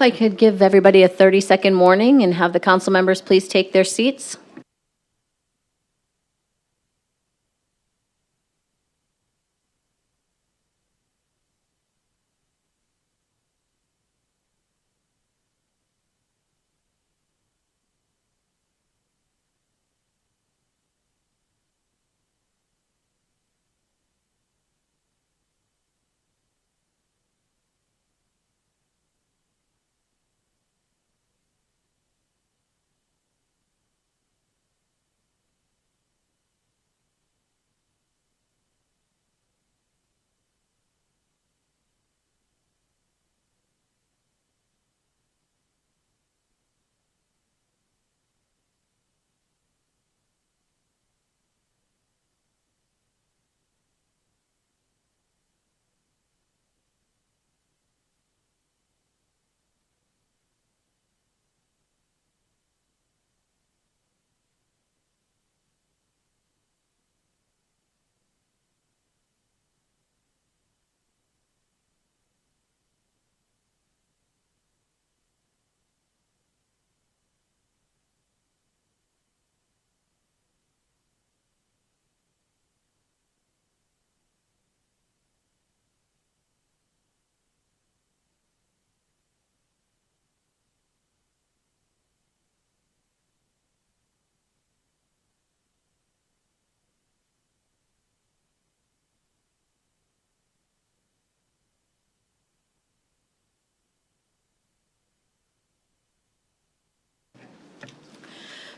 If I could give everybody a 30-second warning and have the council members please take their seats.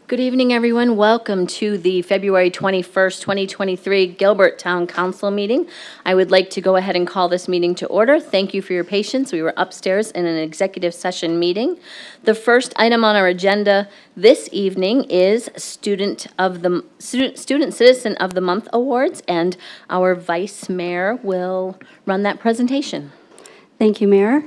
Good evening, everyone. Welcome to the February 21st, 2023 Gilbert Town Council meeting. I would like to go ahead and call this meeting to order. Thank you for your patience. We were upstairs in an executive session meeting. The first item on our agenda this evening is Student Citizen of the Month Awards, and our Vice Mayor will run that presentation. Thank you, Mayor.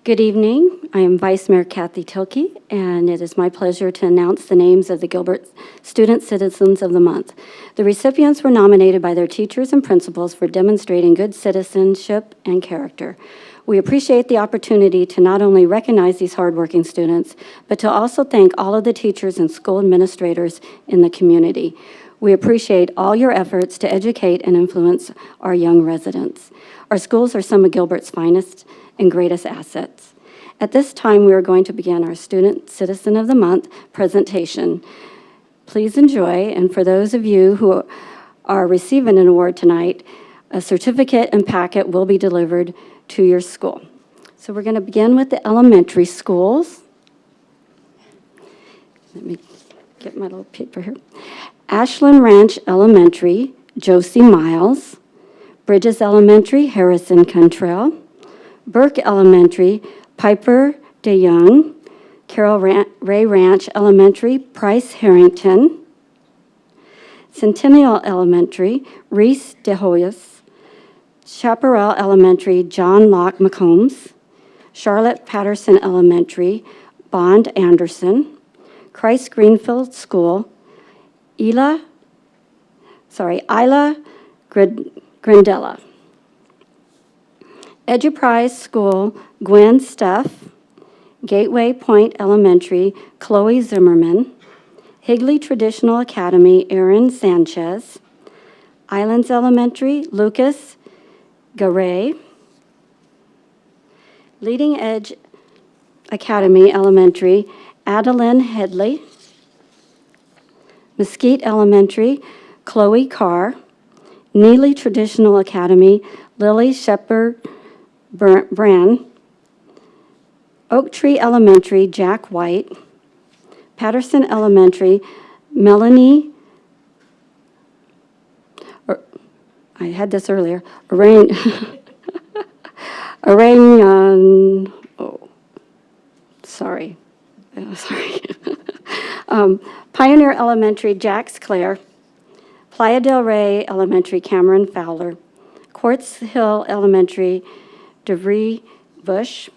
Good evening. I am Vice Mayor Kathy Tilkey, and it is my pleasure to announce the names of the Gilbert Student Citizens of the Month. The recipients were nominated by their teachers and principals for demonstrating good citizenship and character. We appreciate the opportunity to not only recognize these hardworking students, but to also thank all of the teachers and school administrators in the community. We appreciate all your efforts to educate and influence our young residents. Our schools are some of Gilbert's finest and greatest assets. At this time, we are going to begin our Student Citizen of the Month presentation. Please enjoy, and for those of you who are receiving an award tonight, a certificate and packet will be delivered to your school. So we're going to begin with the elementary schools. Let me get my little paper here. Ashland Ranch Elementary, Josie Miles. Bridges Elementary, Harrison Cantrell. Burke Elementary, Piper DeYoung. Carroll Ray Ranch Elementary, Price Harrington. Centennial Elementary, Reese DeHoyas. Chaparral Elementary, John Locke McCombs. Charlotte Patterson Elementary, Bond Anderson. Christ Greenfield School, Isla Grandella. Eduprise School, Gwen Steff. Gateway Point Elementary, Chloe Zimmerman. Higley Traditional Academy, Aaron Sanchez. Islands Elementary, Lucas Garay. Leading Edge Academy Elementary, Adeline Headley. Mesquite Elementary, Chloe Carr. Neely Traditional Academy, Lily Shepard Brand. Oak Tree Elementary, Jack White. Patterson Elementary, Melanie, I had this earlier, sorry. Pioneer Elementary, Jax Clare. Playa del Rey Elementary, Cameron Fowler. Quartz Hill Elementary, DeVry Bush.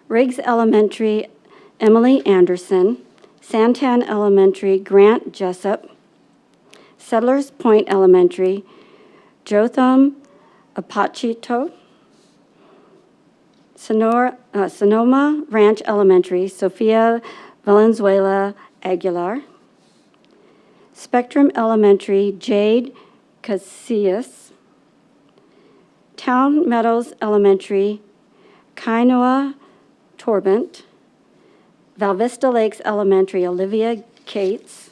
Riggs Elementary, Emily Anderson. Santan Elementary, Grant Jessup. Settlers Point Elementary, Jotham Apachito. Sonoma Ranch Elementary, Sofia Valenzuela Aguilar. Spectrum Elementary, Jade Casillas. Town Meadows Elementary, Kainoa Torbent. Val Vista Lakes Elementary, Olivia Cates.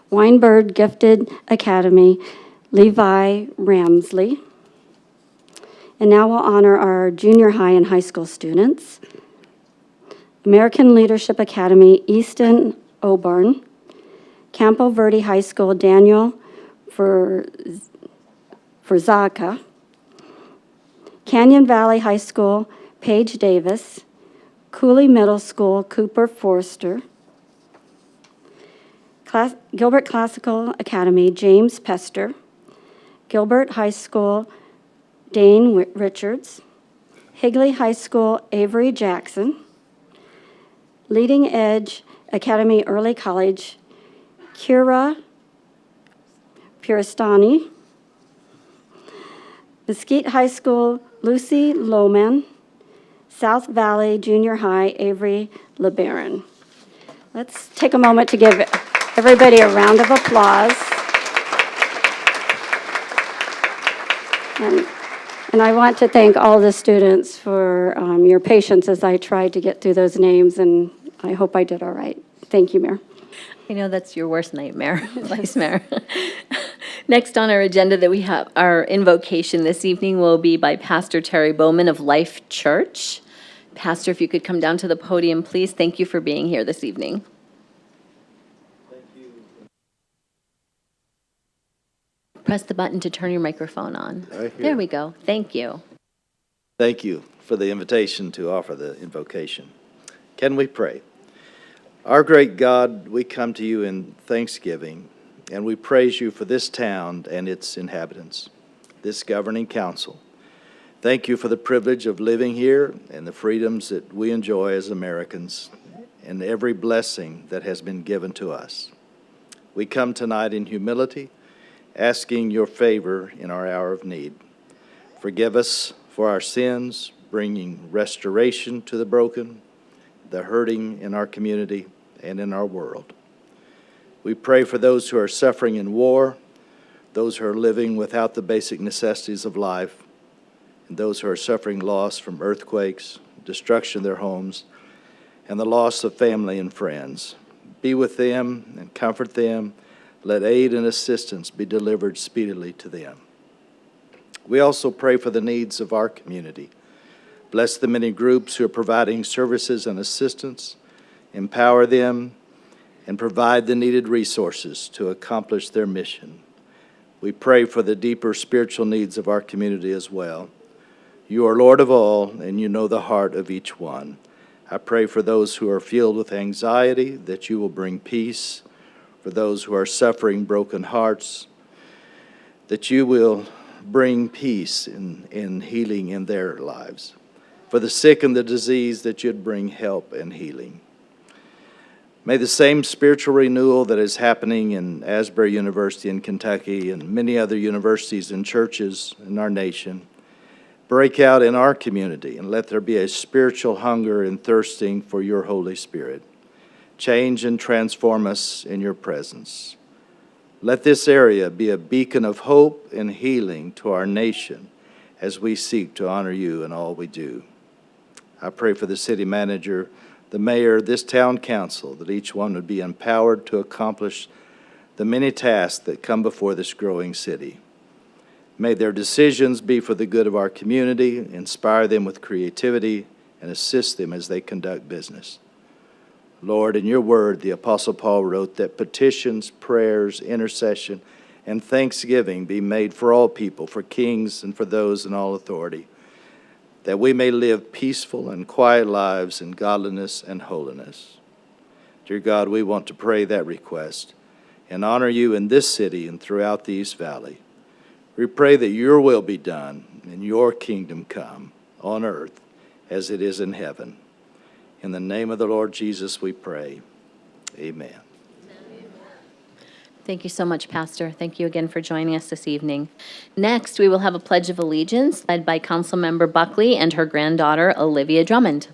Weinberg Gifted Academy, Levi Ramsley. And now we'll honor our junior high and high school students. American Leadership Academy, Easton Oborn. Campo Verde High School, Daniel Zaka. Canyon Valley High School, Paige Davis. Cooley Middle School, Cooper Forster. Gilbert Classical Academy, James Pester. Gilbert High School, Dane Richards. Higley High School, Avery Jackson. Leading Edge Academy Early College, Kira Puristani. Mesquite High School, Lucy Lohman. South Valley Junior High, Avery LeBaron. Let's take a moment to give everybody a round of applause. And I want to thank all the students for your patience as I tried to get through those names, and I hope I did all right. Thank you, Mayor. I know that's your worst nightmare, Vice Mayor. Next on our agenda that we have, our invocation this evening will be by Pastor Terry Bowman of Life Church. Pastor, if you could come down to the podium, please. Thank you for being here this evening. Thank you. Press the button to turn your microphone on. Right here. There we go. Thank you. Thank you for the invitation to offer the invocation. Can we pray? Our great God, we come to you in thanksgiving, and we praise you for this town and its inhabitants, this governing council. Thank you for the privilege of living here and the freedoms that we enjoy as Americans and every blessing that has been given to us. We come tonight in humility, asking your favor in our hour of need. Forgive us for our sins, bringing restoration to the broken, the hurting in our community and in our world. We pray for those who are suffering in war, those who are living without the basic necessities of life, and those who are suffering loss from earthquakes, destruction of their homes, and the loss of family and friends. Be with them and comfort them. Let aid and assistance be delivered speedily to them. We also pray for the needs of our community. Bless the many groups who are providing services and assistance. Empower them and provide the needed resources to accomplish their mission. We pray for the deeper spiritual needs of our community as well. You are Lord of all, and you know the heart of each one. I pray for those who are filled with anxiety, that you will bring peace. For those who are suffering broken hearts, that you will bring peace and healing in their lives. For the sick and the diseased, that you'd bring help and healing. May the same spiritual renewal that is happening in Asbury University in Kentucky and many other universities and churches in our nation break out in our community, and let there be a spiritual hunger and thirsting for your Holy Spirit. Change and transform us in your presence. Let this area be a beacon of hope and healing to our nation as we seek to honor you in all we do. I pray for the city manager, the mayor, this town council, that each one would be empowered to accomplish the many tasks that come before this growing city. May their decisions be for the good of our community, inspire them with creativity, and assist them as they conduct business. Lord, in your word, the Apostle Paul wrote that petitions, prayers, intercession, and thanksgiving be made for all people, for kings and for those in all authority, that we may live peaceful and quiet lives in godliness and holiness. Dear God, we want to pray that request and honor you in this city and throughout the East Valley. We pray that your will be done and your kingdom come on earth as it is in heaven. In the name of the Lord Jesus we pray. Amen. Thank you so much, Pastor. Thank you again for joining us this evening. Next, we will have a Pledge of Allegiance led by Councilmember Buckley and her granddaughter, Olivia Drummond.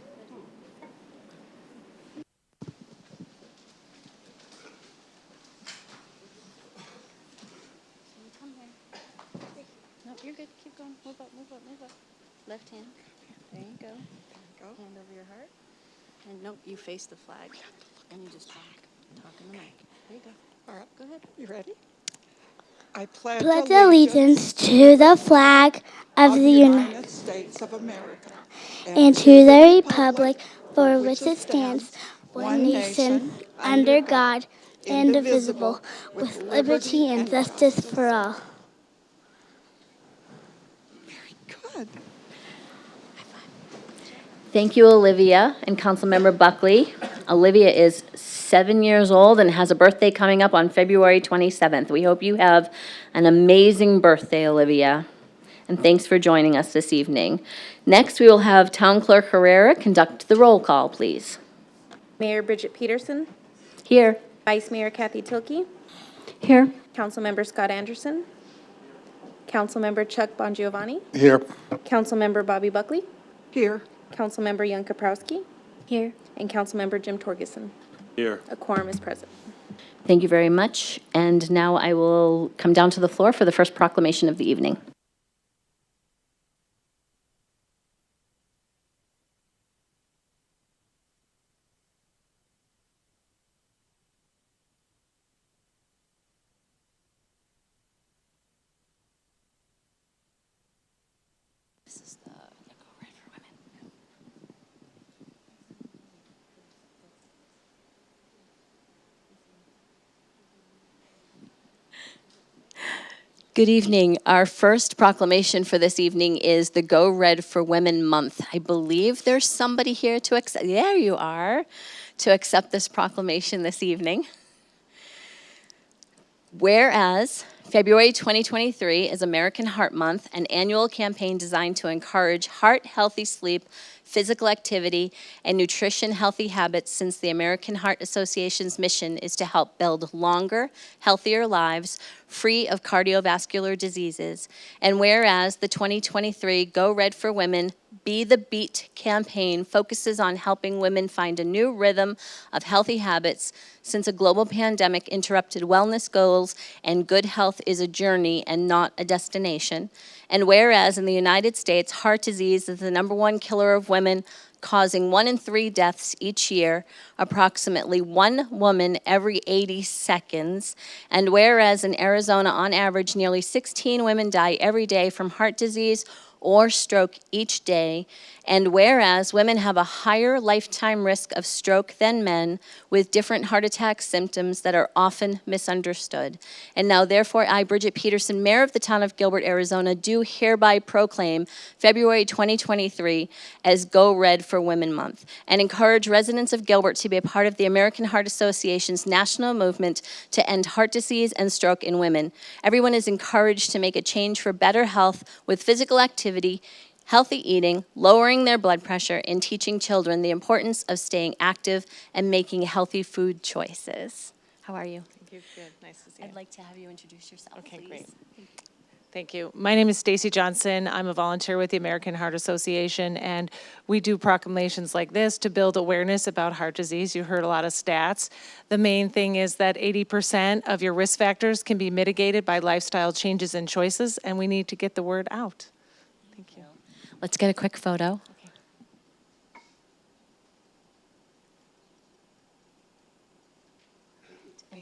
No, you're good. Keep going. Move up, move up, move up. Left hand. There you go. Hand over your heart. And nope, you face the flag. And you just talk. Talk in the mic. There you go. All right. Go ahead. You ready? I pledge Pledge allegiance to the flag of the United States of America and to the republic for which it stands, one nation, under God, indivisible, with liberty and justice for all. Good. Thank you, Olivia and Councilmember Buckley. Olivia is 7 years old and has a birthday coming up on February 27th. We hope you have an amazing birthday, Olivia. And thanks for joining us this evening. Next, we will have Town Clerk Herrera conduct the roll call, please. Mayor Bridget Peterson, Here. Vice Mayor Kathy Tilkey, Here. Councilmember Scott Anderson, Councilmember Chuck Bongiovanni, Here. Councilmember Bobby Buckley, Here. Councilmember Jan Kaprowski, Here. and Councilmember Jim Torgerson. Here. A quorum is present. Thank you very much. And now I will come down to the floor for the first proclamation of the evening. This is the Go Red for Women. Good evening. Our first proclamation for this evening is the Go Red for Women Month. I believe there's somebody here to accept, there you are, to accept this proclamation this evening. Whereas February 2023 is American Heart Month, an annual campaign designed to encourage heart-healthy sleep, physical activity, and nutrition-healthy habits, since the American Heart Association's mission is to help build longer, healthier lives free of cardiovascular diseases. And whereas the 2023 Go Red for Women Be the Beat campaign focuses on helping women find a new rhythm of healthy habits, since a global pandemic interrupted wellness goals and good health is a journey and not a destination. And whereas in the United States, heart disease is the #1 killer of women, causing 1 in 3 deaths each year, approximately 1 woman every 80 seconds. And whereas in Arizona, on average, nearly 16 women die every day from heart disease or stroke each day, and whereas women have a higher lifetime risk of stroke than men, with different heart attack symptoms that are often misunderstood. And now, therefore, I, Bridget Peterson, Mayor of the town of Gilbert, Arizona, do hereby proclaim February 2023 as Go Red for Women Month, and encourage residents of Gilbert to be a part of the American Heart Association's national movement to end heart disease and stroke in women. Everyone is encouraged to make a change for better health with physical activity, healthy eating, lowering their blood pressure, and teaching children the importance of staying active and making healthy food choices. How are you? Thank you. Good. Nice to see you. I'd like to have you introduce yourself, Okay, please. great. Thank you. My name is Stacy Johnson. I'm a volunteer with the American Heart Association, and we do proclamations like this to build awareness about heart disease. You heard a lot of stats. The main thing is that 80% of your risk factors can be mitigated by lifestyle changes and choices, and we need to get the word out. Thank you. Let's get a quick photo.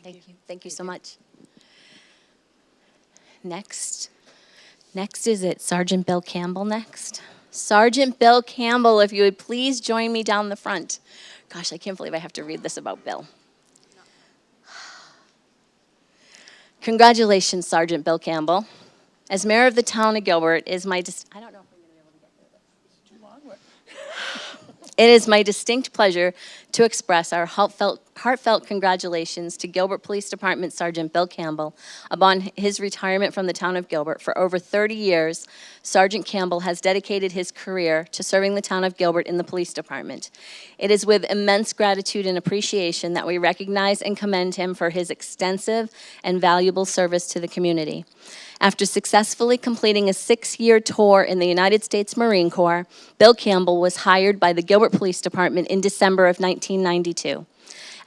Thank you. Thank you so much. Next is it Sergeant Bill Campbell next. Sergeant Bill Campbell, if you would please join me down the front. Gosh, I can't believe I have to read this about Bill. Congratulations, Sergeant Bill Campbell. As mayor of the town of Gilbert, it is my I don't know if I'm going to be able to get through this. It is my distinct pleasure to express our heartfelt congratulations to Gilbert Police Department Sergeant Bill Campbell upon his retirement from the town of Gilbert. For over 30 years, Sergeant Campbell has dedicated his career to serving the town of Gilbert in the police department. It is with immense gratitude and appreciation that we recognize and commend him for his extensive and valuable service to the community. After successfully completing a 6-year tour in the United States Marine Corps, Bill Campbell was hired by the Gilbert Police Department in December of 1992.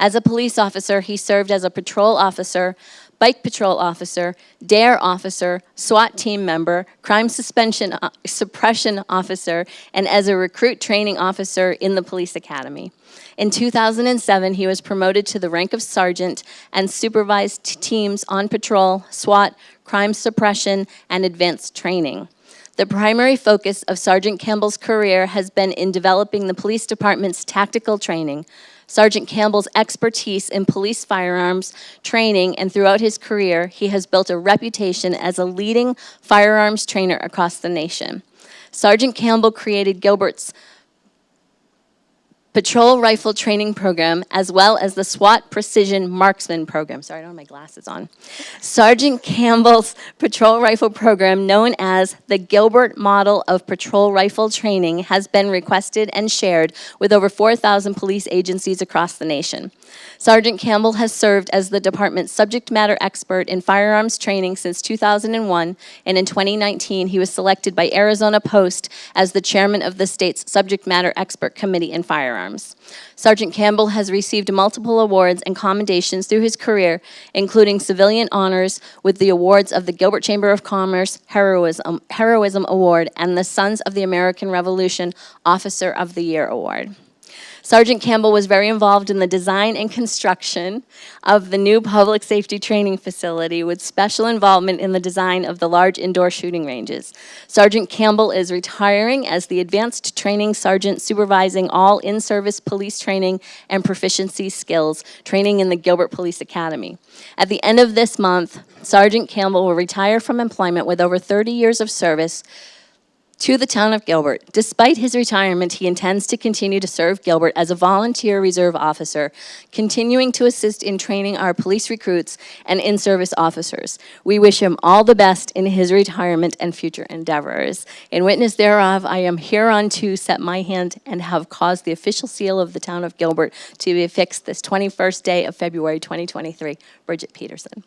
As a police officer, he served as a patrol officer, bike patrol officer, DARE officer, SWAT team member, crime suppression officer, and as a recruit training officer in the police academy. In 2007, he was promoted to the rank of sergeant and supervised teams on patrol, SWAT, crime suppression, and advanced training. The primary focus of Sergeant Campbell's career has been in developing the police department's tactical training. Sergeant Campbell's expertise in police firearms training, and throughout his career, he has built a reputation as a leading firearms trainer across the nation. Sergeant Campbell created Gilbert's Patrol Rifle Training Program, as well as the SWAT Precision Marksman Program. Sorry, I don't have my glasses on. Sergeant Campbell's Patrol Rifle Program, known as the Gilbert Model of Patrol Rifle Training, has been requested and shared with over 4,000 police agencies across the nation. Sergeant Campbell has served as the department's subject matter expert in firearms training since 2001, and in 2019, he was selected by Arizona Post as the chairman of the state's subject matter expert committee in firearms. Sergeant Campbell has received multiple awards and commendations through his career, including civilian honors with the awards of the Gilbert Chamber of Commerce Heroism Award and the Sons of the American Revolution Officer of the Year Award. Sergeant Campbell was very involved in the design and construction of the new public safety training facility, with special involvement in the design of the large indoor shooting ranges. Sergeant Campbell is retiring as the advanced training sergeant supervising all in-service police training and proficiency skills training in the Gilbert Police Academy. At the end of this month, Sergeant Campbell will retire from employment with over 30 years of service to the town of Gilbert. Despite his retirement, he intends to continue to serve Gilbert as a volunteer reserve officer, continuing to assist in training our police recruits and in-service officers. We wish him all the best in his retirement and future endeavors. In witness thereof, I am hereunto set my hand and have caused the official seal of the town of Gilbert to be affixed this 21st day of February 2023. Bridget Peterson.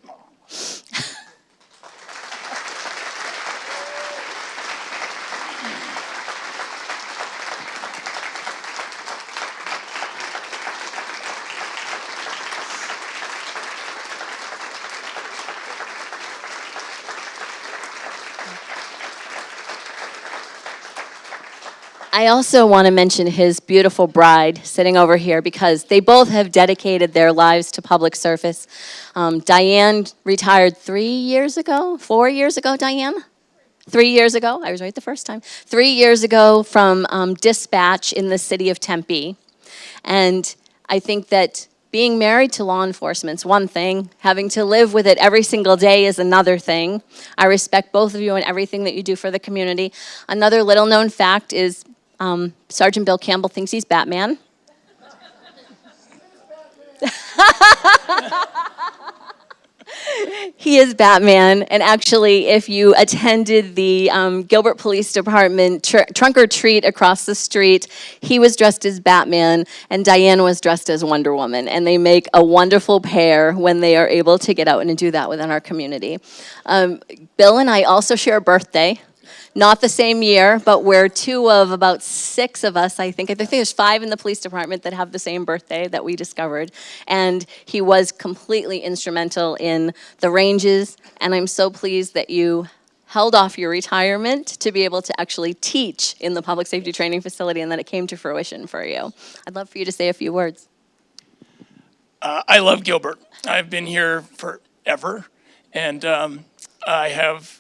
I also want to mention his beautiful bride sitting over here, because they both have dedicated their lives to public service. Diane retired 4 years ago, Diane? 3 years ago, I was right the first time. 3 years ago from dispatch in the city of Tempe. And I think that being married to law enforcement's one thing. Having to live with it every single day is another thing. I respect both of you and everything that you do for the community. Another little known fact is Sergeant Bill Campbell thinks he's Batman. He is Batman, and actually, if you attended the Gilbert Police Department trunk or treat across the street, he was dressed as Batman, and Diane was dressed as Wonder Woman, and they make a wonderful pair when they are able to get out and do that within our community. Bill and I also share a birthday. Not the same year, but we're two of about 6 of us, I think. I think there's 5 in the police department that have the same birthday that we discovered. And he was completely instrumental in the ranges, and I'm so pleased that you held off your retirement to be able to actually teach in the public safety training facility, and that it came to fruition for you. I'd love for you to say a few words. I love Gilbert. I've been here forever, and I have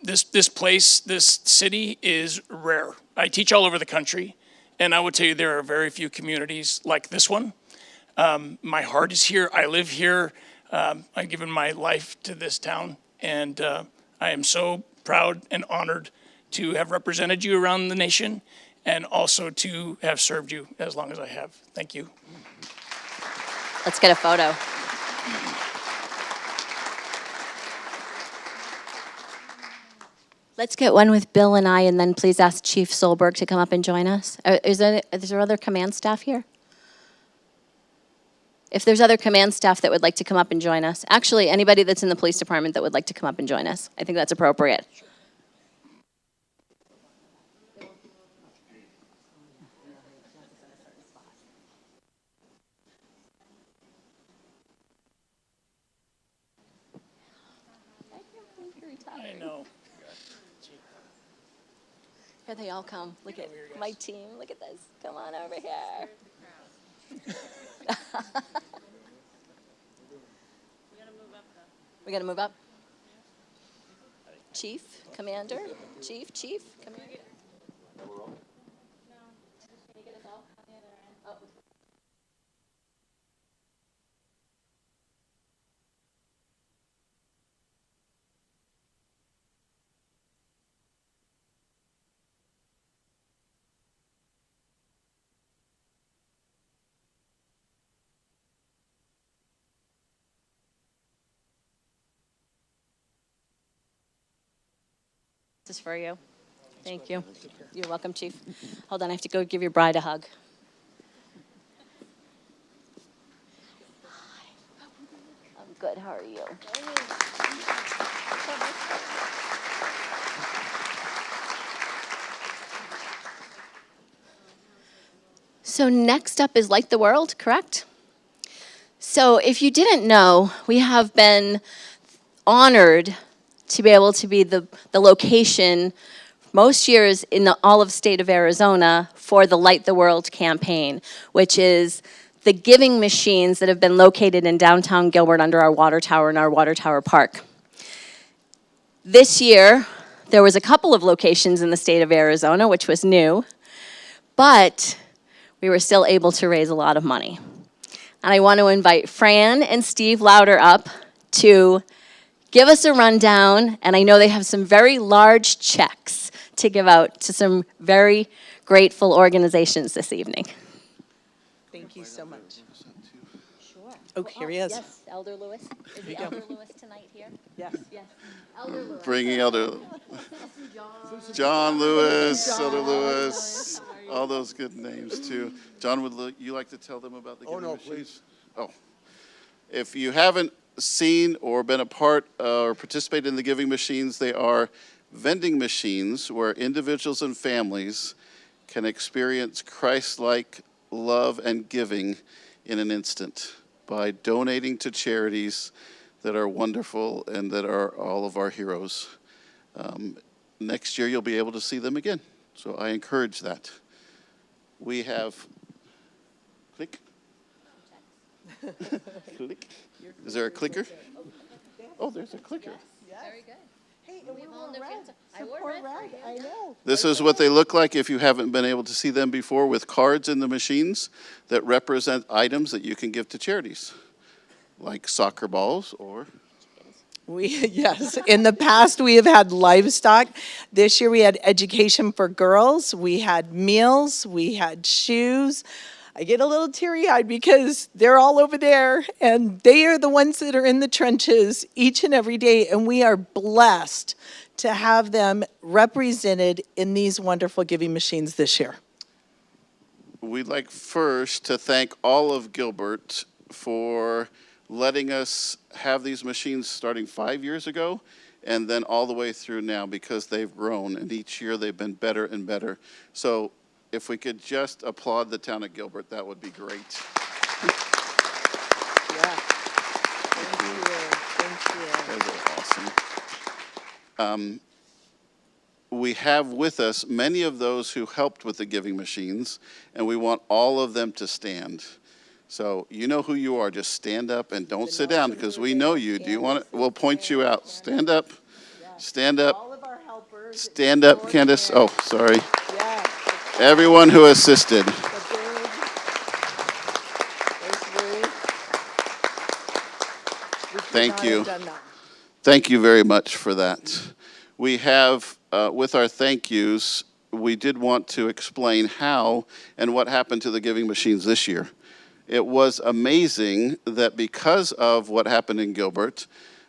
this place, this city is rare. I teach all over the country, and I would tell you there are very few communities like this one. My heart is here. I live here. I've given my life to this town, and I am so proud and honored to have represented you around the nation and also to have served you as long as I have. Thank you. Let's get a photo. Let's get one with Bill and I, and then please ask Chief Solberg to come up and join us. Is there other command staff here? If there's other command staff that would like to come up and join us. Actually, anybody that's in the police department that would like to come up and join us. I think that's appropriate. I know. Here they all come. Look at my team. Look at this. Come on over here. We gotta move up. Chief, Commander, Chief, Commander. This is for you. Thank you. You're welcome, Chief. Hold on, I have to go give your bride a hug. I'm good, how are you? So next up is Light the World, correct? So if you didn't know, we have been honored to be able to be the location most years in all of state of Arizona for the Light the World campaign, which is the giving machines that have been located in downtown Gilbert under our water tower in our water tower park. This year, there was a couple of locations in the state of Arizona, which was new, but we were still able to raise a lot of money. And I want to invite Fran and Steve Lauder up to give us a rundown, and I know they have some very large checks to give out to some very grateful organizations this evening. Thank you so much. Sure. Oh, here he is. Yes, Elder Lewis. Is the Elder Lewis tonight here? Yes. Yes. Elder Lewis. Bringing Elder John Lewis, Elder Lewis, all those good names too. John, would you like to tell them about the giving machines? Please. Oh, if you haven't seen or been a part or participated in the giving machines, they are vending machines where individuals and families can experience Christ-like love and giving in an instant by donating to charities that are wonderful and that are all of our heroes. Next year you'll be able to see them again, so I encourage that. We have, click. Click. Is there a clicker? Oh, there's a clicker. Very good. Hey, and we wore red. Support red. I know. This is what they look like if you haven't been able to see them before, with cards in the machines that represent items that you can give to charities, like soccer balls or... Yes, in the past we have had livestock. This year we had education for girls, we had meals, we had shoes. I get a little teary-eyed because they're all over there and they are the ones that are in the trenches each and every day, and we are blessed to have them represented in these wonderful giving machines this year. We'd like first to thank all of Gilbert for letting us have these machines starting 5 years ago and then all the way through now, because they've grown and each year they've been better and better. So if we could just applaud the town of Gilbert, that would be great. Yeah. Thank you. Those are awesome. We have with us many of those who helped with the giving machines, and we want all of them to stand. So you know who you are. Just stand up and don't sit down, because we know you. Do you want it? We'll point you out. Stand up. Stand up. All of our helpers. Stand up, Candace. Oh, sorry. Yeah. Everyone who assisted. Thank you. Thank you very much for that. We have, with our thank yous, we did want to explain how and what happened to the giving machines this year. It was amazing that because of what happened in Gilbert,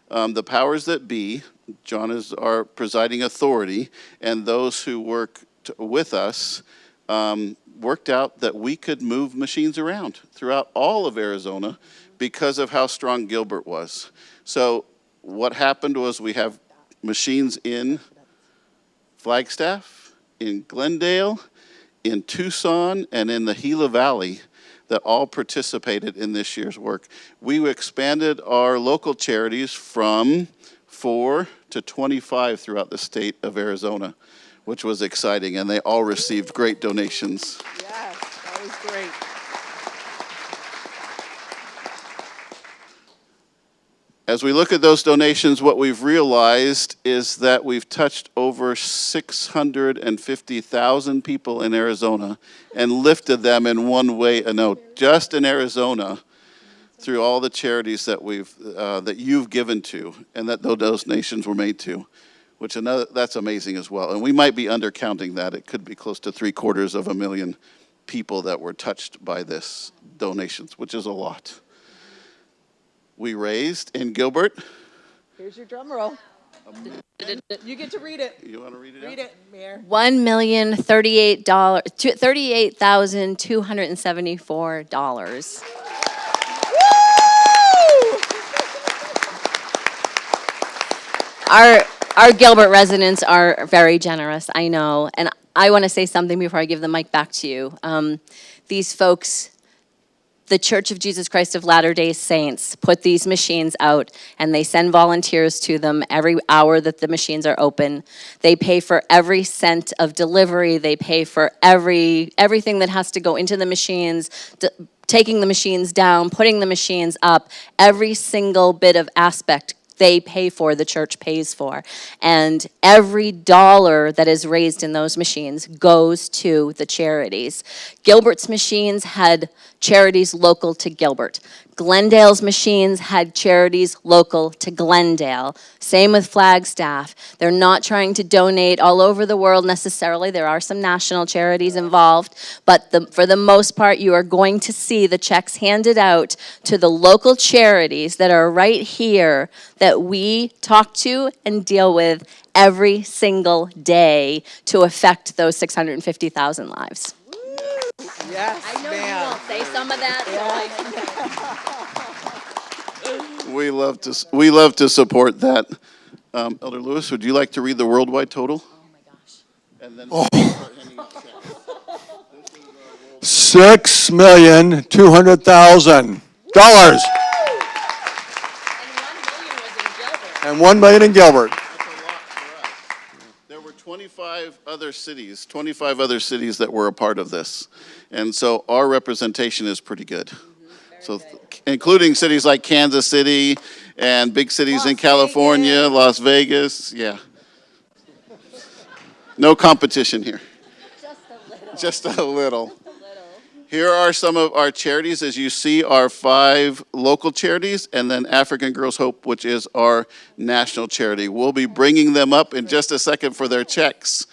the powers that be, John is our presiding authority, and those who work with us, worked out that we could move machines around throughout all of Arizona because of how strong Gilbert was. So what happened was we have machines in Flagstaff, in Glendale, in Tucson, and in the Gila Valley that all participated in this year's work. We expanded our local charities from 4 to 25 throughout the state of Arizona, which was exciting, and they all received great donations. Yes, that was great. As we look at those donations, what we've realized is that we've touched over 650,000 people in Arizona and lifted them in one way or another, just in Arizona, through all the charities that that you've given to, and that those donations were made to, that's amazing as well. And we might be undercounting that. It could be close to 750,000 people that were touched by this donations, which is a lot. We raised in Gilbert. Here's your drum roll. You get to read it. You want to read it? Read it, Mayor. $1,038,274. Our Gilbert residents are very generous, I know. And I want to say something before I give the mic back to you. These folks, the Church of Jesus Christ of Latter-day Saints, put these machines out, and they send volunteers to them every hour that the machines are open. They pay for every cent of delivery. They pay for everything that has to go into the machines, taking the machines down, putting the machines up, every single bit of aspect they pay for, the church pays for. And every dollar that is raised in those machines goes to the charities. Gilbert's machines had charities local to Gilbert. Glendale's machines had charities local to Glendale. Same with Flagstaff. They're not trying to donate all over the world necessarily. There are some national charities involved, but for the most part, you are going to see the checks handed out to the local charities that are right here that we talk to and deal with every single day to affect those 650,000 lives. Yes, I know you won't say some of that, We love to support that. Elder Lewis, would you like to read the worldwide total? Oh my gosh. And then $6,200,000. And $1 million in Gilbert. That's a lot for us. There were 25 other cities that were a part of this. And so our representation is pretty good. So including cities like Kansas City and big cities in California, Las Vegas, yeah. No competition here. Just a little. Here are some of our charities. As you see, our 5 local charities, and then African Girls Hope, which is our national charity. We'll be bringing them up in just a second for their checks.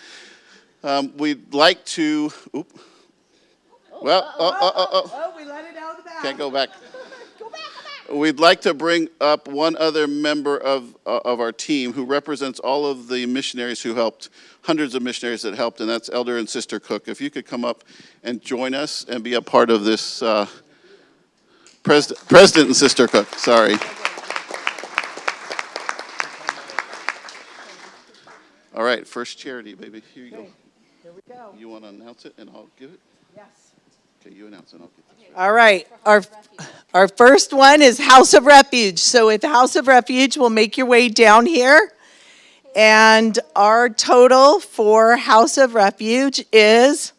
We'd like to, we let it out of the bag. Can't go back. Go back. We'd like to bring up one other member of our team who represents all of the missionaries who helped, hundreds of missionaries that helped, and that's Elder and Sister Cook. If you could come up and join us and be a part of this, President and Sister Cook, sorry. All right, first charity, baby. Here you go. Here we go. You want to announce it and I'll give it? Yes. Okay, you announce it, I'll get this. All right, our first one is House of Refuge. So if House of Refuge will make your way down here. And our total for House of Refuge is,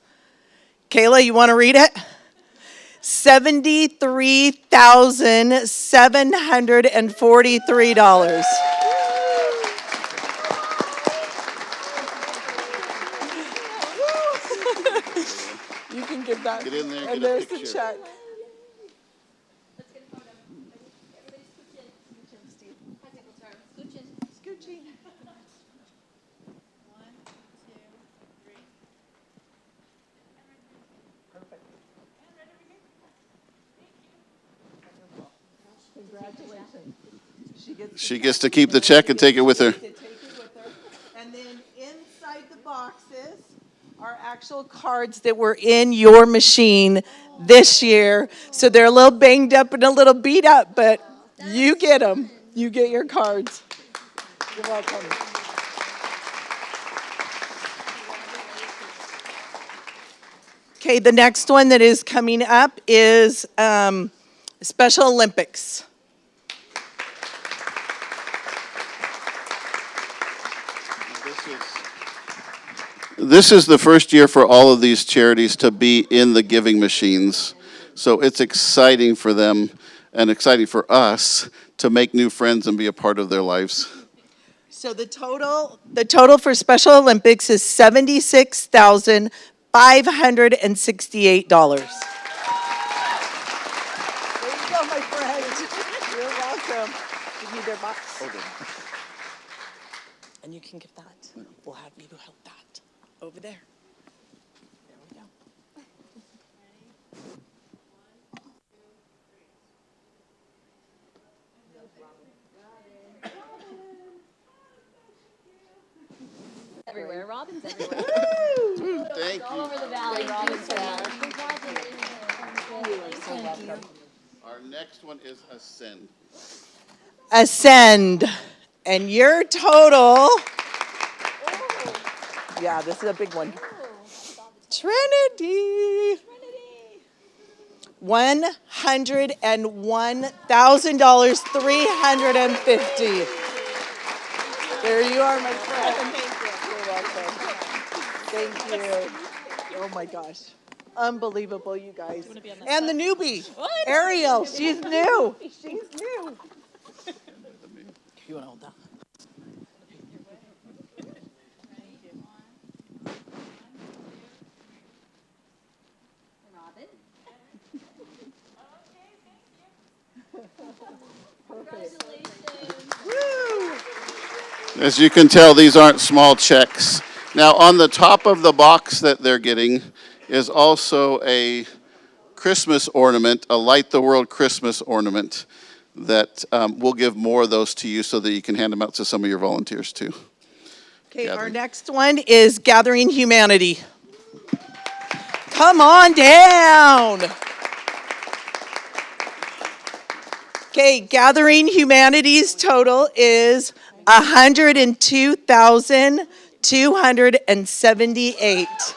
Kayla, you want to read it? $73,743. You can give that. Get in there, and get a there's picture. the check. She gets to keep the check and take it with her. And then inside the boxes are actual cards that were in your machine this year. So they're a little banged up and a little beat up, but you get them. You get your cards. You're welcome. Okay, the next one that is coming up is Special Olympics. This is the first year for all of these charities to be in the giving machines. So it's exciting for them and exciting for us to make new friends and be a part of their lives. So the total for Special Olympics is $76,568. There you go, my friend. You're welcome. Give me their box. And you can give that. We'll have you help that over there. There we go. Everywhere, Robin's everywhere. Thank All you. over the valley, Robin's there. Our next one is Ascend. Ascend. And your total. Yeah, this is a big one. Trinity. $101,350. There you are, my friend. You're welcome. Thank you. Oh my gosh. Unbelievable, you guys. And the newbie, Ariel. She's new. She's new. You want to hold that? As you can tell, these aren't small checks. Now, on the top of the box that they're getting is also a Christmas ornament, a Light the World Christmas ornament that we'll give more of those to you so that you can hand them out to some of your volunteers too. Okay, our next one is Gathering Humanity. Come on down. Okay, Gathering Humanity's total is $102,278.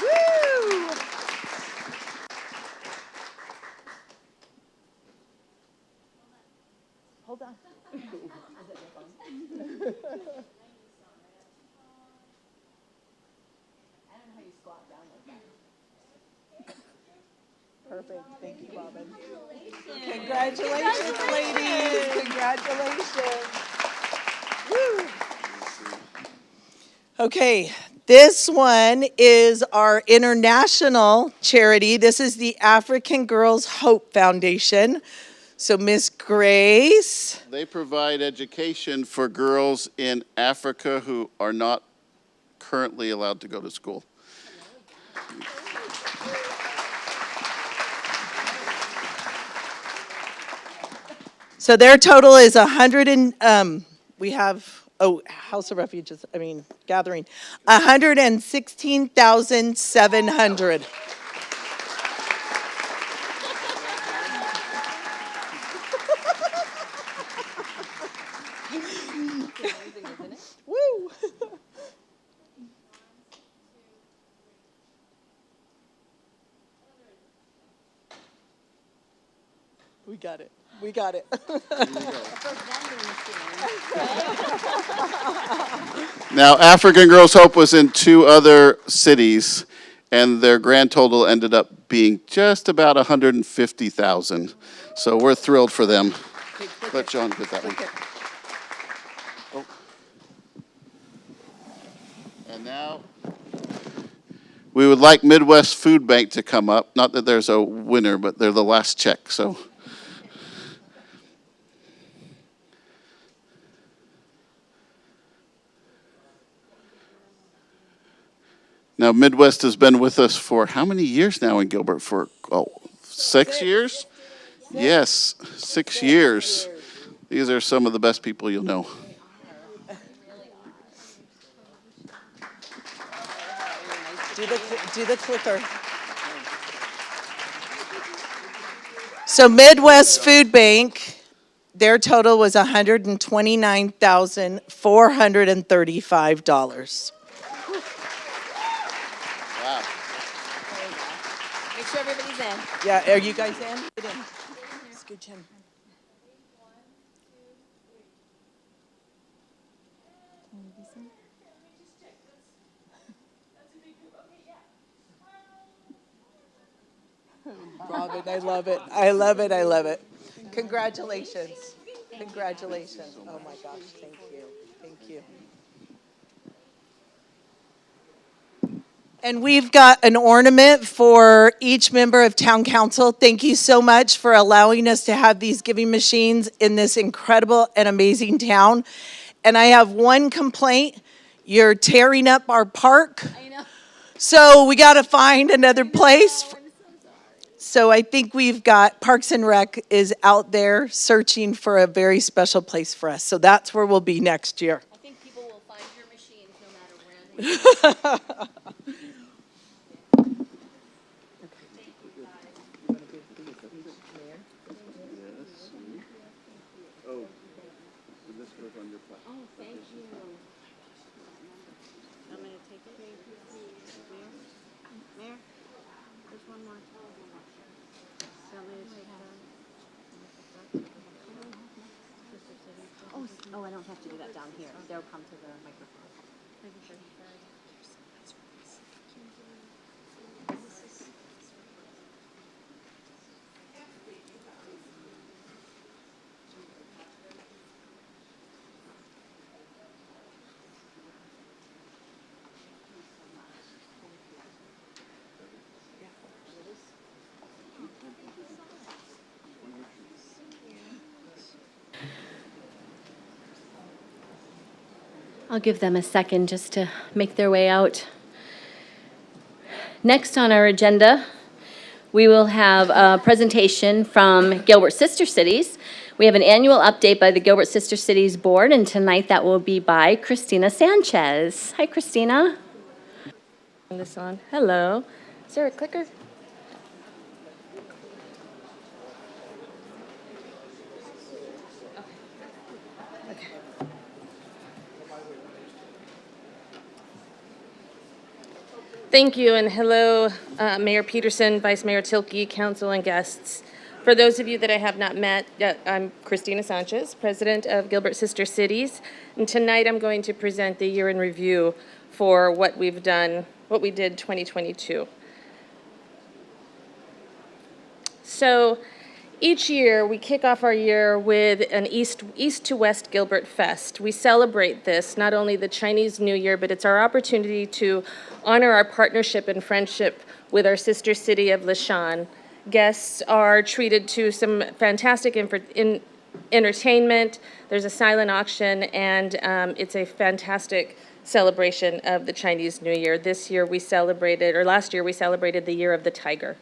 Woo! Hold on. Perfect. Thank you, Robin. Congratulations, ladies. Congratulations. Woo. Okay, this one is our international charity. This is the African Girls Hope Foundation. So, Miss Grace. They provide education for girls in Africa who are not currently allowed to go to school. So their total is we have, House of Refuges, Gathering, 116,700. Woo! We got it. We got it. Now, African Girls Hope was in 2 other cities, and their grand total ended up being just about 150,000. So we're thrilled for them. Let John get that one. Oh. And now, we would like Midwest Food Bank to come up. Not that there's a winner, but they're the last check, so. Now, Midwest has been with us for how many years now in Gilbert? For 6 years? Yes, 6 years. These are some of the best people you'll know. Do the clicker. So Midwest Food Bank, their total was $129,435. Wow. Make sure everybody's in. Yeah, are you guys in? Get in. Scooch in. Robin, I love it. I love it. I love it. Congratulations. Congratulations. Oh my gosh, thank you. Thank you. And we've got an ornament for each member of town council. Thank you so much for allowing us to have these giving machines in this incredible and amazing town. And I have one complaint. You're tearing up our park. I know. So we got to find another place. So I think we've got Parks and Rec is out there searching for a very special place for us. So that's where we'll be next year. I think people will find your machines no matter where they are. Mayor, there's one more. Oh, I don't have to do that down here. They'll come to the microphone. I'll give them a second just to make their way out. Next on our agenda, we will have a presentation from Gilbert Sister Cities. We have an annual update by the Gilbert Sister Cities Board, and tonight that will be by Christina Sanchez. Hi, Christina. Turn this on. Hello. Is there a clicker? Thank you, and hello, Mayor Peterson, Vice Mayor Tilke, council, and guests. For those of you that I have not met, I'm Christina Sanchez, president of Gilbert Sister Cities, and tonight I'm going to present the year in review for what we've done, what we did 2022. So each year, we kick off our year with an East to West Gilbert Fest. We celebrate this, not only the Chinese New Year, but it's our opportunity to honor our partnership and friendship with our sister city of Lishan. Guests are treated to some fantastic entertainment. There's a silent auction, and it's a fantastic celebration of the Chinese New Year. Last year we celebrated the Year of the Tiger.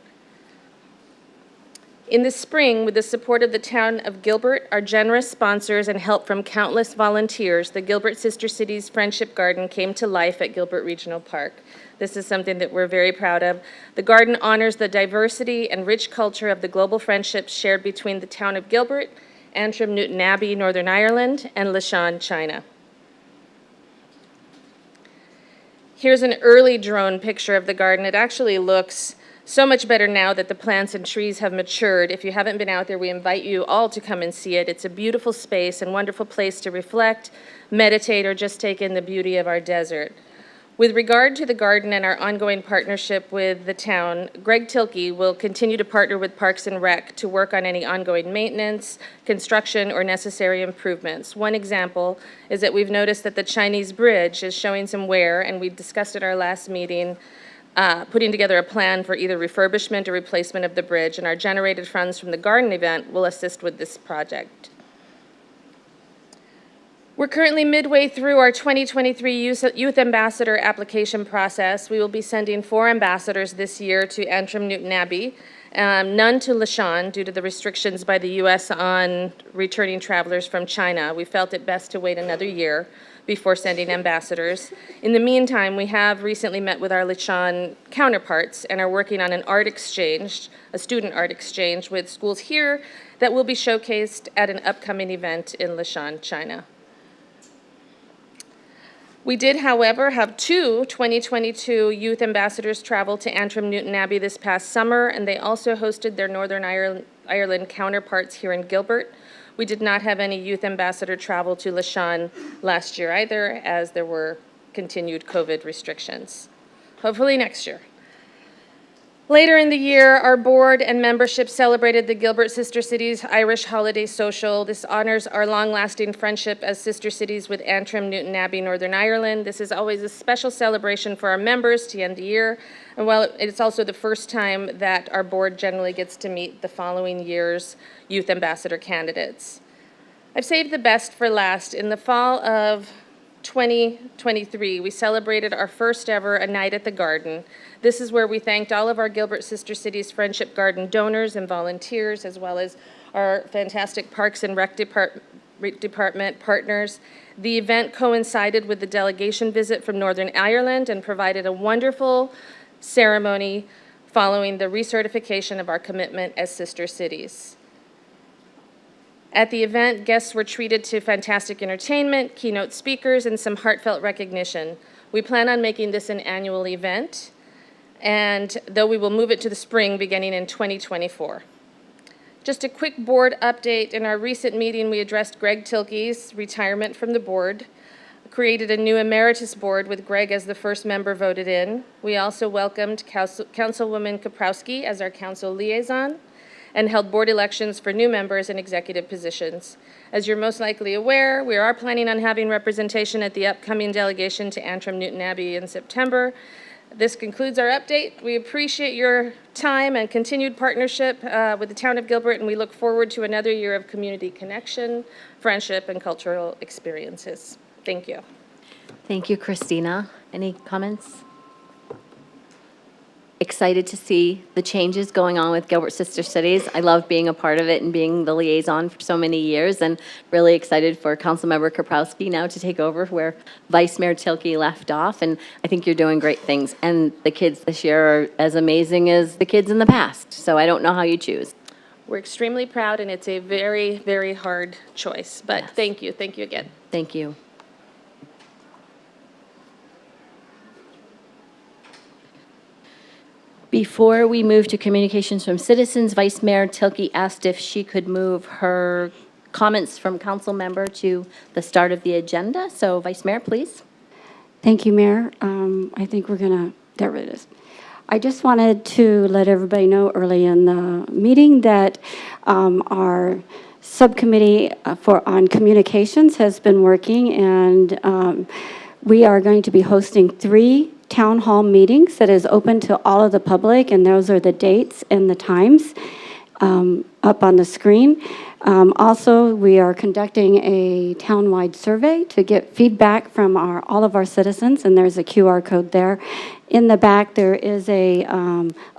In the spring, with the support of the town of Gilbert, our generous sponsors, and help from countless volunteers, the Gilbert Sister Cities Friendship Garden came to life at Gilbert Regional Park. This is something that we're very proud of. The garden honors the diversity and rich culture of the global friendships shared between the town of Gilbert, Antrim, Newton Abbey, Northern Ireland, and Lishan, China. Here's an early drone picture of the garden. It actually looks so much better now that the plants and trees have matured. If you haven't been out there, we invite you all to come and see it. It's a beautiful space and wonderful place to reflect, meditate, or just take in the beauty of our desert. With regard to the garden and our ongoing partnership with the town, Greg Tilke will continue to partner with Parks and Rec to work on any ongoing maintenance, construction, or necessary improvements. One example is that we've noticed that the Chinese Bridge is showing some wear, and we discussed at our last meeting putting together a plan for either refurbishment or replacement of the bridge, and our generated funds from the garden event will assist with this project. We're currently midway through our 2023 Youth Ambassador application process. We will be sending 4 ambassadors this year to Antrim Newton Abbey, none to Lishan due to the restrictions by the U.S. on returning travelers from China. We felt it best to wait another year before sending ambassadors. In the meantime, we have recently met with our Lishan counterparts and are working on an art exchange, a student art exchange with schools here that will be showcased at an upcoming event in Lishan, China. We did, however, have 2 2022 youth ambassadors travel to Antrim Newton Abbey this past summer, and they also hosted their Northern Ireland counterparts here in Gilbert. We did not have any youth ambassador travel to Lishan last year either, as there were continued COVID restrictions. Hopefully next year. Later in the year, our board and membership celebrated the Gilbert Sister Cities Irish Holiday Social. This honors our long-lasting friendship as sister cities with Antrim, Newton Abbey, Northern Ireland. This is always a special celebration for our members to end the year, and while it's also the first time that our board generally gets to meet the following year's youth ambassador candidates. I've saved the best for last. In the fall of 2023, we celebrated our first ever A Night at the Garden. This is where we thanked all of our Gilbert Sister Cities Friendship Garden donors and volunteers, as well as our fantastic Parks and Rec Department partners. The event coincided with the delegation visit from Northern Ireland and provided a wonderful ceremony following the recertification of our commitment as sister cities. At the event, guests were treated to fantastic entertainment, keynote speakers, and some heartfelt recognition. We plan on making this an annual event, and though we will move it to the spring beginning in 2024. Just a quick board update. In our recent meeting, we addressed Greg Tilkey's retirement from the board, created a new emeritus board with Greg as the first member voted in. We also welcomed Councilwoman Kaprowski as our council liaison, and held board elections for new members in executive positions. As you're most likely aware, we are planning on having representation at the upcoming delegation to Antrim Newton Abbey in September. This concludes our update. We appreciate your time and continued partnership with the town of Gilbert, and we look forward to another year of community connection, friendship, and cultural experiences. Thank you. Thank you, Christina. Any comments? Excited to see the changes going on with Gilbert Sister Cities. I love being a part of it and being the liaison for so many years, and really excited for Councilmember Kaprowski now to take over where Vice Mayor Tilkey left off, and I think you're doing great things. And the kids this year are as amazing as the kids in the past, so I don't know how you choose. We're extremely proud, and it's a very, very hard choice, but Yes. Thank you again. Thank you. Before we move to communications from citizens, Vice Mayor Tilkey asked if she could move her comments from council member to the start of the agenda. So Vice Mayor, please. Thank you, Mayor. I think we're going to, there it is. I just wanted to let everybody know early in the meeting that our subcommittee on communications has been working, and we are going to be hosting 3 town hall meetings that is open to all of the public, and those are the dates and the times up on the screen. Also, we are conducting a townwide survey to get feedback from all of our citizens, and there's a QR code there. In the back, there is a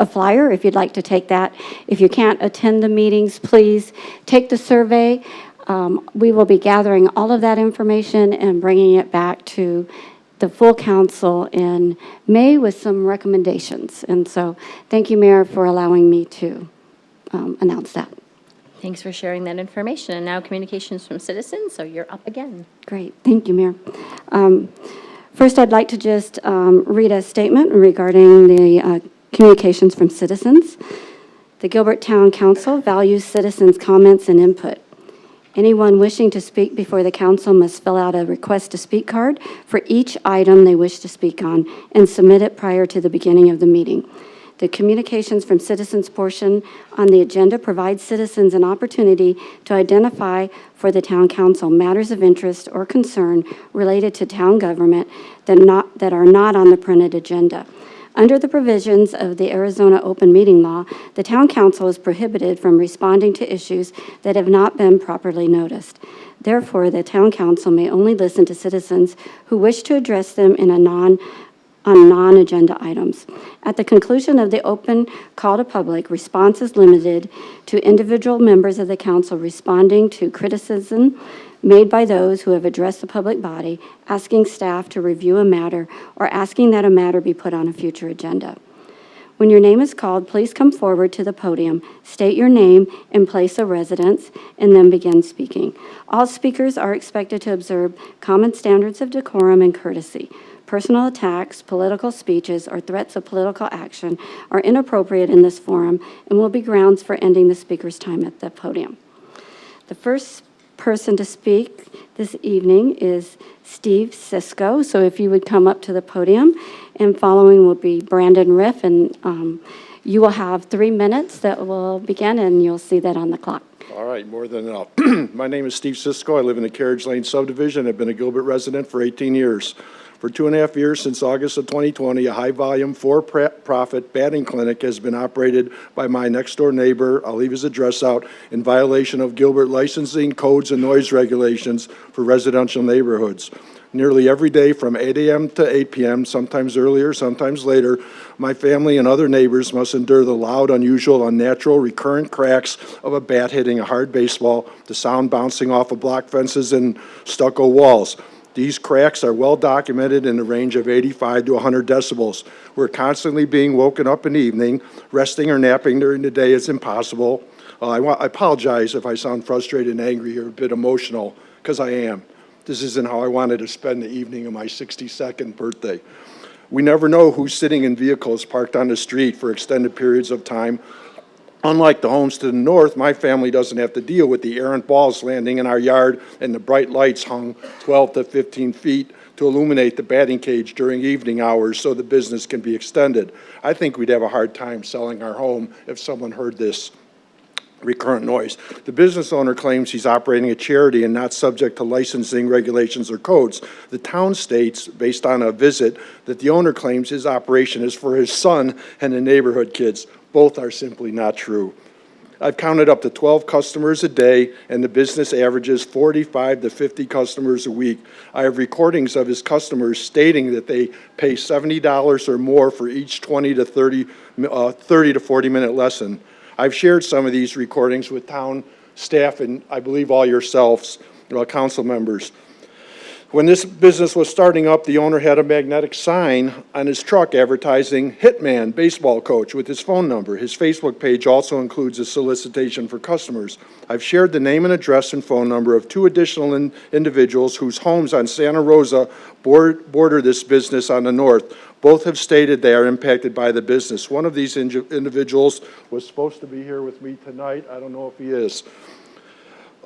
flyer if you'd like to take that. If you can't attend the meetings, please take the survey. We will be gathering all of that information and bringing it back to the full council in May with some recommendations. And so thank you, Mayor, for allowing me to announce that. Thanks for sharing that information. And now communications from citizens, so you're up again. Great. Thank you, Mayor. First, I'd like to just read a statement regarding the communications from citizens. The Gilbert Town Council values citizens' comments and input. Anyone wishing to speak before the council must fill out a request to speak card for each item they wish to speak on and submit it prior to the beginning of the meeting. The communications from citizens portion on the agenda provides citizens an opportunity to identify for the town council matters of interest or concern related to town government that are not on the printed agenda. Under the provisions of the Arizona Open Meeting Law, the Town Council is prohibited from responding to issues that have not been properly noticed. Therefore, the Town Council may only listen to citizens who wish to address them on non-agenda items. At the conclusion of the open call to public, response is limited to individual members of the council responding to criticism made by those who have addressed the public body, asking staff to review a matter, or asking that a matter be put on a future agenda. When your name is called, please come forward to the podium, state your name and place of residence, and then begin speaking. All speakers are expected to observe common standards of decorum and courtesy. Personal attacks, political speeches, or threats of political action are inappropriate in this forum and will be grounds for ending the speaker's time at the podium. The first person to speak this evening is Steve Cisco. So if you would come up to the podium, and following will be Brandon Riff, and you will have 3 minutes that will begin, and you'll see that on the clock. All right, more than enough. My name is Steve Cisco. I live in the Carriage Lane subdivision. I've been a Gilbert resident for 18 years. For 2.5 years, since August of 2020, a high-volume, for-profit batting clinic has been operated by my next-door neighbor, I'll leave his address out, in violation of Gilbert licensing codes and noise regulations for residential neighborhoods. Nearly every day from 8 a.m. to 8 p.m., sometimes earlier, sometimes later, my family and other neighbors must endure the loud, unusual, unnatural, recurrent cracks of a bat hitting a hard baseball, the sound bouncing off of block fences and stucco walls. These cracks are well documented in the range of 85 to 100 decibels. We're constantly being woken up in the evening. Resting or napping during the day is impossible. I apologize if I sound frustrated and angry or a bit emotional, because I am. This isn't how I wanted to spend the evening of my 62nd birthday. We never know who's sitting in vehicles parked on the street for extended periods of time. Unlike the homes to the north, my family doesn't have to deal with the errant balls landing in our yard and the bright lights hung 12 to 15 feet to illuminate the batting cage during evening hours so the business can be extended. I think we'd have a hard time selling our home if someone heard this recurrent noise. The business owner claims he's operating a charity and not subject to licensing regulations or codes. The town states, based on a visit, that the owner claims his operation is for his son and the neighborhood kids. Both are simply not true. I've counted up to 12 customers a day, and the business averages 45 to 50 customers a week. I have recordings of his customers stating that they pay $70 or more for each 30 to 40-minute lesson. I've shared some of these recordings with town staff and I believe all yourselves, council members. When this business was starting up, the owner had a magnetic sign on his truck advertising Hitman baseball coach with his phone number. His Facebook page also includes a solicitation for customers. I've shared the name and address and phone number of 2 additional individuals whose homes on Santa Rosa border this business on the north. Both have stated they are impacted by the business. One of these individuals was supposed to be here with me tonight. I don't know if he is.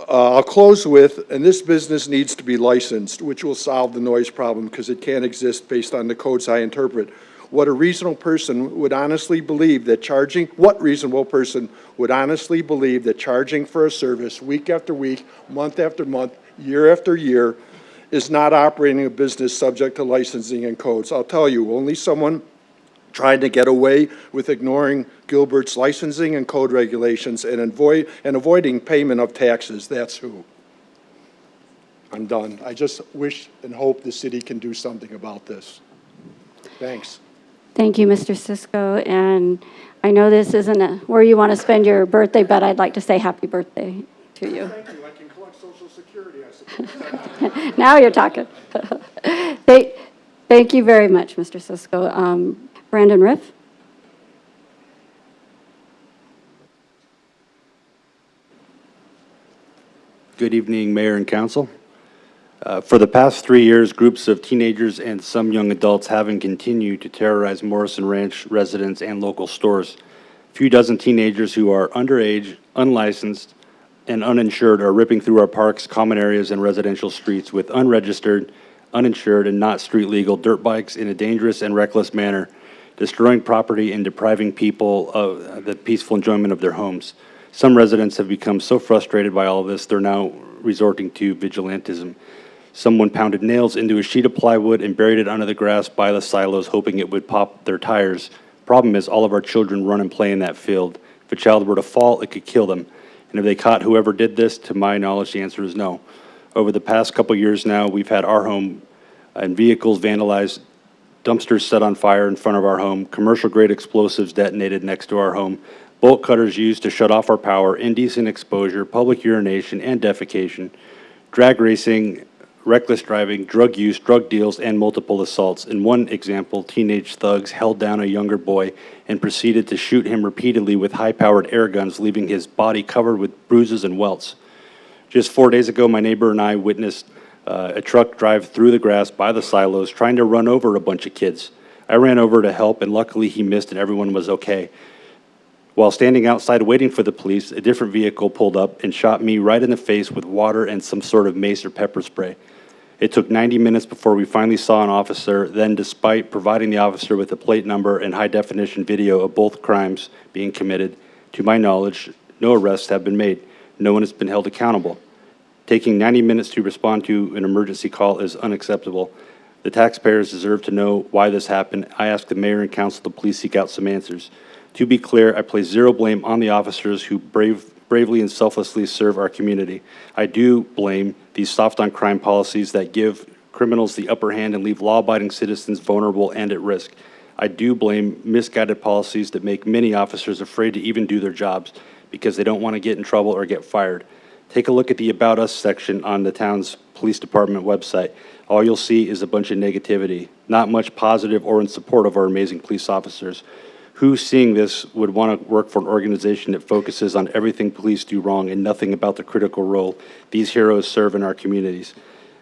I'll close with, and this business needs to be licensed, which will solve the noise problem because it can't exist based on the codes I interpret. What reasonable person would honestly believe that charging for a service week after week, month after month, year after year is not operating a business subject to licensing and codes? I'll tell you, only someone trying to get away with ignoring Gilbert's licensing and code regulations and avoiding payment of taxes. That's who. I'm done. I just wish and hope the city can do something about this. Thanks. Thank you, Mr. Cisco. And I know this isn't where you want to spend your birthday, but I'd like to say happy birthday to you. Thank you. I can collect Social Security, I suppose. Now you're talking. Thank you very much, Mr. Cisco. Brandon Riff. Good evening, Mayor and Council. For the past 3 years, groups of teenagers and some young adults have and continue to terrorize Morrison Ranch residents and local stores. A few dozen teenagers who are underage, unlicensed, and uninsured are ripping through our parks, common areas, and residential streets with unregistered, uninsured, and not street legal dirt bikes in a dangerous and reckless manner, destroying property and depriving people of the peaceful enjoyment of their homes. Some residents have become so frustrated by all of this, they're now resorting to vigilantism. Someone pounded nails into a sheet of plywood and buried it under the grass by the silos, hoping it would pop their tires. Problem is, all of our children run and play in that field. If a child were to fall, it could kill them. And if they caught whoever did this, to my knowledge, the answer is no. Over the past couple years now, we've had our home and vehicles vandalized, dumpsters set on fire in front of our home, commercial-grade explosives detonated next to our home, bolt cutters used to shut off our power, indecent exposure, public urination and defecation, drag racing, reckless driving, drug use, drug deals, and multiple assaults. In one example, teenage thugs held down a younger boy and proceeded to shoot him repeatedly with high-powered air guns, leaving his body covered with bruises and welts. Just 4 days ago, my neighbor and I witnessed a truck drive through the grass by the silos, trying to run over a bunch of kids. I ran over to help, and luckily he missed and everyone was okay. While standing outside waiting for the police, a different vehicle pulled up and shot me right in the face with water and some sort of mace or pepper spray. It took 90 minutes before we finally saw an officer. Then, despite providing the officer with a plate number and high-definition video of both crimes being committed, to my knowledge, no arrests have been made. No one has been held accountable. Taking 90 minutes to respond to an emergency call is unacceptable. The taxpayers deserve to know why this happened. I ask the mayor and council to please seek out some answers. To be clear, I place zero blame on the officers who bravely and selflessly serve our community. I do blame these soft-on-crime policies that give criminals the upper hand and leave law-abiding citizens vulnerable and at risk. I do blame misguided policies that make many officers afraid to even do their jobs because they don't want to get in trouble or get fired. Take a look at the About Us section on the town's police department website. All you'll see is a bunch of negativity, not much positive or in support of our amazing police officers. Who, seeing this, would want to work for an organization that focuses on everything police do wrong and nothing about the critical role these heroes serve in our communities?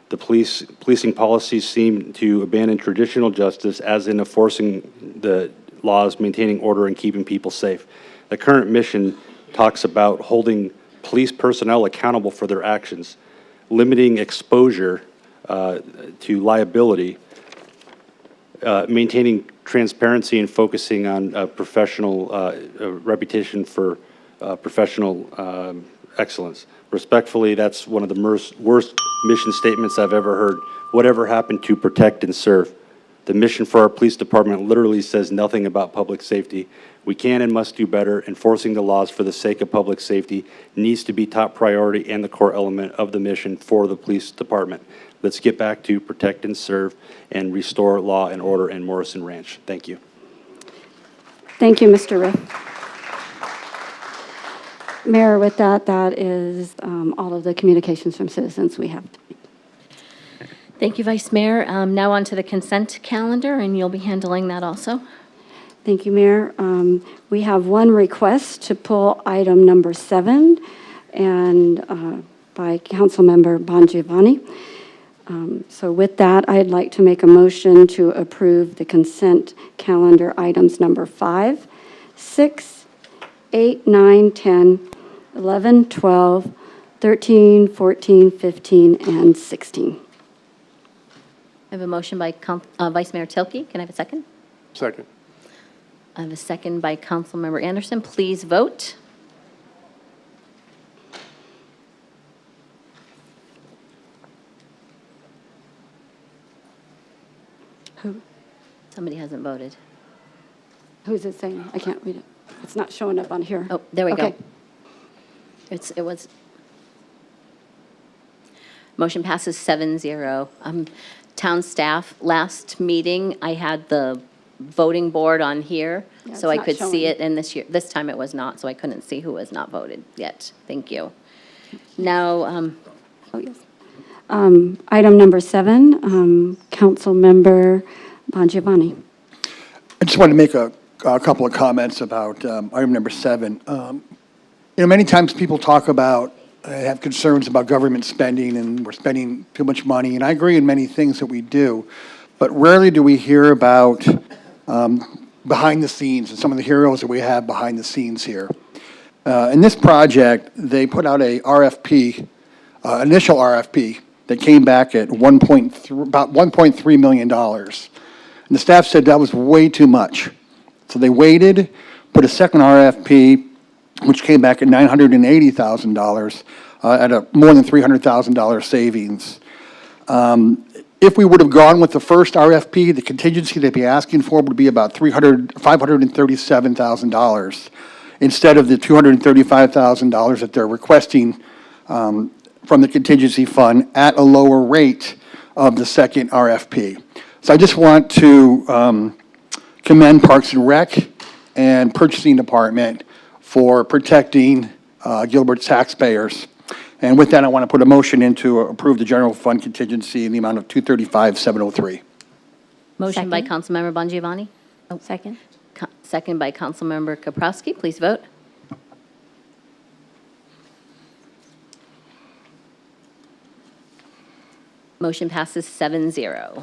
The policing policies seem to abandon traditional justice, as in enforcing the laws, maintaining order, and keeping people safe. The current mission talks about holding police personnel accountable for their actions, limiting exposure to liability, maintaining transparency and focusing on professional reputation for professional excellence. Respectfully, that's one of the worst mission statements I've ever heard. Whatever happened to protect and serve? The mission for our police department literally says nothing about public safety. We can and must do better. Enforcing the laws for the sake of public safety needs to be top priority and the core element of the mission for the police department. Let's get back to protect and serve and restore law and order in Morrison Ranch. Thank you. Thank you, Mr. Riff. Mayor, with that, that is all of the communications from citizens we have. Thank you, Vice Mayor. Now on to the consent calendar, and you'll be handling that also. Thank you, Mayor. We have one request to pull item number 7 and by Councilmember Bongiovanni. So with that, I'd like to make a motion to approve the consent calendar items number 5, 6, 8, 9, 10, 11, 12, 13, 14, 15, and 16. I have a motion by Vice Mayor Tilke. Can I have a second? Second. I have a second by Councilmember Anderson. Please vote. Who? Somebody hasn't voted. Who's it saying? I can't read it. It's not showing up on here. Oh, there we Okay. go. It was. Motion passes 7-0. Town staff, last meeting, I had the voting board on here, Yeah, so it's I not could see showing. it, and this time it was not, so I couldn't see who was not voted yet. Thank you. Now, Oh, yes. Item number 7, Councilmember Bongiovanni. I just want to make a couple of comments about item number 7. Many times people talk about, have concerns about government spending and we're spending too much money, and I agree in many things that we do, but rarely do we hear about behind the scenes and some of the heroes that we have behind the scenes here. In this project, they put out a RFP, initial RFP, that came back at about $1.3 million. And the staff said that was way too much. So they waited, put a second RFP, which came back at $980,000 at a more than $300,000 savings. If we would have gone with the first RFP, the contingency they'd be asking for would be about $537,000 instead of the $235,000 that they're requesting from the contingency fund at a lower rate of the second RFP. So I just want to commend Parks and Rec and Purchasing Department for protecting Gilbert taxpayers. And with that, I want to put a motion in to approve the general fund contingency in the amount of $235,703. Motion by Second. Councilmember Bongiovanni. Oh, Second? second by Councilmember Kaprowski. Please vote. Motion passes 7-0.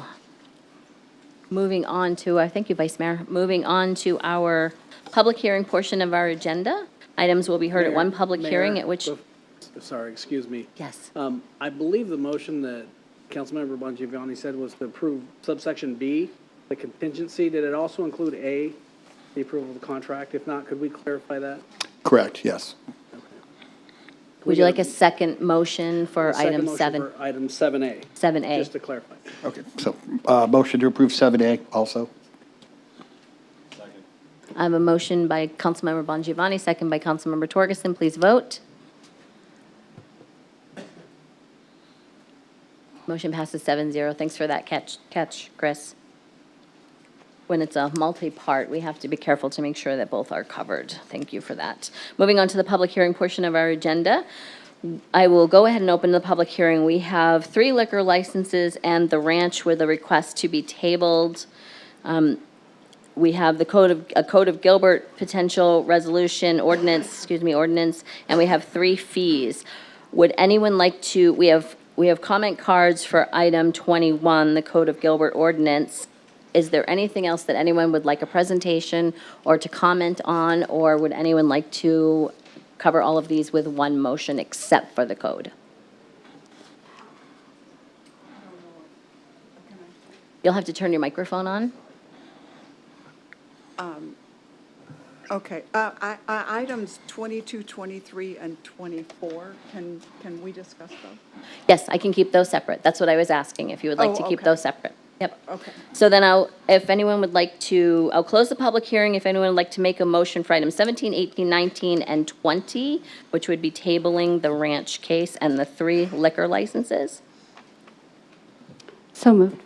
Moving on to, thank you, Vice Mayor. Moving on to our public hearing portion of our agenda. Items will be heard at one public hearing at which, Sorry, excuse me. yes. I believe the motion that Councilmember Bongiovanni said was to approve subsection B, the contingency. Did it also include A, the approval of the contract? If not, could we clarify that? Correct, yes. Would you like a second motion for Second item motion 7? for item 7A. 7A. Just to clarify. Okay, so motion to approve 7A also. I have a motion by Councilmember Bongiovanni, second by Councilmember Torgerson. Please vote. Motion passes 7-0. Thanks for that catch, Chris. When it's a multi-part, we have to be careful to make sure that both are covered. Thank you for that. Moving on to the public hearing portion of our agenda. I will go ahead and open the public hearing. We have 3 liquor licenses and the ranch with a request to be tabled. We have a Code of Gilbert potential resolution, ordinance, and we have 3 fees. Would anyone like to, we have comment cards for item 21, the Code of Gilbert ordinance. Is there anything else that anyone would like a presentation or to comment on, or would anyone like to cover all of these with one motion except for the code? You'll have to turn your microphone on. Okay, items 22, 23, and 24, can we discuss those? Yes, I can keep those separate. That's what I was asking, if you would like to keep okay. those separate. Yep. Okay. So then if anyone would like to, I'll close the public hearing. If anyone would like to make a motion for items 17, 18, 19, and 20, which would be tabling the ranch case and the 3 liquor licenses. So moved.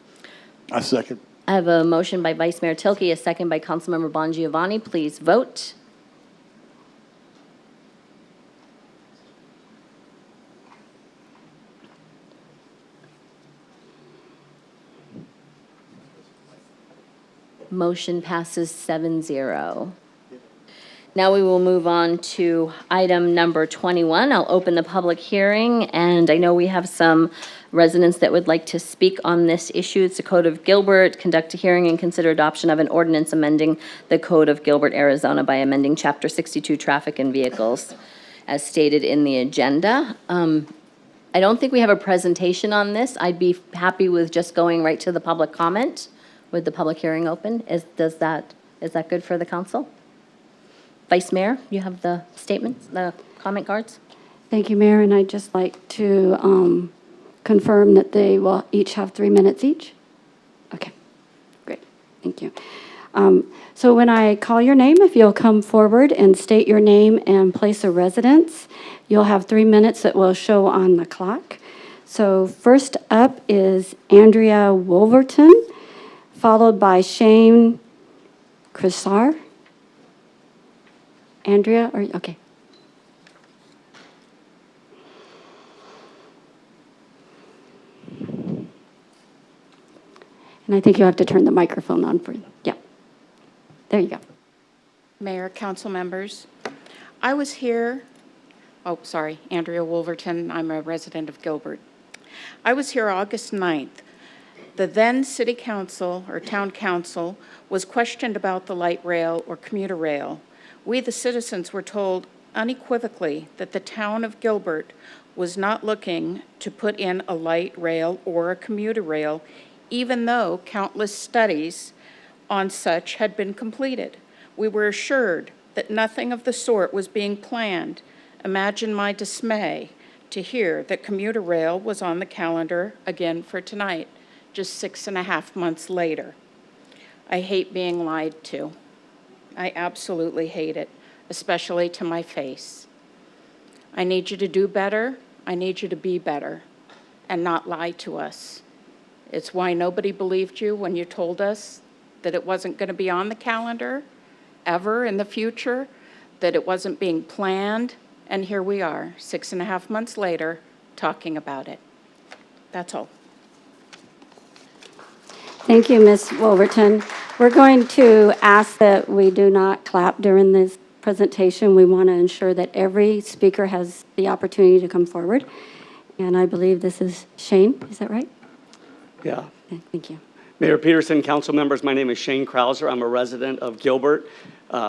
A second. I have a motion by Vice Mayor Tilke, a second by Councilmember Bongiovanni. Please vote. Motion passes 7-0. Now we will move on to item number 21. I'll open the public hearing, and I know we have some residents that would like to speak on this issue. It's the Code of Gilbert, conduct a hearing and consider adoption of an ordinance amending the Code of Gilbert, Arizona by amending Chapter 62, Traffic and Vehicles, as stated in the agenda. I don't think we have a presentation on this. I'd be happy with just going right to the public comment with the public hearing open. Is that good for the council? Vice Mayor, you have the statements, the comment cards? Thank you, Mayor, and I'd just like to confirm that they will each have 3 minutes each. Okay, great, thank you. So when I call your name, if you'll come forward and state your name and place of residence, you'll have 3 minutes that will show on the clock. So first up is Andrea Wolverton, followed by Shane Crissar. Andrea, okay. And I think you have to turn the microphone on for, yeah. There you go. Mayor, council members, I was here, Andrea Wolverton, I'm a resident of Gilbert. I was here August 9th. The then city council or town council was questioned about the light rail or commuter rail. We, the citizens, were told unequivocally that the town of Gilbert was not looking to put in a light rail or a commuter rail, even though countless studies on such had been completed. We were assured that nothing of the sort was being planned. Imagine my dismay to hear that commuter rail was on the calendar again for tonight, just 6.5 months later. I hate being lied to. I absolutely hate it, especially to my face. I need you to do better. I need you to be better and not lie to us. It's why nobody believed you when you told us that it wasn't going to be on the calendar ever in the future, that it wasn't being planned, and here we are, 6.5 months later, talking about it. That's all. Thank you, Ms. Wolverton. We're going to ask that we do not clap during this presentation. We want to ensure that every speaker has the opportunity to come forward. And I believe this is Shane, is that right? Yeah. Okay, thank you. Mayor Peterson, council members, my name is Shane Krauser. I'm a resident of Gilbert.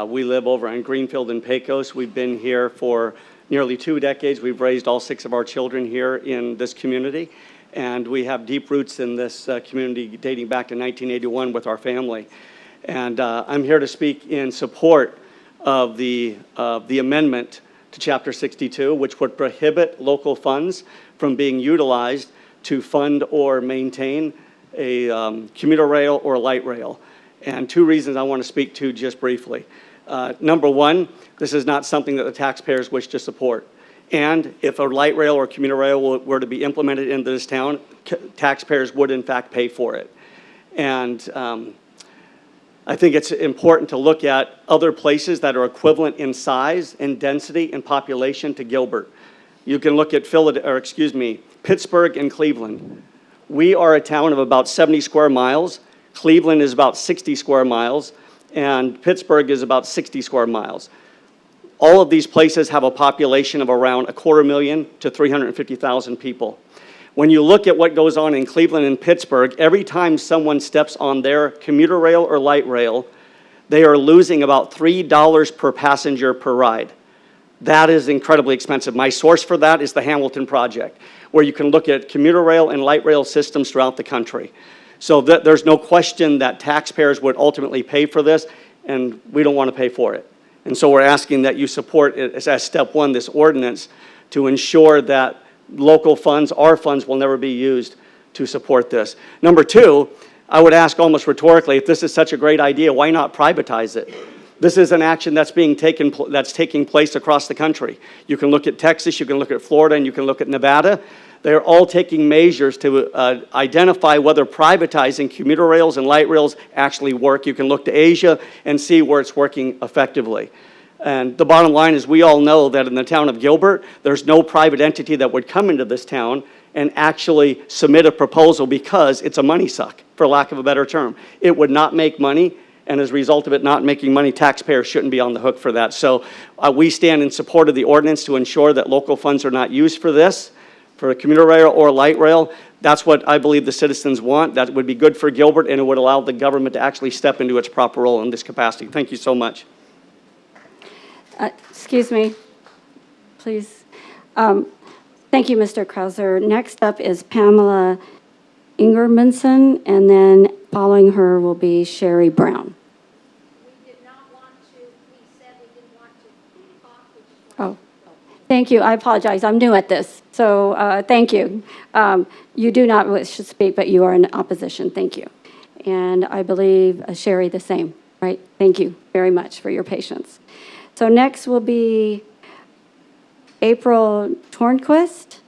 We live over on Greenfield and Pecos. We've been here for nearly 2 decades. We've raised all 6 of our children here in this community. And we have deep roots in this community dating back to 1981 with our family. And I'm here to speak in support of the amendment to Chapter 62, which would prohibit local funds from being utilized to fund or maintain a commuter rail or light rail. And 2 reasons I want to speak to just briefly. Number one, this is not something that the taxpayers wish to support. And if a light rail or commuter rail were to be implemented into this town, taxpayers would in fact pay for it. And I think it's important to look at other places that are equivalent in size and density and population to Gilbert. You can look at Pittsburgh and Cleveland. We are a town of about 70 square miles. Cleveland is about 60 square miles, and Pittsburgh is about 60 square miles. All of these places have a population of around 250,000 to 350,000 people. When you look at what goes on in Cleveland and Pittsburgh, every time someone steps on their commuter rail or light rail, they are losing about $3 per passenger per ride. That is incredibly expensive. My source for that is the Hamilton Project, where you can look at commuter rail and light rail systems throughout the country. So there's no question that taxpayers would ultimately pay for this, and we don't want to pay for it. And so we're asking that you support it as step one, this ordinance, to ensure that local funds, our funds, will never be used to support this. Number two, I would ask almost rhetorically, if this is such a great idea, why not privatize it? This is an action that's taking place across the country. You can look at Texas, you can look at Florida, and you can look at Nevada. They're all taking measures to identify whether privatizing commuter rails and light rails actually work. You can look to Asia and see where it's working effectively. And the bottom line is we all know that in the town of Gilbert, there's no private entity that would come into this town and actually submit a proposal because it's a money suck, for lack of a better term. It would not make money, and as a result of it not making money, taxpayers shouldn't be on the hook for that. So we stand in support of the ordinance to ensure that local funds are not used for this, for a commuter rail or light rail. That's what I believe the citizens want. That would be good for Gilbert, and it would allow the government to actually step into its proper role in this capacity. Thank you so much. Excuse me, please. Thank you, Mr. Krauser. Next up is Pamela Ingermanson, and then following her will be Sherry Brown. We did not want to, we said we didn't want to talk. Oh, thank you. I apologize. I'm new at this, so thank you. You do not wish to speak, but you are in opposition. Thank you. And I believe Sherry the same, right? Thank you very much for your patience. So next will be April Tornquist,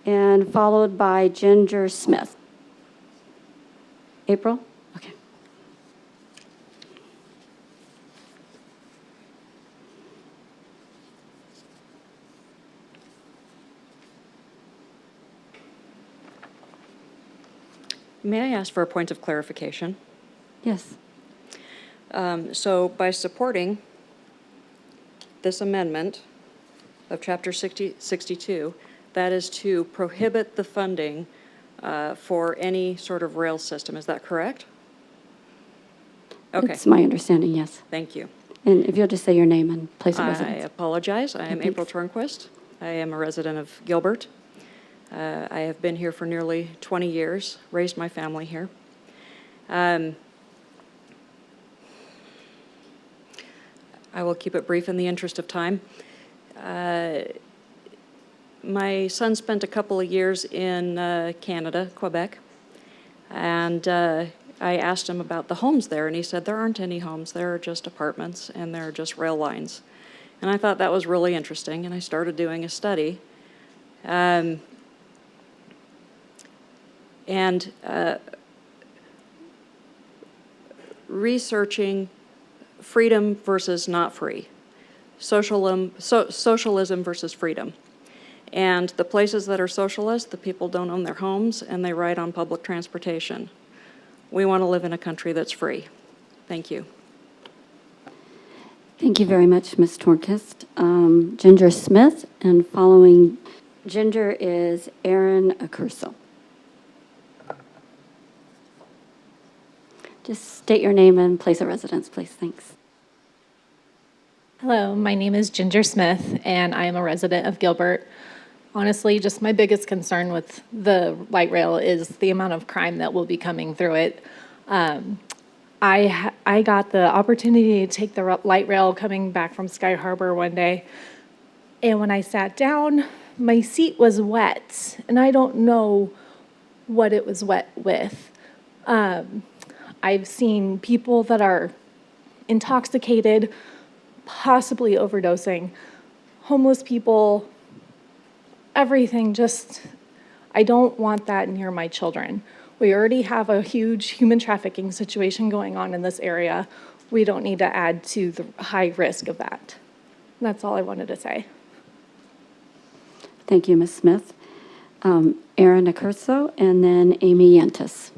and followed by Ginger Smith. April? Okay. May I ask for a point of clarification? Yes. So by supporting this amendment of Chapter 62, that is to prohibit the funding for any sort of rail system. Is that correct? Okay. It's my understanding, yes. Thank you. And if you'll just say your name and place of I residence. apologize. I am Thanks. April Turnquist. I am a resident of Gilbert. I have been here for nearly 20 years, raised my family here. I will keep it brief in the interest of time. my son spent a couple of years in Canada, Quebec, and I asked him about the homes there, and he said there aren't any homes, there are just apartments, and there are just rail lines. And I thought that was really interesting, and I started doing a study. Researching freedom versus not free, socialism versus freedom. And the places that are socialist, the people don't own their homes and they ride on public transportation. We want to live in a country that's free. Thank you. Thank you very much, Ms. Torkist. Ginger Smith, and following Ginger is Aaron Accurso. Just state your name and place of residence, please. Thanks. Hello, my name is Ginger Smith, and I am a resident of Gilbert. Honestly, just my biggest concern with the light rail is the amount of crime that will be coming through it. I got the opportunity to take the light rail coming back from Sky Harbor one day, and when I sat down, my seat was wet, and I don't know what it was wet with. I've seen people that are intoxicated, possibly overdosing, homeless people, everything. Just, I don't want that near my children. We already have a huge human trafficking situation going on in this area. We don't need to add to the high risk of that. That's all I wanted to say. Thank you, Ms. Smith. Aaron Accurso, and then Amy Yentis.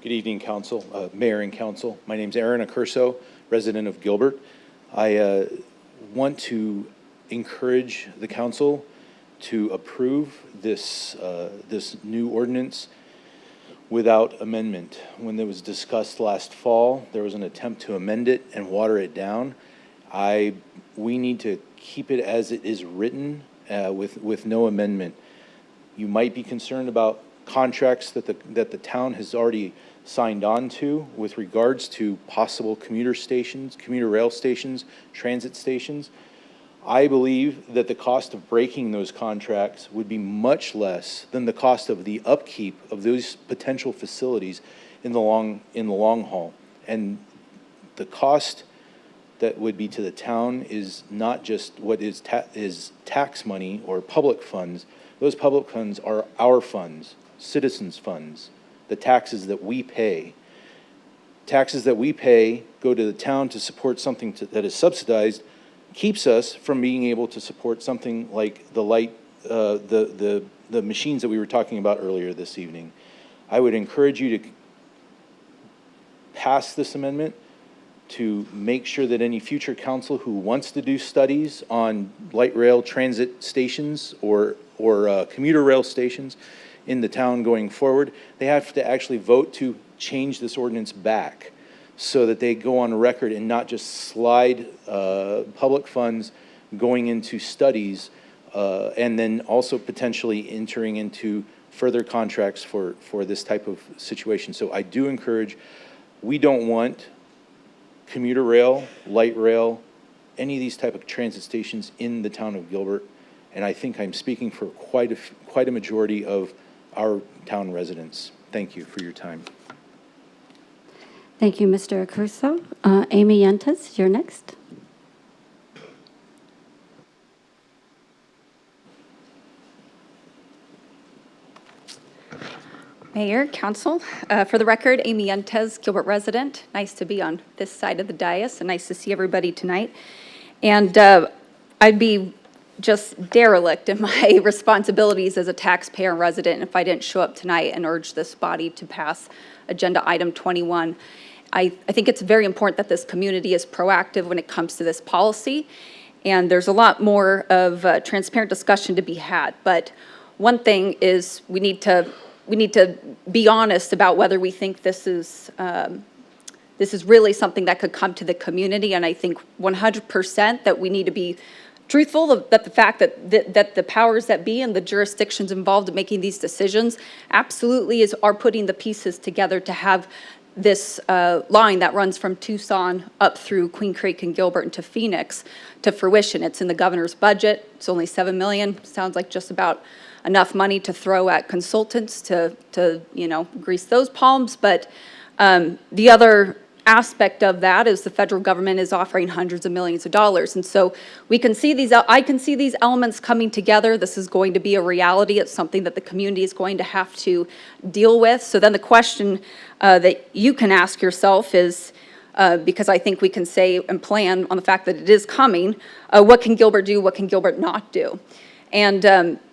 Good evening, Council, Mayor and Council. My name is Aaron Accurso, resident of Gilbert. I want to encourage the Council to approve this new ordinance without amendment. When it was discussed last fall, there was an attempt to amend it and water it down. We need to keep it as it is written with no amendment. You might be concerned about contracts that the town has already signed on to with regards to possible commuter stations, commuter rail stations, transit stations. I believe that the cost of breaking those contracts would be much less than the cost of the upkeep of those potential facilities in the long haul. And the cost that would be to the town is not just what is tax money or public funds. Those public funds are our funds, citizens' funds, the taxes that we pay. Taxes that we pay go to the town to support something that is subsidized, keeps us from being able to support something like the machines that we were talking about earlier this evening. I would encourage you to pass this amendment to make sure that any future council who wants to do studies on light rail transit stations or commuter rail stations in the town going forward, they have to actually vote to change this ordinance back so that they go on record and not just slide public funds going into studies and then also potentially entering into further contracts for this type of situation. So I do encourage, we don't want commuter rail, light rail, any of these type of transit stations in the town of Gilbert. And I think I'm speaking for quite a majority of our town residents. Thank you for your time. Thank you, Mr. Accurso. Amy Yentis, you're next. Mayor, Council, for the record, Amy Yentes, Gilbert resident. Nice to be on this side of the dais and nice to see everybody tonight. And I'd be just derelict in my responsibilities as a taxpayer and resident if I didn't show up tonight and urge this body to pass Agenda Item 21. I think it's very important that this community is proactive when it comes to this policy, and there's a lot more of transparent discussion to be had. But one thing is we need to be honest about whether we think this is really something that could come to the community, and I think 100% that we need to be truthful that the fact that the powers that be and the jurisdictions involved in making these decisions absolutely are putting the pieces together to have this line that runs from Tucson up through Queen Creek and Gilbert into Phoenix to fruition. It's in the governor's budget. It's only $7 million. Sounds like just about enough money to throw at consultants to grease those palms. But the other aspect of that is the federal government is offering hundreds of millions of dollars. And so we can see these, I can see these elements coming together. This is going to be a reality. It's something that the community is going to have to deal with. So then the question that you can ask yourself is, because I think we can say and plan on the fact that it is coming, what can Gilbert do? What can Gilbert not do? And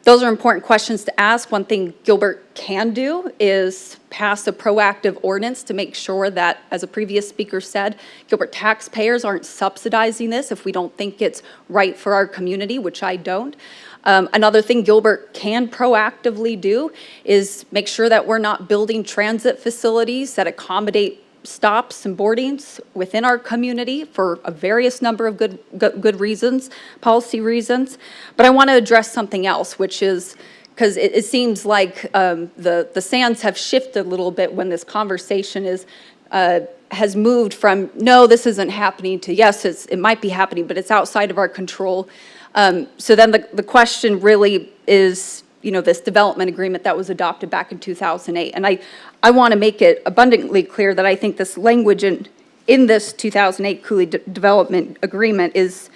those are important questions to ask. One thing Gilbert can do is pass a proactive ordinance to make sure that, as a previous speaker said, Gilbert taxpayers aren't subsidizing this if we don't think it's right for our community, which I don't. Another thing Gilbert can proactively do is make sure that we're not building transit facilities that accommodate stops and boardings within our community for a various number of good reasons, policy reasons. But I want to address something else, which is, because it seems like the sands have shifted a little bit when this conversation has moved from, no, this isn't happening, to yes, it might be happening, but it's outside of our control. So then the question really is, this development agreement that was adopted back in 2008. And I want to make it abundantly clear that I think this language in this 2008 Cooley development agreement is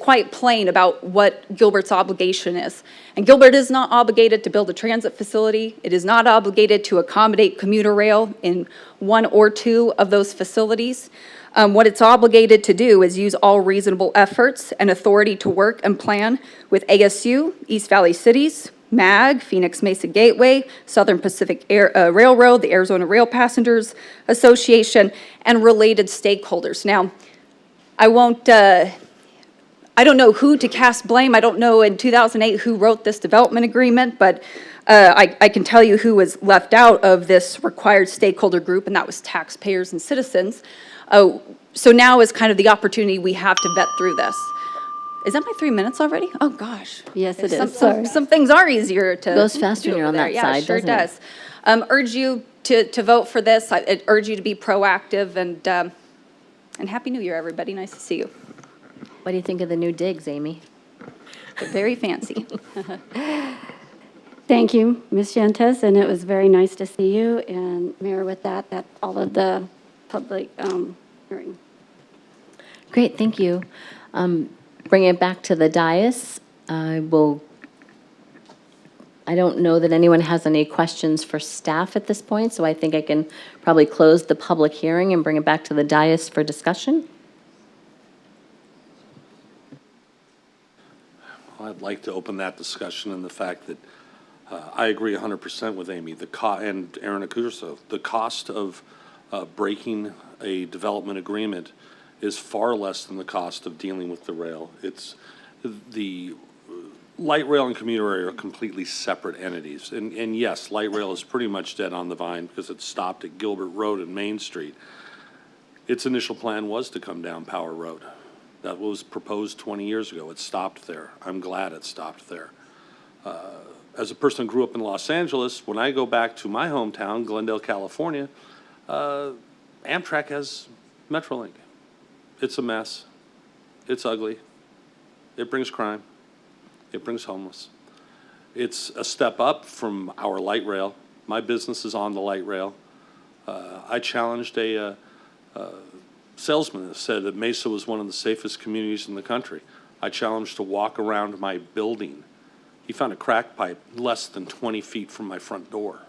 quite plain about what Gilbert's obligation is. And Gilbert is not obligated to build a transit facility. It is not obligated to accommodate commuter rail in one or two of those facilities. What it's obligated to do is use all reasonable efforts and authority to work and plan with ASU, East Valley Cities, MAG, Phoenix Mesa Gateway, Southern Pacific Railroad, the Arizona Rail Passengers Association, and related stakeholders. Now, I don't know who to cast blame. I don't know in 2008 who wrote this development agreement, but I can tell you who was left out of this required stakeholder group, and that was taxpayers and citizens. So now is kind of the opportunity we have to vet through this. Is that my 3 minutes already? Oh, gosh. Yes, it is. Some things are easier to Goes faster when you're on that yeah, side, it sure doesn't it? does. Urge you to vote for this. I urge you to be proactive, and Happy New Year, everybody. Nice to see you. What do you think of the new digs, Amy? They're very fancy. Thank you, Ms. Gentes, and it was very nice to see you. And Mayor, with that, that's all of the public hearing. Great, thank you. Bring it back to the dais. I don't know that anyone has any questions for staff at this point, so I think I can probably close the public hearing and bring it back to the dais for discussion. I'd like to open that discussion in the fact that I agree 100% with Amy and Aaron Acuso. The cost of breaking a development agreement is far less than the cost of dealing with the rail. It's the light rail and commuter rail are completely separate entities. And yes, light rail is pretty much dead on the vine because it stopped at Gilbert Road and Main Street. Its initial plan was to come down Power Road. That was proposed 20 years ago. It stopped there. I'm glad it stopped there. As a person who grew up in Los Angeles, when I go back to my hometown, Glendale, California, Amtrak has Metrolink. It's a mess. It's ugly. It brings crime. It brings homeless. It's a step up from our light rail. My business is on the light rail. I challenged a salesman that said that Mesa was one of the safest communities in the country. I challenged to walk around my building. He found a crack pipe less than 20 feet from my front door.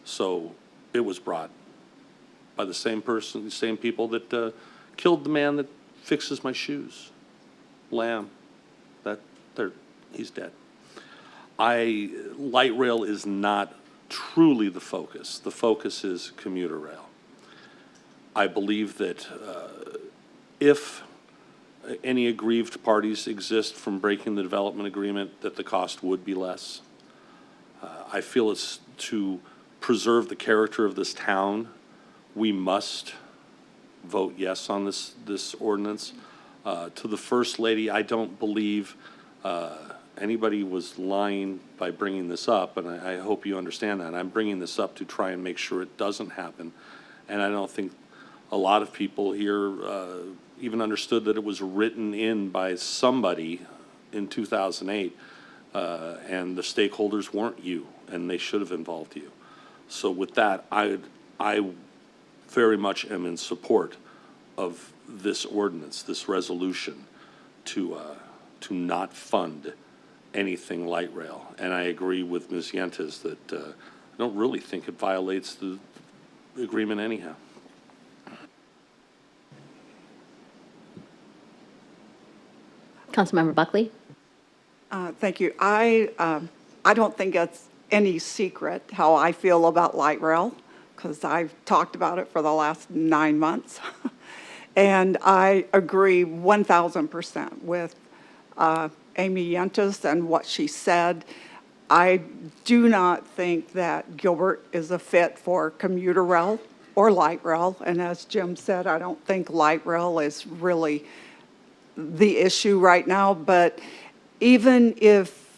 So it was brought by the same person, the same people that killed the man that fixes my shoes. Lamb. He's dead. Light rail is not truly the focus. The focus is commuter rail. I believe that if any aggrieved parties exist from breaking the development agreement, that the cost would be less. I feel it's to preserve the character of this town, we must vote yes on this ordinance. To the First Lady, I don't believe anybody was lying by bringing this up, and I hope you understand that. I'm bringing this up to try and make sure it doesn't happen. And I don't think a lot of people here even understood that it was written in by somebody in 2008, and the stakeholders weren't you, and they should have involved you. So with that, I very much am in support of this ordinance, this resolution, to not fund anything light rail. And I agree with Ms. Yentes that I don't really think it violates the agreement anyhow. Councilmember Buckley? Thank you. I don't think it's any secret how I feel about light rail, because I've talked about it for the last 9 months. And I agree 1,000% with Amy Yentes and what she said. I do not think that Gilbert is a fit for commuter rail or light rail. And as Jim said, I don't think light rail is really the issue right now. But even if,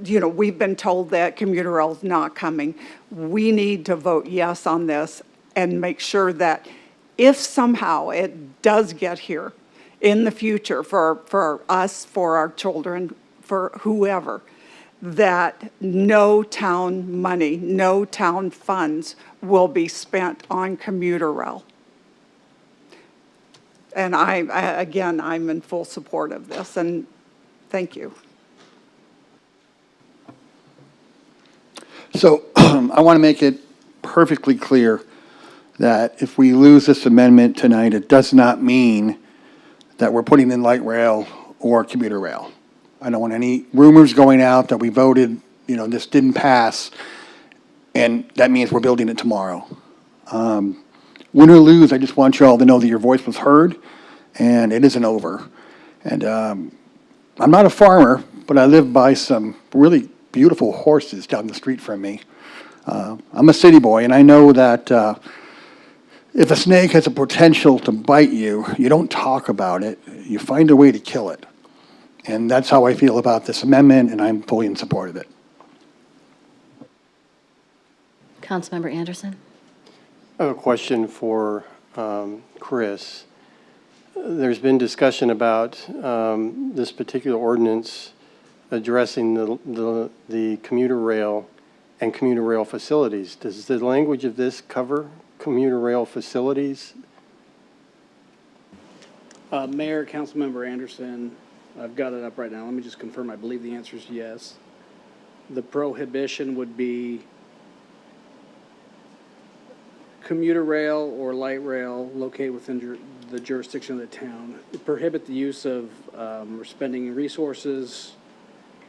you know, we've been told that commuter rail is not coming, we need to vote yes on this and make sure that if somehow it does get here in the future for us, for our children, for whoever, that no town money, no town funds will be spent on commuter rail. And again, I'm in full support of this, and thank you. So I want to make it perfectly clear that if we lose this amendment tonight, it does not mean that we're putting in light rail or commuter rail. I don't want any rumors going out that we voted, you know, this didn't pass, and that means we're building it tomorrow. Win or lose, I just want you all to know that your voice was heard, and it isn't over. And I'm not a farmer, but I live by some really beautiful horses down the street from me. I'm a city boy, and I know that if a snake has a potential to bite you, you don't talk about it. You find a way to kill it. And that's how I feel about this amendment, and I'm fully in support of it. Councilmember Anderson? I have a question for Chris. There's been discussion about this particular ordinance addressing the commuter rail and commuter rail facilities. Does the language of this cover commuter rail facilities? Mayor, Councilmember Anderson, I've got it up right now. Let me just confirm. I believe the answer is yes. The prohibition would be commuter rail or light rail located within the jurisdiction of the town. It prohibit the use of or spending resources,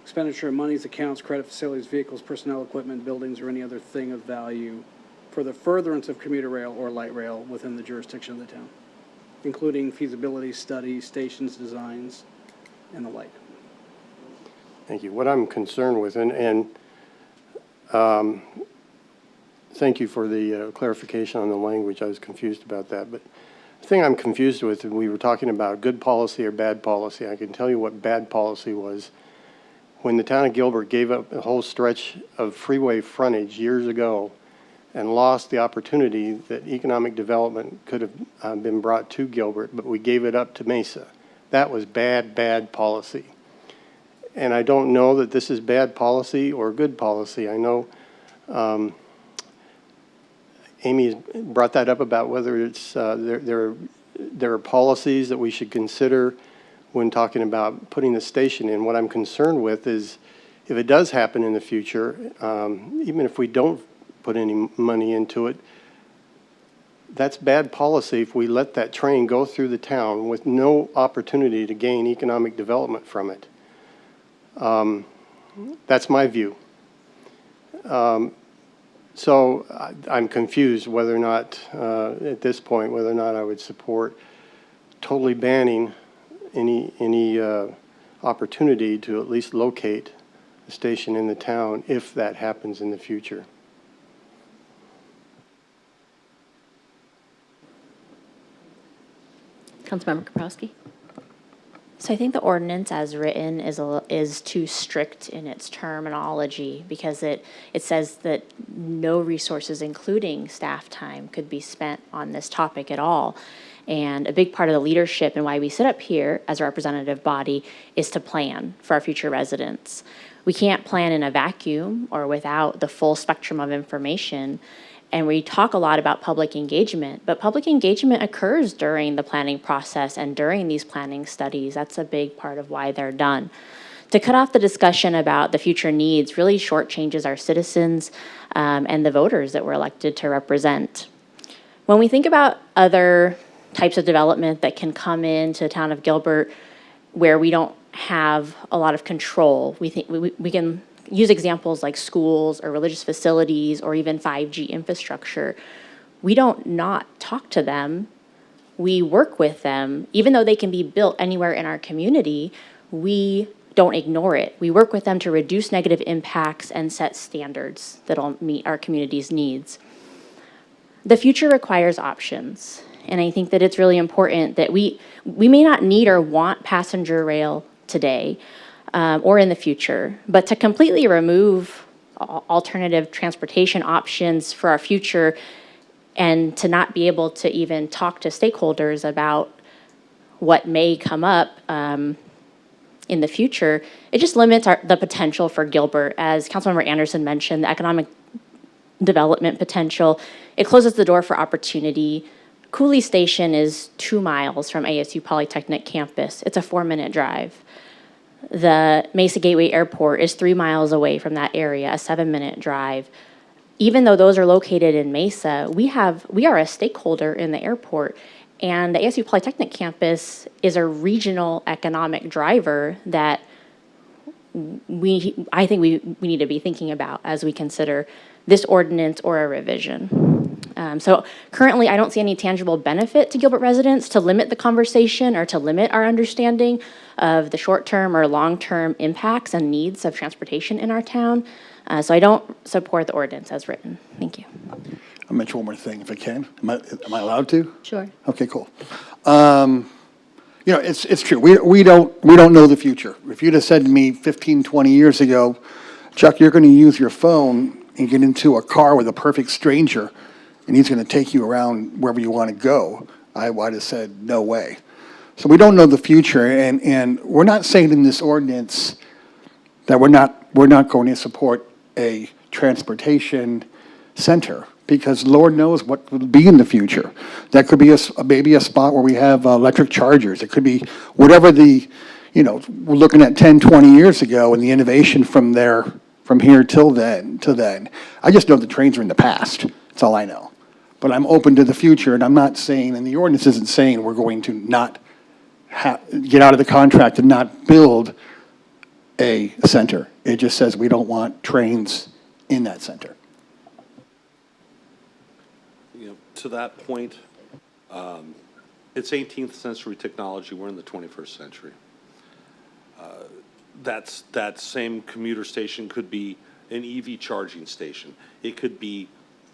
expenditure of monies, accounts, credit facilities, vehicles, personnel, equipment, buildings, or any other thing of value for the furtherance of commuter rail or light rail within the jurisdiction of the town, including feasibility studies, stations designs, and the like. Thank you. What I'm concerned with, and thank you for the clarification on the language. I was confused about that. But the thing I'm confused with, we were talking about good policy or bad policy. I can tell you what bad policy was. When the town of Gilbert gave up a whole stretch of freeway frontage years ago and lost the opportunity that economic development could have been brought to Gilbert, but we gave it up to Mesa. That was bad, bad policy. And I don't know that this is bad policy or good policy. I know Amy brought that up about whether it's there are policies that we should consider when talking about putting the station in. What I'm concerned with is if it does happen in the future, even if we don't put any money into it, that's bad policy if we let that train go through the town with no opportunity to gain economic development from it. That's my view. So I'm confused whether or not, at this point, whether or not I would support totally banning any opportunity to at least locate a station in the town if that happens in the future. Councilmember Kaprowski? So I think the ordinance as written is too strict in its terminology because it says that no resources, including staff time, could be spent on this topic at all. And a big part of the leadership and why we sit up here as a representative body is to plan for our future residents. We can't plan in a vacuum or without the full spectrum of information. And we talk a lot about public engagement, but public engagement occurs during the planning process and during these planning studies. That's a big part of why they're done. To cut off the discussion about the future needs really shortchanges our citizens and the voters that we're elected to represent. When we think about other types of development that can come into the town of Gilbert where we don't have a lot of control, we think we can use examples like schools or religious facilities or even 5G infrastructure. We don't not talk to them. We work with them. Even though they can be built anywhere in our community, we don't ignore it. We work with them to reduce negative impacts and set standards that'll meet our community's needs. The future requires options, and I think that it's really important that we may not need or want passenger rail today, or in the future, but to completely remove alternative transportation options for our future and to not be able to even talk to stakeholders about what may come up in the future, it just limits the potential for Gilbert. As Councilmember Anderson mentioned, the economic development potential, it closes the door for opportunity. Cooley Station is 2 miles from ASU Polytechnic campus. It's a 4-minute drive. The Mesa Gateway Airport is 3 miles away from that area, a 7-minute drive. Even though those are located in Mesa, we are a stakeholder in the airport, and the ASU Polytechnic campus is a regional economic driver that I think we need to be thinking about as we consider this ordinance or a revision. So currently, I don't see any tangible benefit to Gilbert residents to limit the conversation or to limit our understanding of the short-term or long-term impacts and needs of transportation in our town. So I don't support the ordinance as written. Thank you. I'll mention one more thing if I can. Am I allowed to? Sure. Okay, cool. It's true. We don't know the future. If you'd have said to me 15, 20 years ago, Chuck, you're going to use your phone and get into a car with a perfect stranger, and he's going to take you around wherever you want to go, I would have said, no way. So we don't know the future, and we're not saying in this ordinance that we're not going to support a transportation center, because Lord knows what will be in the future. That could be maybe a spot where we have electric chargers. It could be whatever we're looking at 10, 20 years ago, and the innovation from here till then. I just know the trains are in the past. That's all I know. But I'm open to the future, and I'm not saying, and the ordinance isn't saying we're going to not get out of the contract and not build a center. It just says we don't want trains in that center. To that point, it's 18th century technology. We're in the 21st century. That same commuter station could be an EV charging station. It could be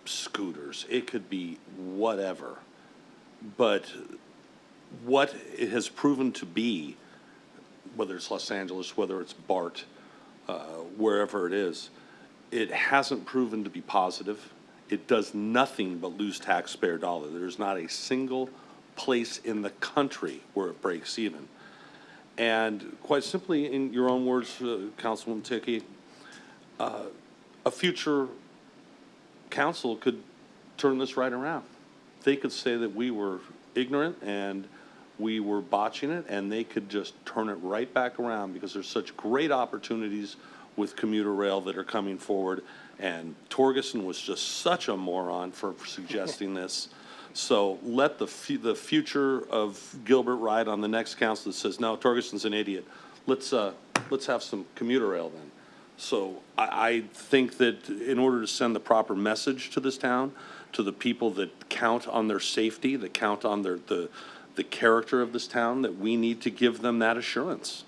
scooters. It could be whatever. But what it has proven to be, whether it's Los Angeles, whether it's BART, wherever it is, it hasn't proven to be positive. It does nothing but lose taxpayer dollars. There's not a single place in the country where it breaks even. And quite simply, in your own words, Councilwoman Tickey, a future council could turn this right around. They could say that we were ignorant and we were botching it, and they could just turn it right back around because there's such great opportunities with commuter rail that are coming forward. And Torgerson was just such a moron for suggesting this. So let the future of Gilbert ride on the next council that says, no, Torgerson's an idiot. Let's have some commuter rail then. So I think that in order to send the proper message to this town, to the people that count on their safety, that count on the character of this town, that we need to give them that assurance.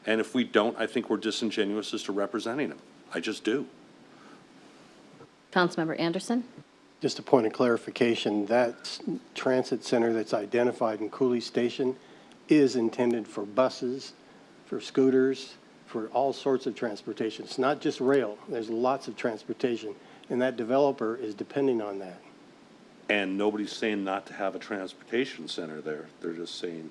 And if we don't, I think we're disingenuous as to representing them. I just do. Councilmember Anderson? Just a point of clarification, that transit center that's identified in Cooley Station is intended for buses, for scooters, for all sorts of transportation. It's not just rail. There's lots of transportation, and that developer is depending on that. And nobody's saying not to have a transportation center there. They're just saying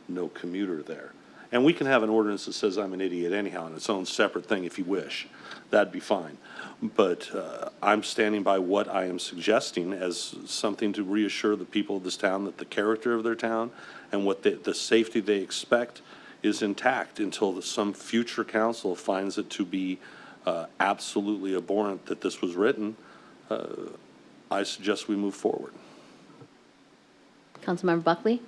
no commuter there. And we can have an ordinance that says I'm an idiot anyhow, and its own separate thing if you wish. That'd be fine. But I'm standing by what I am suggesting as something to reassure the people of this town that the character of their town and what the safety they expect is intact until some future council finds it to be absolutely abhorrent that this was written. I suggest we move forward. Councilmember Buckley?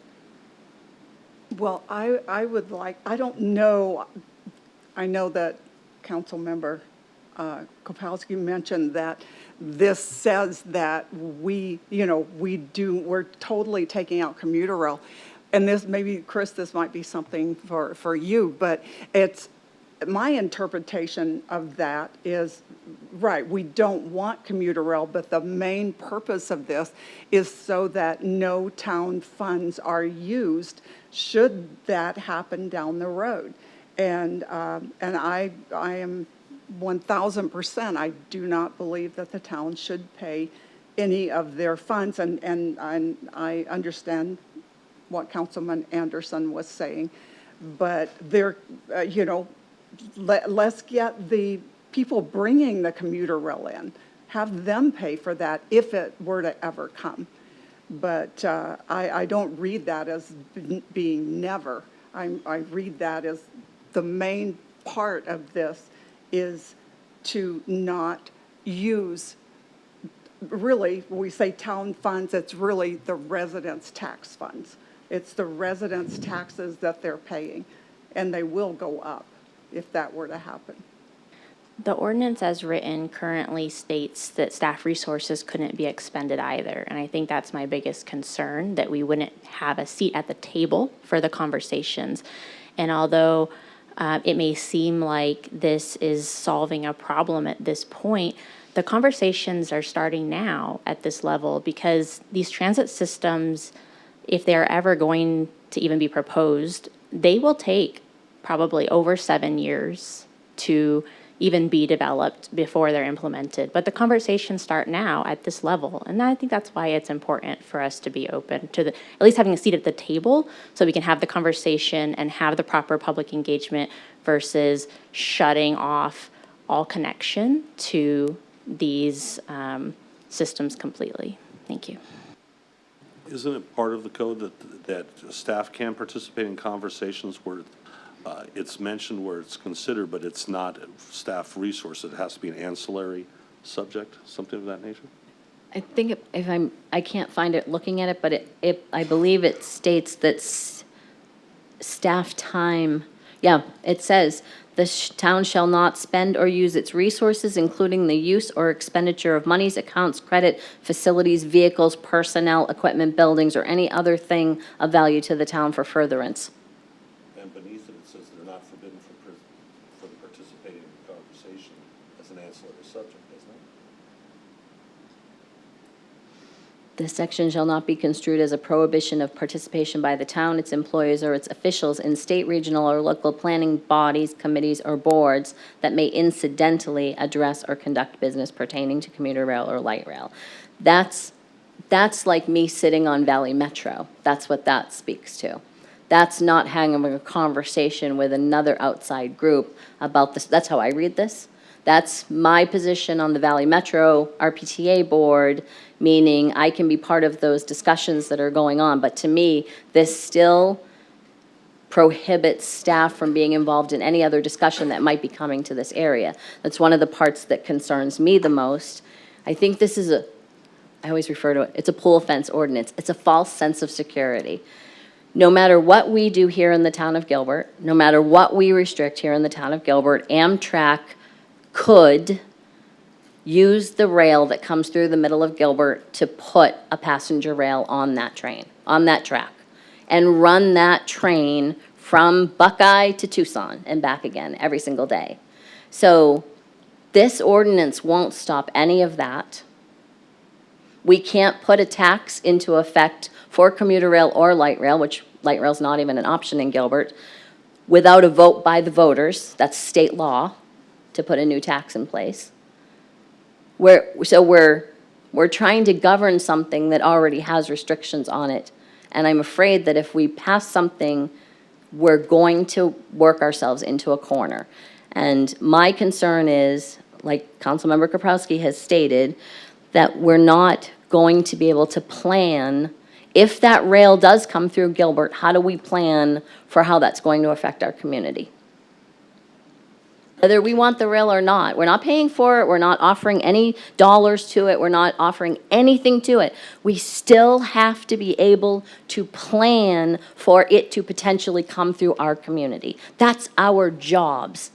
Well, I would like, I don't know, I know that Councilmember Kopowski mentioned that this says that we're totally taking out commuter rail. And this, maybe, Chris, this might be something for you, but it's, my interpretation of that is, right, we don't want commuter rail, but the main purpose of this is so that no town funds are used should that happen down the road. And I am 1,000%, I do not believe that the town should pay any of their funds, and I understand what Councilman Anderson was saying, but there, let's get the people bringing the commuter rail in, have them pay for that if it were to ever come. But I don't read that as being never. I read that as the main part of this is to not use, really, when we say town funds, it's really the residents' tax funds. It's the residents' taxes that they're paying, and they will go up if that were to happen. The ordinance as written currently states that staff resources couldn't be expended either. And I think that's my biggest concern, that we wouldn't have a seat at the table for the conversations. And although it may seem like this is solving a problem at this point, the conversations are starting now at this level, because these transit systems, if they're ever going to even be proposed, they will take probably over 7 years to even be developed before they're implemented. But the conversations start now at this level. And I think that's why it's important for us to be open to at least having a seat at the table so we can have the conversation and have the proper public engagement versus shutting off all connection to these systems completely. Thank you. Isn't it part of the code that staff can participate in conversations where it's mentioned where it's considered, but it's not staff resource? It has to be an ancillary subject, something of that nature? I think I can't find it looking at it, but I believe it states that staff time, yeah, it says, the town shall not spend or use its resources, including the use or expenditure of monies, accounts, credit, facilities, vehicles, personnel, equipment, buildings, or any other thing of value to the town for furtherance. And beneath it, it says they're not forbidden from participating in the conversation as an ancillary subject, doesn't it? This section shall not be construed as a prohibition of participation by the town, its employees, or its officials in state, regional, or local planning bodies, committees, or boards that may incidentally address or conduct business pertaining to commuter rail or light rail. That's like me sitting on Valley Metro. That's what that speaks to. That's not having a conversation with another outside group about this. That's how I read this. That's my position on the Valley Metro RPTA board, meaning I can be part of those discussions that are going on. But to me, this still prohibits staff from being involved in any other discussion that might be coming to this area. That's one of the parts that concerns me the most. I think this is I always refer to it, it's a pool fence ordinance. It's a false sense of security. No matter what we do here in the town of Gilbert, no matter what we restrict here in the town of Gilbert, Amtrak could use the rail that comes through the middle of Gilbert to put a passenger rail on that train, on that track, and run that train from Buckeye to Tucson and back again every single day. So this ordinance won't stop any of that. We can't put a tax into effect for commuter rail or light rail, which light rail's not even an option in Gilbert, without a vote by the voters, that's state law, to put a new tax in place. We're trying to govern something that already has restrictions on it. And I'm afraid that if we pass something, we're going to work ourselves into a corner. And my concern is, like Councilmember Kaprowski has stated, that we're not going to be able to plan. If that rail does come through Gilbert, how do we plan for how that's going to affect our community? Whether we want the rail or not. We're not paying for it. We're not offering any dollars to it. We're not offering anything to it. We still have to be able to plan for it to potentially come through our community. That's our jobs,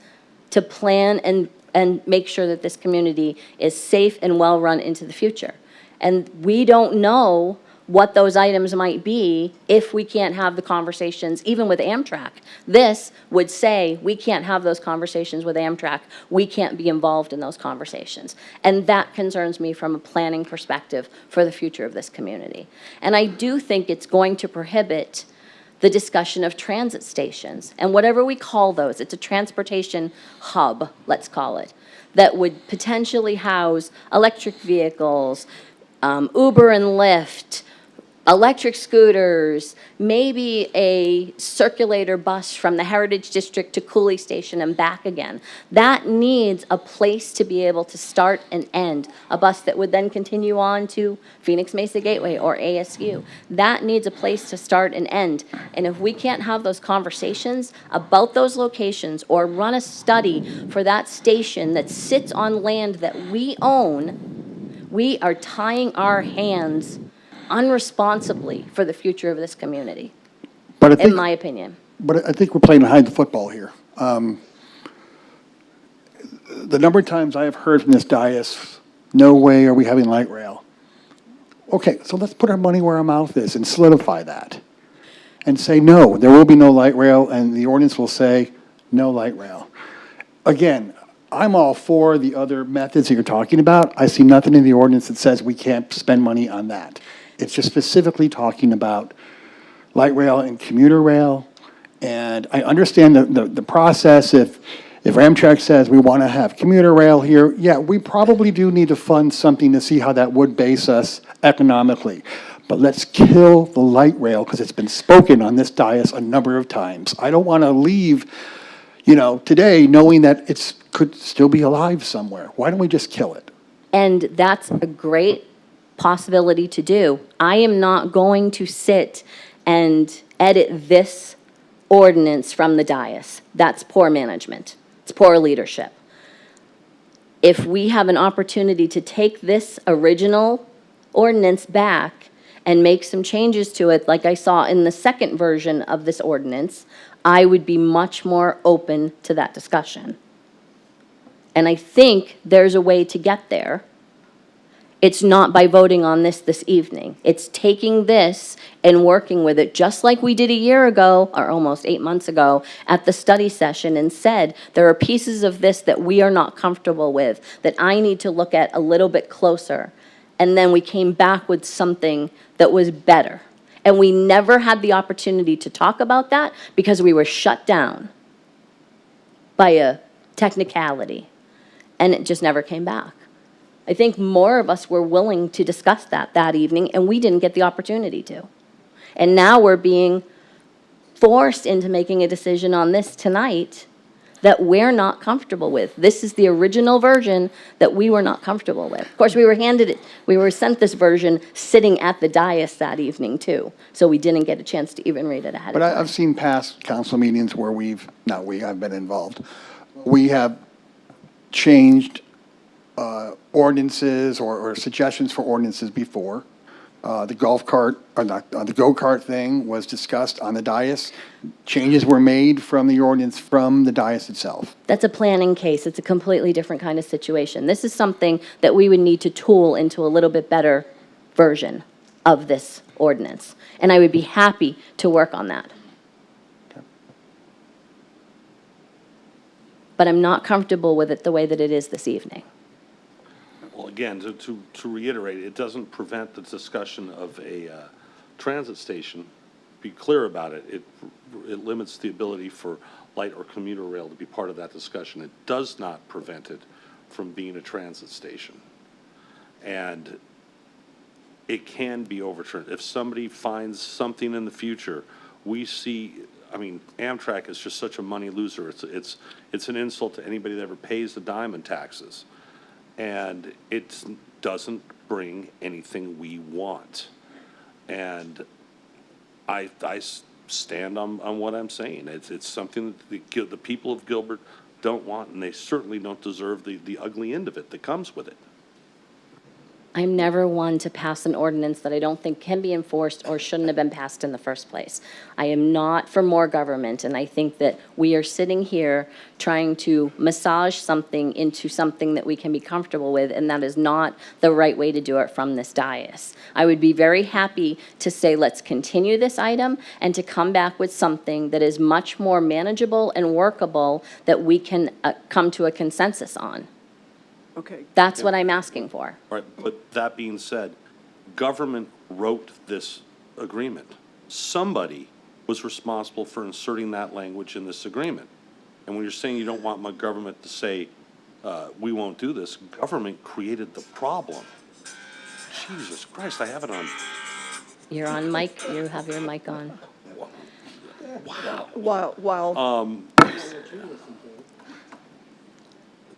to plan and make sure that this community is safe and well-run into the future. And we don't know what those items might be if we can't have the conversations, even with Amtrak. This would say we can't have those conversations with Amtrak. We can't be involved in those conversations. And that concerns me from a planning perspective for the future of this community. And I do think it's going to prohibit the discussion of transit stations and whatever we call those. It's a transportation hub, let's call it, that would potentially house electric vehicles, Uber and Lyft, electric scooters, maybe a circulator bus from the Heritage District to Cooley Station and back again. That needs a place to be able to start and end. A bus that would then continue on to Phoenix Mesa Gateway or ASU. That needs a place to start and end. And if we can't have those conversations about those locations or run a study for that station that sits on land that we own, we are tying our hands unresponsibly for the future of this community, But I think, in my opinion. But I think we're playing hide the football here. The number of times I have heard from this dais, no way are we having light rail. Okay, so let's put our money where our mouth is and solidify that. And say, no, there will be no light rail, and the ordinance will say, no light rail. Again, I'm all for the other methods that you're talking about. I see nothing in the ordinance that says we can't spend money on that. It's just specifically talking about light rail and commuter rail. And I understand the process. If Amtrak says we want to have commuter rail here, yeah, we probably do need to fund something to see how that would base us economically. But let's kill the light rail because it's been spoken on this dais a number of times. I don't want to leave, today knowing that it could still be alive somewhere. Why don't we just kill it? And that's a great possibility to do. I am not going to sit and edit this ordinance from the dais. That's poor management. It's poor leadership. If we have an opportunity to take this original ordinance back and make some changes to it, like I saw in the second version of this ordinance, I would be much more open to that discussion. And I think there's a way to get there. It's not by voting on this evening. It's taking this and working with it, just like we did a year ago, or almost 8 months ago, at the study session, and said, there are pieces of this that we are not comfortable with, that I need to look at a little bit closer. And then we came back with something that was better. And we never had the opportunity to talk about that because we were shut down by a technicality. And it just never came back. I think more of us were willing to discuss that evening, and we didn't get the opportunity to. And now we're being forced into making a decision on this tonight that we're not comfortable with. This is the original version that we were not comfortable with. Of course, we were sent this version sitting at the dais that evening too, so we didn't get a chance to even read it ahead of time. But I've seen past council meetings where I've been involved. We have changed ordinances or suggestions for ordinances before. The golf cart, or not, the go-kart thing was discussed on the dais. Changes were made from the ordinance from the dais itself. That's a planning case. It's a completely different kind of situation. This is something that we would need to tool into a little bit better version of this ordinance. And I would be happy to work on that. Okay. But I'm not comfortable with it the way that it is this evening. Well, again, to reiterate, it doesn't prevent the discussion of a transit station be clear about it, it limits the ability for light or commuter rail to be part of that discussion. It does not prevent it from being a transit station. And it can be overturned. If somebody finds something in the future, we see, I mean, Amtrak is just such a money loser. It's an insult to anybody that ever pays the diamond taxes. And it doesn't bring anything we want. And I stand on what I'm saying. It's something that the people of Gilbert don't want, and they certainly don't deserve the ugly end of it that comes with it. I'm never one to pass an ordinance that I don't think can be enforced or shouldn't have been passed in the first place. I am not for more government, and I think that we are sitting here trying to massage something into something that we can be comfortable with, and that is not the right way to do it from this dais. I would be very happy to say, let's continue this item and to come back with something that is much more manageable and workable that we can come to a consensus on. Okay. That's what I'm asking for. Right, but that being said, government wrote this agreement. Somebody was responsible for inserting that language in this agreement. And when you're saying you don't want my government to say, we won't do this, government created the problem. Jesus Christ, I have it on. You're on mic, you have your mic on. Wow. While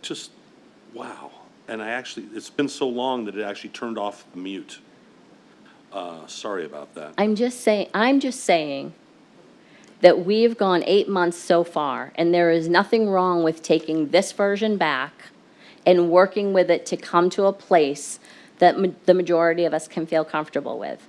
Just, wow. And it's been so long that it actually turned off the mute. Sorry about that. I'm just saying that we've gone 8 months so far, and there is nothing wrong with taking this version back and working with it to come to a place that the majority of us can feel comfortable with.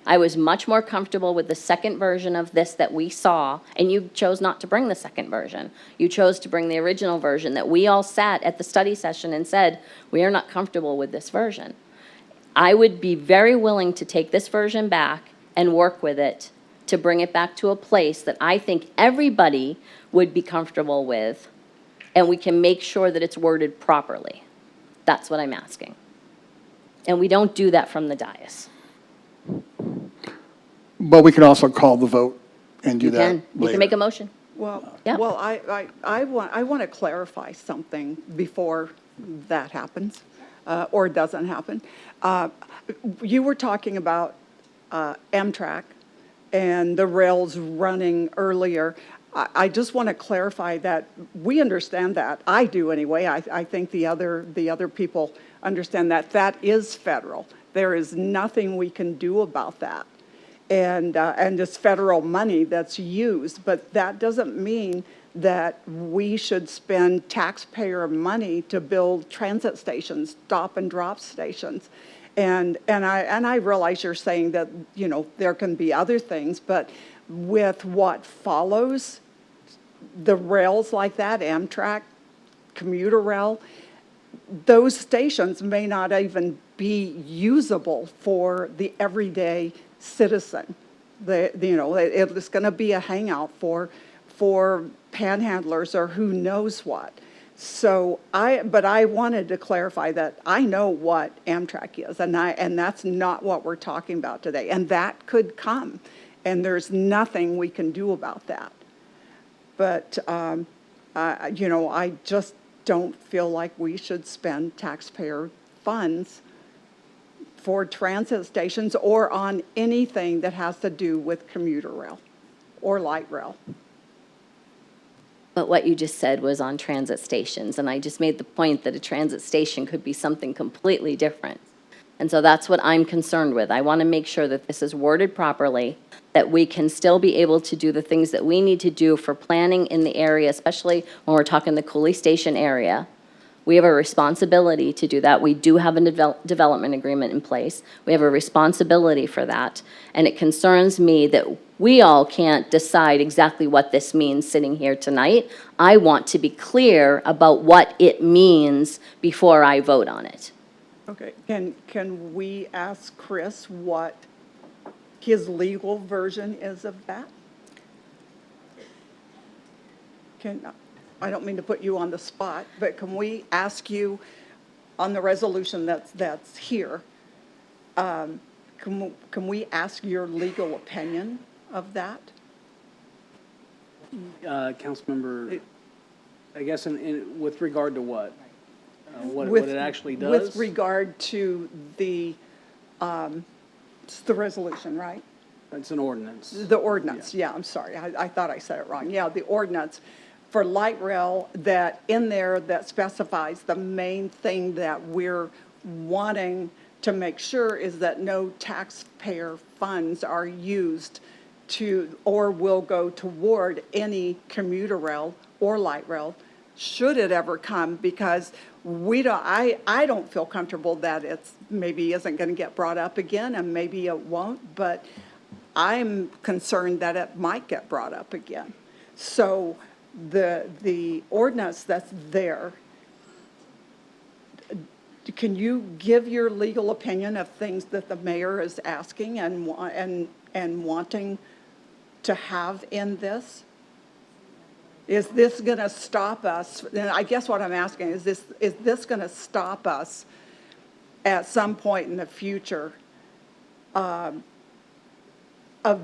I was much more comfortable with the second version of this that we saw, and you chose not to bring the second version. You chose to bring the original version that we all sat at the study session and said, we are not comfortable with this version. I would be very willing to take this version back and work with it to bring it back to a place that I think everybody would be comfortable with, and we can make sure that it's worded properly. That's what I'm asking. And we don't do that from the dais. But we can also call the vote and do that You can make a motion. Well, Yeah. well, I want to clarify something before that happens, or doesn't happen. You were talking about Amtrak and the rails running earlier. I just want to clarify that we understand that. I do anyway. I think the other people understand that. That is federal. There is nothing we can do about that. And it's federal money that's used, but that doesn't mean that we should spend taxpayer money to build transit stations, stop and drop stations. And I realize you're saying that, you know, there can be other things, but with what follows, the rails like that, Amtrak, commuter rail, those stations may not even be usable for the everyday citizen. It's going to be a hangout for panhandlers or who knows what. So but I wanted to clarify that I know what Amtrak is, and that's not what we're talking about today. And that could come, and there's nothing we can do about that. But I just don't feel like we should spend taxpayer funds for transit stations or on anything that has to do with commuter rail or light rail. But what you just said was on transit stations, and I just made the point that a transit station could be something completely different. And so that's what I'm concerned with. I want to make sure that this is worded properly, that we can still be able to do the things that we need to do for planning in the area, especially when we're talking the Cooley Station area. We have a responsibility to do that. We do have a development agreement in place. We have a responsibility for that. And it concerns me that we all can't decide exactly what this means sitting here tonight. I want to be clear about what it means before I vote on it. Okay, can we ask Chris what his legal version is of that? I don't mean to put you on the spot, but can we ask you on the resolution that's here, can we ask your legal opinion of that? Councilmember, I guess with regard to what? What With- it actually does? With regard to it's the resolution, right? It's an ordinance. The ordinance, yeah, I'm sorry, I thought I said it wrong. Yeah, the ordinance for light rail that in there that specifies the main thing that we're wanting to make sure is that no taxpayer funds are used to, or will go toward any commuter rail or light rail, should it ever come, because I don't feel comfortable that it's maybe isn't going to get brought up again, and maybe it won't, but I'm concerned that it might get brought up again. So the ordinance that's there, can you give your legal opinion of things that the mayor is asking and wanting to have in this? Is this going to stop us? And I guess what I'm asking is this going to stop us at some point in the future of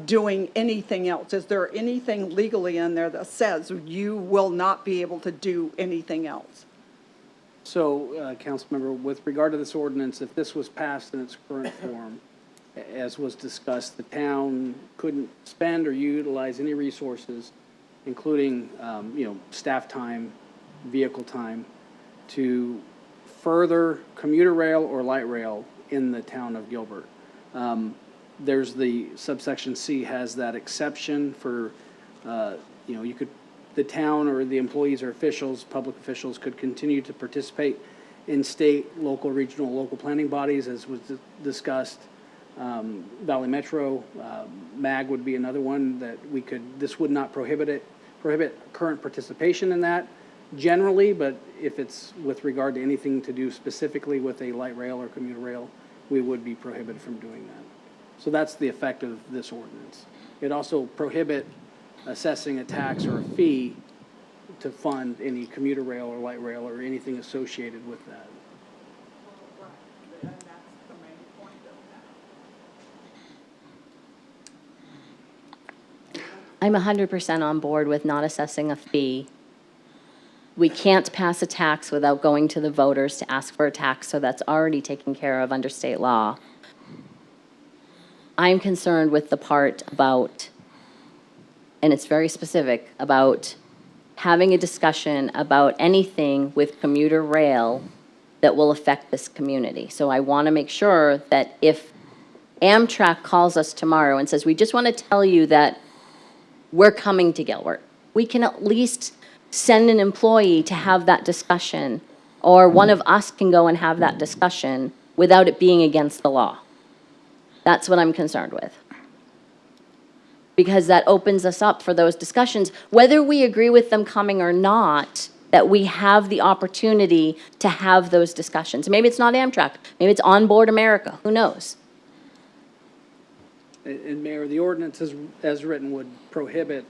doing anything else? Is there anything legally in there that says you will not be able to do anything else? So, Councilmember, with regard to this ordinance, if this was passed in its current form, as was discussed, the town couldn't spend or utilize any resources, including, staff time, vehicle time, to further commuter rail or light rail in the town of Gilbert. There's the subsection C has that exception for, the town or the employees or officials, public officials could continue to participate in state, local, regional, local planning bodies, as was discussed. Valley Metro, MAG would be another one that this would not prohibit current participation in that generally, but if it's with regard to anything to do specifically with a light rail or commuter rail, we would be prohibited from doing that. So that's the effect of this ordinance. It also prohibit assessing a tax or a fee to fund any commuter rail or light rail or anything associated with that. I'm 100% on board with not assessing a fee. We can't pass a tax without going to the voters to ask for a tax, so that's already taken care of under state law. I'm concerned with the part about, and it's very specific, about having a discussion about anything with commuter rail that will affect this community. So I want to make sure that if Amtrak calls us tomorrow and says, we just want to tell you that we're coming to Gilbert, we can at least send an employee to have that discussion, or one of us can go and have that discussion without it being against the law. That's what I'm concerned with. Because that opens us up for those discussions, whether we agree with them coming or not, that we have the opportunity to have those discussions. Maybe it's not Amtrak, maybe it's Onboard America, who knows? And Mayor, the ordinance as written would prohibit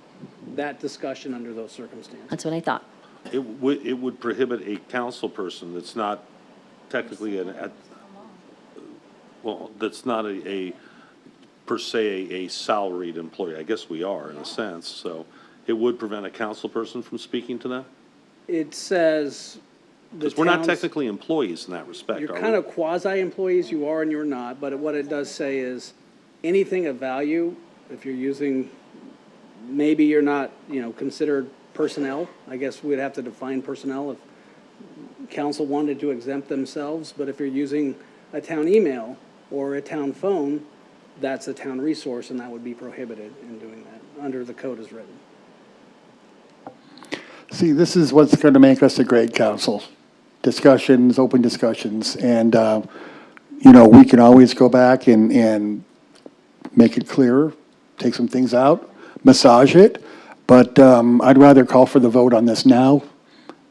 that discussion under those circumstances. That's what I thought. It would prohibit a council person that's not technically that's not per se a salaried employee. I guess we are in a sense. So it would prevent a council person from speaking to them? It says Because we're not technically employees in that respect, You're are kind we? of quasi-employees, you are and you're not, but what it does say is anything of value, if you're using, maybe you're not, considered personnel. I guess we'd have to define personnel if council wanted to exempt themselves, but if you're using a town email or a town phone, that's a town resource and that would be prohibited in doing that under the code as written. See, this is what's going to make us a great council. Discussions, open discussions, and, we can always go back and make it clearer, take some things out, massage it, but I'd rather call for the vote on this now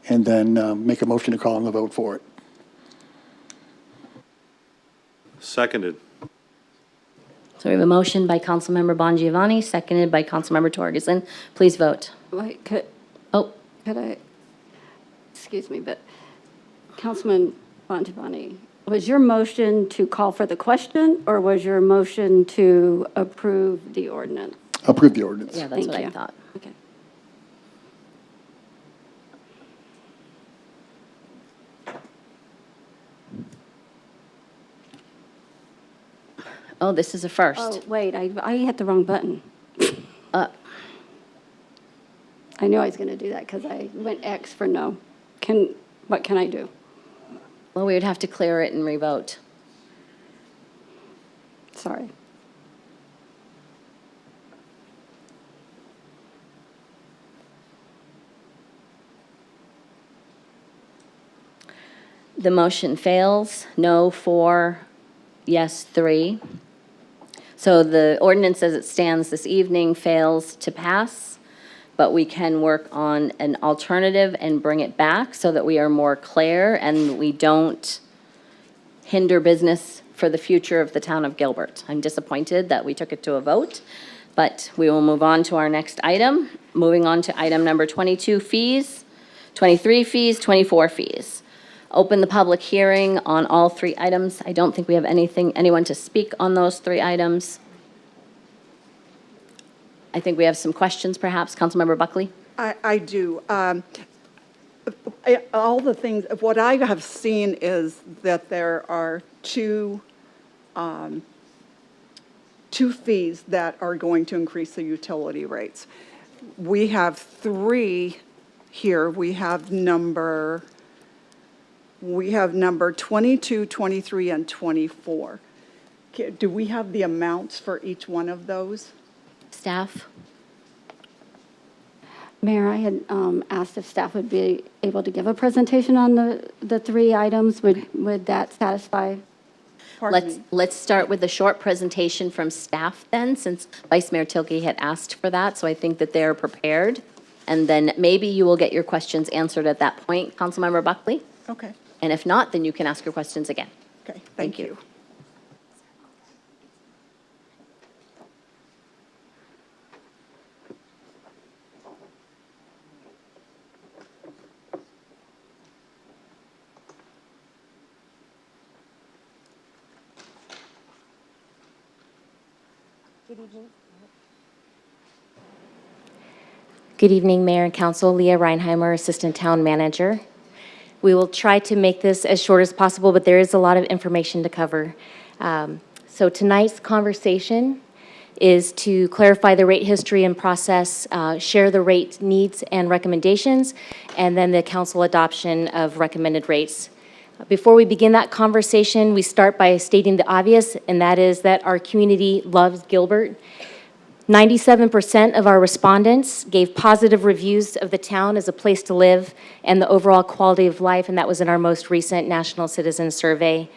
and then make a motion to call on the vote for it. Seconded. So we have a motion by Councilmember Bongiovanni, seconded by Councilmember Torgerson. Please vote. Wait, could I, excuse me, but Councilman Bongiovanni, was your motion to call for the question or was your motion to approve the ordinance? approve the ordinance. Yeah, that's what I Thank you. thought. Okay. Oh, this is a first. Oh, wait, I hit the wrong button. Uh, I knew I was going to do that because I went X for no. What can I do? Well, we would have to clear it and revote. Sorry. The motion fails. No, 4, yes, 3. So the ordinance as it stands this evening fails to pass, but we can work on an alternative and bring it back so that we are more clear and we don't hinder business for the future of the town of Gilbert. I'm disappointed that we took it to a vote, but we will move on to our next item. Moving on to item number 22, fees, 23 fees, 24 fees. Open the public hearing on all 3 items. I don't think we have anyone to speak on those 3 items. I think we have some questions perhaps. Councilmember Buckley? I do. All the things, what I have seen is that there are two fees that are going to increase the utility rates. We have 3 here. We have number 22, 23, and 24. Do we have the amounts for each one of those? Staff? Mayor, I had asked if staff would be able to give a presentation on the 3 items. Would that satisfy? Let's start with a short presentation from staff then, since Vice Mayor Tilke had asked for that, so I think that they're prepared. And then maybe you will get your questions answered at that point, Councilmember Buckley. Okay. And if not, then you can ask your questions again. Okay, thank you. Good evening, Mayor and Council. Leah Reinheimer, Assistant Town Manager. We will try to make this as short as possible, but there is a lot of information to cover. So tonight's conversation is to clarify the rate history and process, share the rate needs and recommendations, and then the council adoption of recommended rates. Before we begin that conversation, we start by stating the obvious, and that is that our community loves Gilbert. 97% of our respondents gave positive reviews of the town as a place to live and the overall quality of life, and that was in our most recent National Citizen Survey.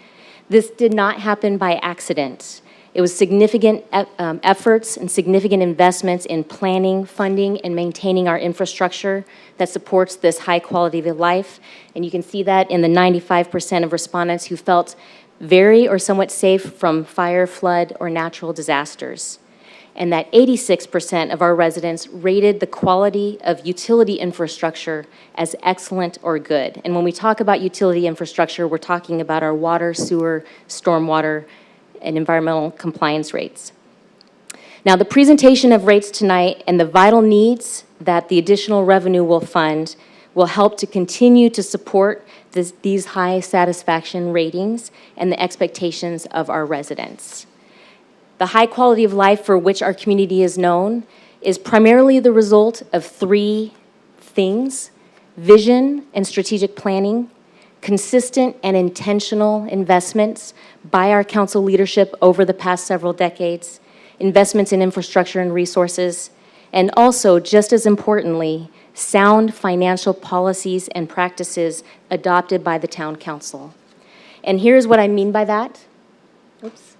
This did not happen by accident. It was significant efforts and significant investments in planning, funding, and maintaining our infrastructure that supports this high quality of life. And you can see that in the 95% of respondents who felt very or somewhat safe from fire, flood, or natural disasters. And that 86% of our residents rated the quality of utility infrastructure as excellent or good. And when we talk about utility infrastructure, we're talking about our water, sewer, stormwater, and environmental compliance rates. Now, the presentation of rates tonight and the vital needs that the additional revenue will fund will help to continue to support these high satisfaction ratings and the expectations of our residents. The high quality of life for which our community is known is primarily the result of 3 things: vision and strategic planning, consistent and intentional investments by our council leadership over the past several decades, investments in infrastructure and resources, and also, just as importantly, sound financial policies and practices adopted by the town council. And here's what I mean by that. Oops.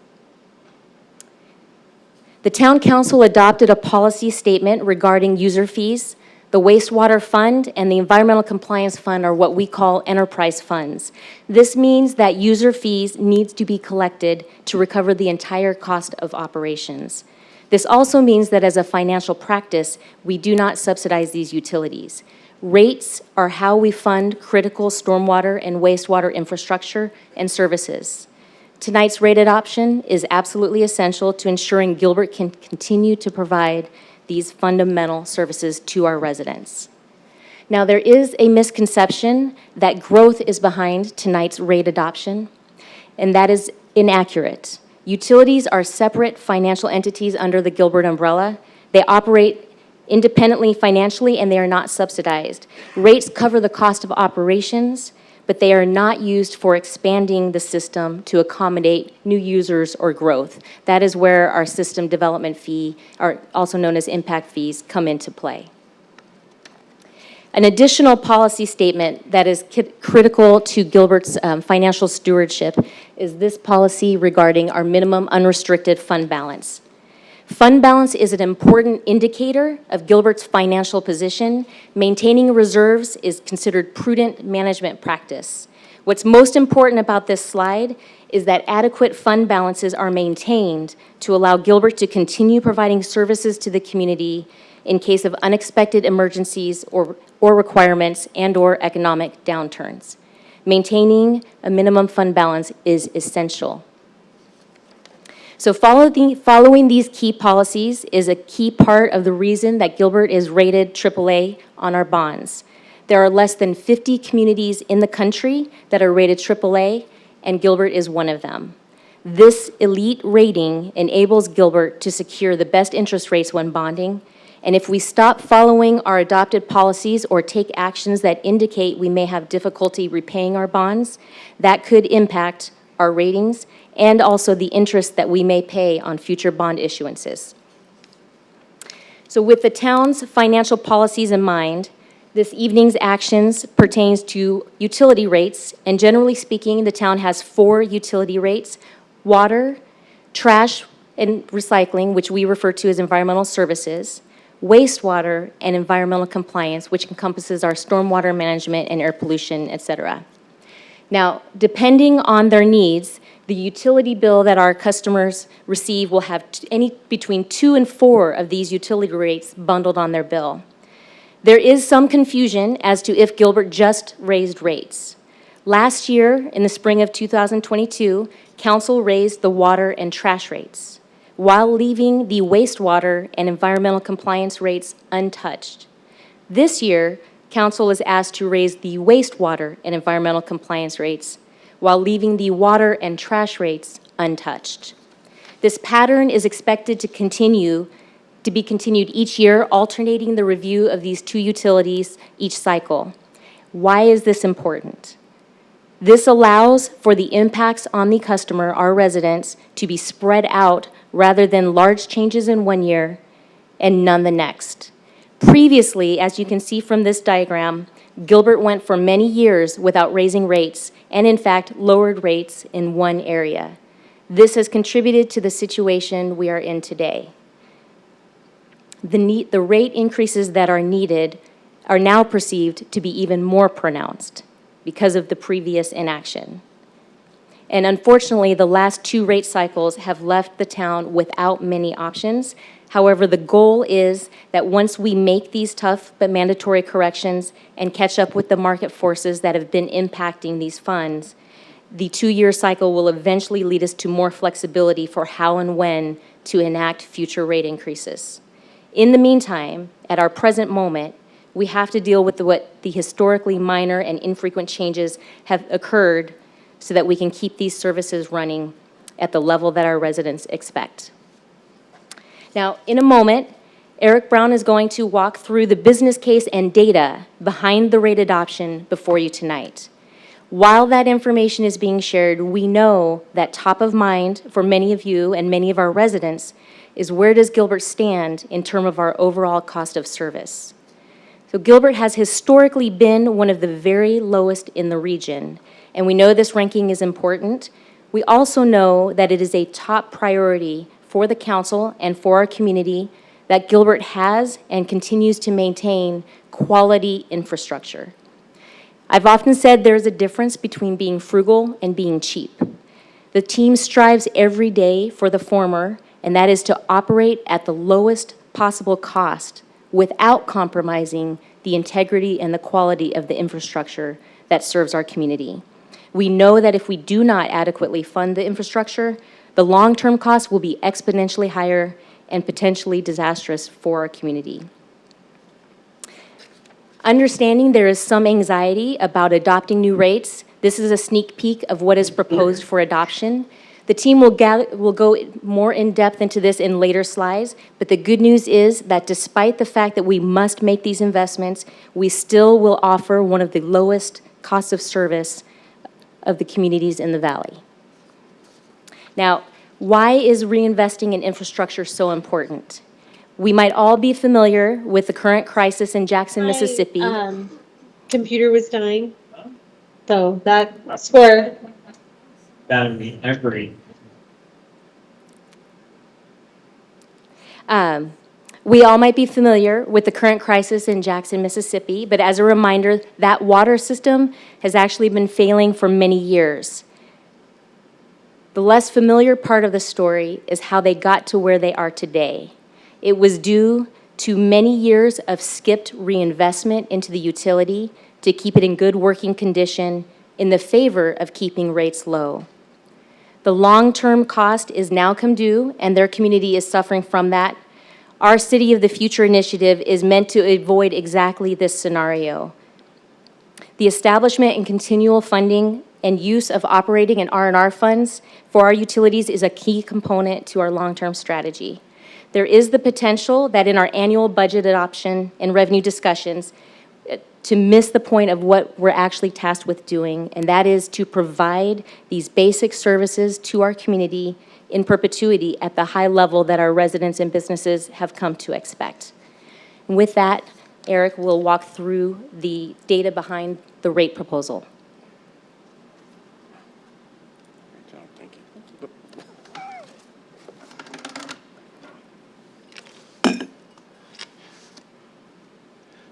The town council adopted a policy statement regarding user fees. The wastewater fund and the environmental compliance fund are what we call enterprise funds. This means that user fees need to be collected to recover the entire cost of operations. This also means that as a financial practice, we do not subsidize these utilities. Rates are how we fund critical stormwater and wastewater infrastructure and services. Tonight's rate adoption is absolutely essential to ensuring Gilbert can continue to provide these fundamental services to our residents. Now, there is a misconception that growth is behind tonight's rate adoption, and that is inaccurate. Utilities are separate financial entities under the Gilbert umbrella. They operate independently financially, and they are not subsidized. Rates cover the cost of operations, but they are not used for expanding the system to accommodate new users or growth. That is where our system development fee, or also known as impact fees, come into play. An additional policy statement that is critical to Gilbert's financial stewardship is this policy regarding our minimum unrestricted fund balance. Fund balance is an important indicator of Gilbert's financial position. Maintaining reserves is considered prudent management practice. What's most important about this slide is that adequate fund balances are maintained to allow Gilbert to continue providing services to the community in case of unexpected emergencies or requirements and/or economic downturns. Maintaining a minimum fund balance is essential. So following these key policies is a key part of the reason that Gilbert is rated AAA on our bonds. There are less than 50 communities in the country that are rated AAA, and Gilbert is one of them. This elite rating enables Gilbert to secure the best interest rates when bonding, and if we stop following our adopted policies or take actions that indicate we may have difficulty repaying our bonds, that could impact our ratings and also the interest that we may pay on future bond issuances. So with the town's financial policies in mind, this evening's actions pertains to utility rates, and generally speaking, the town has 4 utility rates: water, trash and recycling, which we refer to as environmental services, wastewater, and environmental compliance, which encompasses our stormwater management and air pollution, et cetera. Now, depending on their needs, the utility bill that our customers receive will have between 2 and 4 of these utility rates bundled on their bill. There is some confusion as to if Gilbert just raised rates. Last year, in the spring of 2022, Council raised the water and trash rates, while leaving the wastewater and environmental compliance rates untouched. This year, Council is asked to raise the wastewater and environmental compliance rates, while leaving the water and trash rates untouched. This pattern is expected to be continued each year, alternating the review of these 2 utilities each cycle. Why is this important? This allows for the impacts on the customer, our residents, to be spread out rather than large changes in one year and none the next. Previously, as you can see from this diagram, Gilbert went for many years without raising rates and, in fact, lowered rates in one area. This has contributed to the situation we are in today. The rate increases that are needed are now perceived to be even more pronounced because of the previous inaction. And unfortunately, the last 2 rate cycles have left the town without many options. However, the goal is that once we make these tough but mandatory corrections and catch up with the market forces that have been impacting these funds, the 2-year cycle will eventually lead us to more flexibility for how and when to enact future rate increases. In the meantime, at our present moment, we have to deal with what the historically minor and infrequent changes have occurred so that we can keep these services running at the level that our residents expect. Now, in a moment, Eric Brown is going to walk through the business case and data behind the rate adoption before you tonight. While that information is being shared, we know that top of mind for many of you and many of our residents is where does Gilbert stand in terms of our overall cost of service. So Gilbert has historically been one of the very lowest in the region, and we know this ranking is important. We also know that it is a top priority for the council and for our community that Gilbert has and continues to maintain quality infrastructure. I've often said there's a difference between being frugal and being cheap. The team strives every day for the former, and that is to operate at the lowest possible cost without compromising the integrity and the quality of the infrastructure that serves our community. We know that if we do not adequately fund the infrastructure, the long-term costs will be exponentially higher and potentially disastrous for our community. Understanding there is some anxiety about adopting new rates, this is a sneak peek of what is proposed for adoption. The team will go more in depth into this in later slides, but the good news is that despite the fact that we must make these investments, we still will offer one of the lowest costs of service of the communities in the valley. Now, why is reinvesting in infrastructure so important? We might all be familiar with the current crisis in Jackson, Mississippi. Computer was dying, so that's where. That agree. We all might be familiar with the current crisis in Jackson, Mississippi, but as a reminder, that water system has actually been failing for many years. The less familiar part of the story is how they got to where they are today. It was due to many years of skipped reinvestment into the utility to keep it in good working condition in the favor of keeping rates low. The long-term cost is now come due, and their community is suffering from that. Our City of the Future initiative is meant to avoid exactly this scenario. The establishment and continual funding and use of operating and R&R funds for our utilities is a key component to our long-term strategy. There is the potential that in our annual budget adoption and revenue discussions to miss the point of what we're actually tasked with doing, and that is to provide these basic services to our community in perpetuity at the high level that our residents and businesses have come to expect. And with that, Eric will walk through the data behind the rate proposal.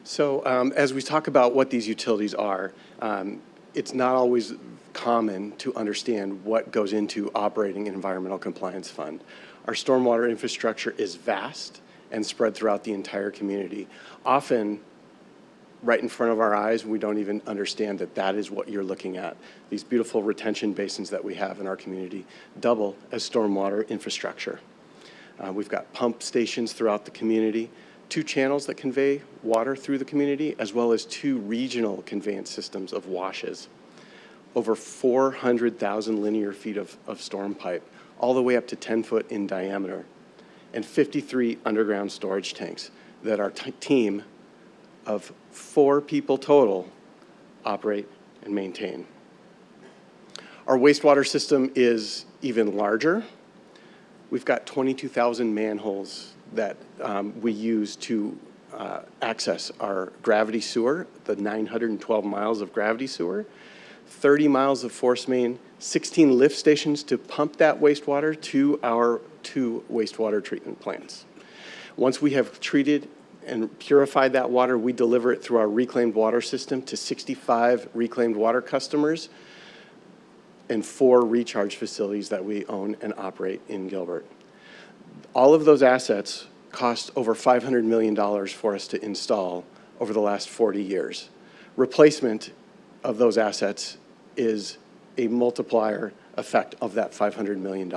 So as we talk about what these utilities are, it's not always common to understand what goes into operating an environmental compliance fund. Our stormwater infrastructure is vast and spread throughout the entire community. Often, right in front of our eyes, we don't even understand that that is what you're looking at. These beautiful retention basins that we have in our community double as stormwater infrastructure. We've got pump stations throughout the community, 2 channels that convey water through the community, as well as 2 regional conveyance systems of washes. Over 400,000 linear feet of storm pipe, all the way up to 10 foot in diameter, and 53 underground storage tanks that our team of 4 people total operate and maintain. Our wastewater system is even larger. We've got 22,000 manholes that we use to access our gravity sewer, the 912 miles of gravity sewer, 30 miles of force main, 16 lift stations to pump that wastewater to our 2 wastewater treatment plants. Once we have treated and purified that water, we deliver it through our reclaimed water system to 65 reclaimed water customers and 4 recharge facilities that we own and operate in Gilbert. All of those assets cost over $500 million for us to install over the last 40 years. Replacement of those assets is a multiplier effect of that $500 million.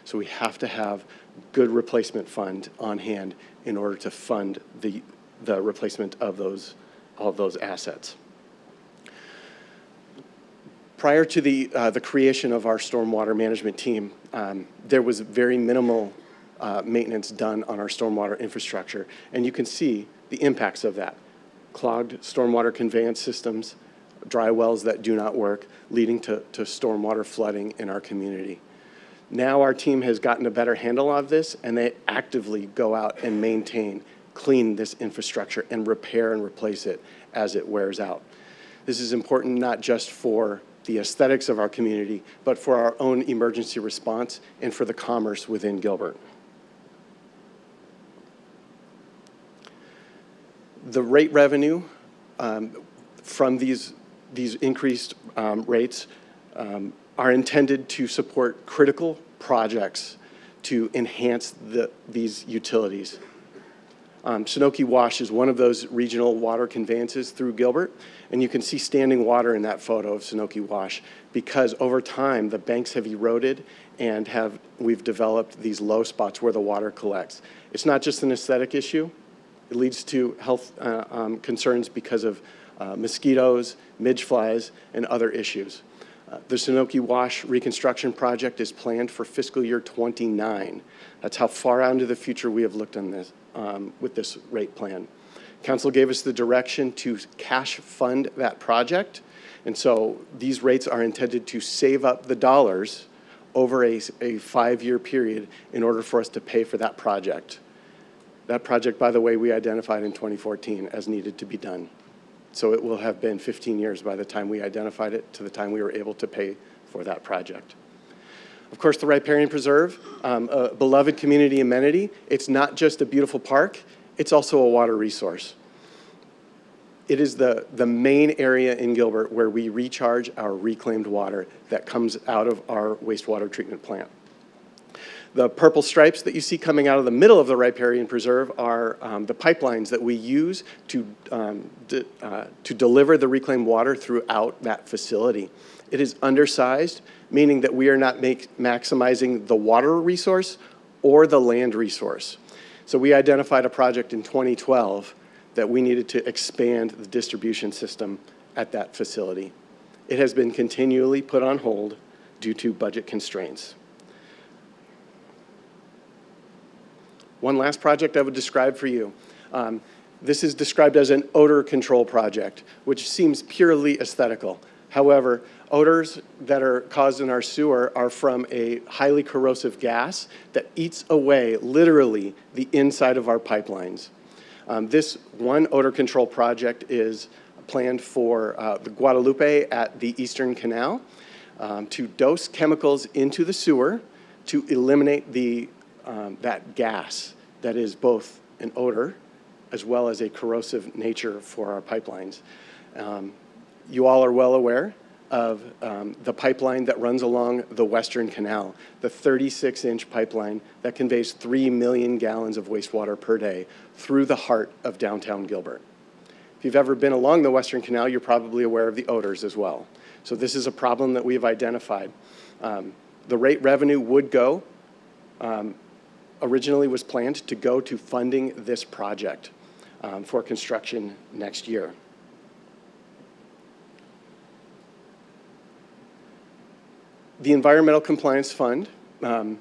So we have to have good replacement fund on hand in order to fund the replacement of all of those assets. Prior to the creation of our stormwater management team, there was very minimal maintenance done on our stormwater infrastructure, and you can see the impacts of that. Clogged stormwater conveyance systems, dry wells that do not work, leading to stormwater flooding in our community. Now our team has gotten a better handle on this, and they actively go out and maintain, clean this infrastructure, and repair and replace it as it wears out. This is important not just for the aesthetics of our community, but for our own emergency response and for the commerce within Gilbert. The rate revenue from these increased rates are intended to support critical projects to enhance these utilities. Sunoki Wash is one of those regional water conveyances through Gilbert, and you can see standing water in that photo of Sunoki Wash because over time the banks have eroded and we've developed these low spots where the water collects. It's not just an aesthetic issue. It leads to health concerns because of mosquitoes, midge flies, and other issues. The Sunoki Wash reconstruction project is planned for fiscal year 29. That's how far out into the future we have looked on this with this rate plan. Council gave us the direction to cash fund that project, and so these rates are intended to save up the dollars over a 5-year period in order for us to pay for that project. That project, by the way, we identified in 2014 as needed to be done. So it will have been 15 years by the time we identified it to the time we were able to pay for that project. Of course, the Riparian Preserve, a beloved community amenity. It's not just a beautiful park, it's also a water resource. It is the main area in Gilbert where we recharge our reclaimed water that comes out of our wastewater treatment plant. The purple stripes that you see coming out of the middle of the Riparian Preserve are the pipelines that we use to deliver the reclaimed water throughout that facility. It is undersized, meaning that we are not maximizing the water resource or the land resource. So we identified a project in 2012 that we needed to expand the distribution system at that facility. It has been continually put on hold due to budget constraints. One last project I would describe for you. This is described as an odor control project, which seems purely aesthetical. However, odors that are caused in our sewer are from a highly corrosive gas that eats away, literally, the inside of our pipelines. This one odor control project is planned for the Guadalupe at the Eastern Canal to dose chemicals into the sewer to eliminate that gas that is both an odor as well as a corrosive nature for our pipelines. You all are well aware of the pipeline that runs along the Western Canal, the 36-inch pipeline that conveys 3 million gallons of wastewater per day through the heart of downtown Gilbert. If you've ever been along the Western Canal, you're probably aware of the odors as well. So this is a problem that we have identified. The rate revenue would go, originally was planned to go to funding this project for construction next year. The Environmental Compliance Fund, all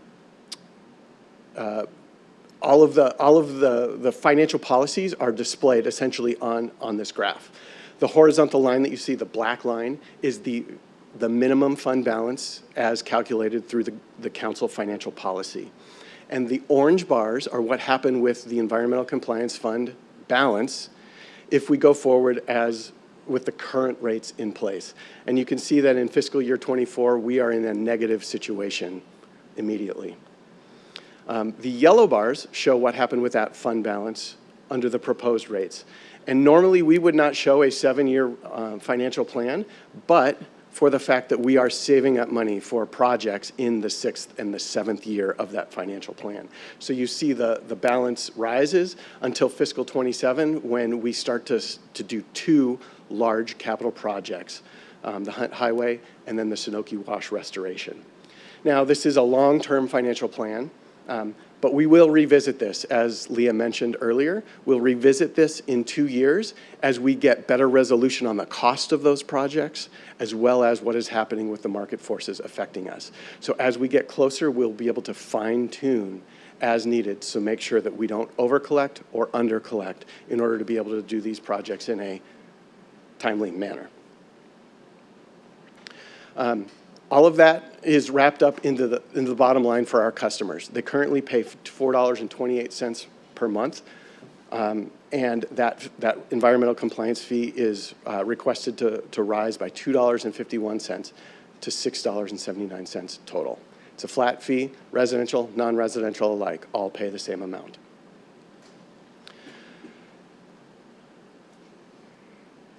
of the financial policies are displayed essentially on this graph. The horizontal line that you see, the black line, is the minimum fund balance as calculated through the council financial policy. And the orange bars are what happened with the Environmental Compliance Fund balance if we go forward with the current rates in place. And you can see that in fiscal year 24, we are in a negative situation immediately. The yellow bars show what happened with that fund balance under the proposed rates. And normally we would not show a 7-year financial plan, but for the fact that we are saving up money for projects in the 6th and the 7th year of that financial plan. So you see the balance rises until fiscal 27 when we start to do 2 large capital projects, the Hunt Highway and then the Sunoki Wash restoration. Now, this is a long-term financial plan, but we will revisit this, as Leah mentioned earlier. We'll revisit this in 2 years as we get better resolution on the cost of those projects, as well as what is happening with the market forces affecting us. So as we get closer, we'll be able to fine-tune as needed, so make sure that we don't over-collect or under-collect in order to be able to do these projects in a timely manner. All of that is wrapped up into the bottom line for our customers. They currently pay $4.28 per month, and that environmental compliance fee is requested to rise by $2.51 to $6.79 total. It's a flat fee. Residential, non-residential alike all pay the same amount.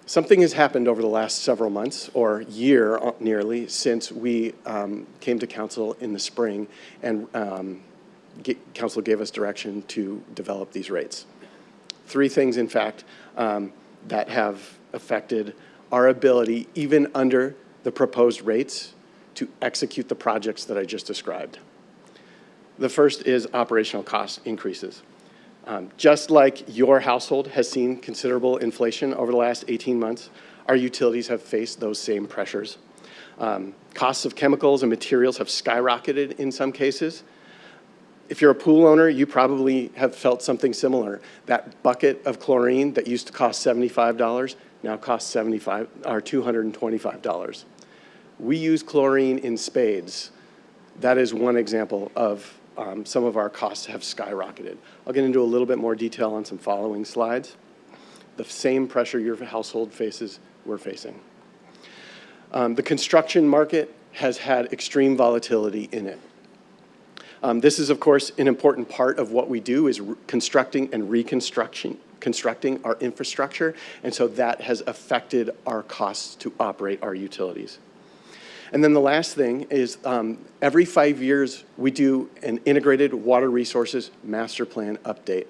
Something has happened over the last several months, or year nearly, since we came to council in the spring and council gave us direction to develop these rates. Three things, in fact, that have affected our ability, even under the proposed rates, to execute the projects that I just described. The first is operational cost increases. Just like your household has seen considerable inflation over the last 18 months, our utilities have faced those same pressures. Costs of chemicals and materials have skyrocketed in some cases. If you're a pool owner, you probably have felt something similar. That bucket of chlorine that used to cost $75 now costs $225. We use chlorine in spades. That is one example of some of our costs have skyrocketed. I'll get into a little bit more detail on some following slides. The same pressure your household faces, we're facing. The construction market has had extreme volatility in it. This is, of course, an important part of what we do is constructing and constructing our infrastructure, and so that has affected our costs to operate our utilities. And then the last thing is every 5 years we do an integrated water resources master plan update,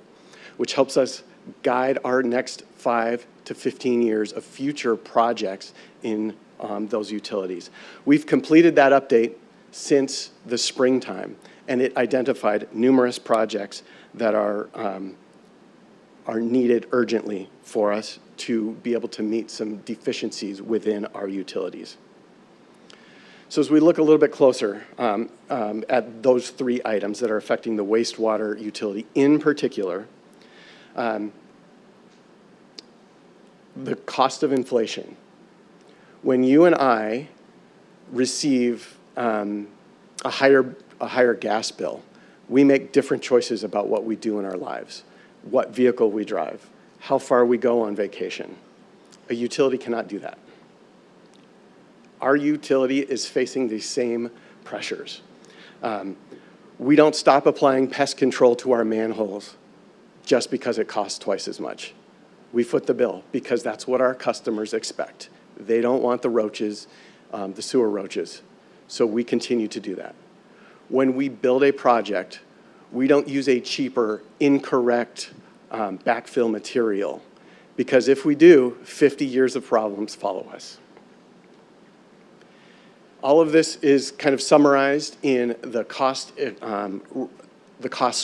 which helps us guide our next 5 to 15 years of future projects in those utilities. We've completed that update since the springtime, and it identified numerous projects that are needed urgently for us to be able to meet some deficiencies within our utilities. So as we look a little bit closer at those three items that are affecting the wastewater utility in particular, the cost of inflation. When you and I receive a higher gas bill, we make different choices about what we do in our lives, what vehicle we drive, how far we go on vacation. A utility cannot do that. Our utility is facing these same pressures. We don't stop applying pest control to our manholes just because it costs twice as much. We foot the bill because that's what our customers expect. They don't want the roaches, the sewer roaches, so we continue to do that. When we build a project, we don't use a cheaper, incorrect backfill material, because if we do, 50 years of problems follow us. All of this is kind of summarized in the costs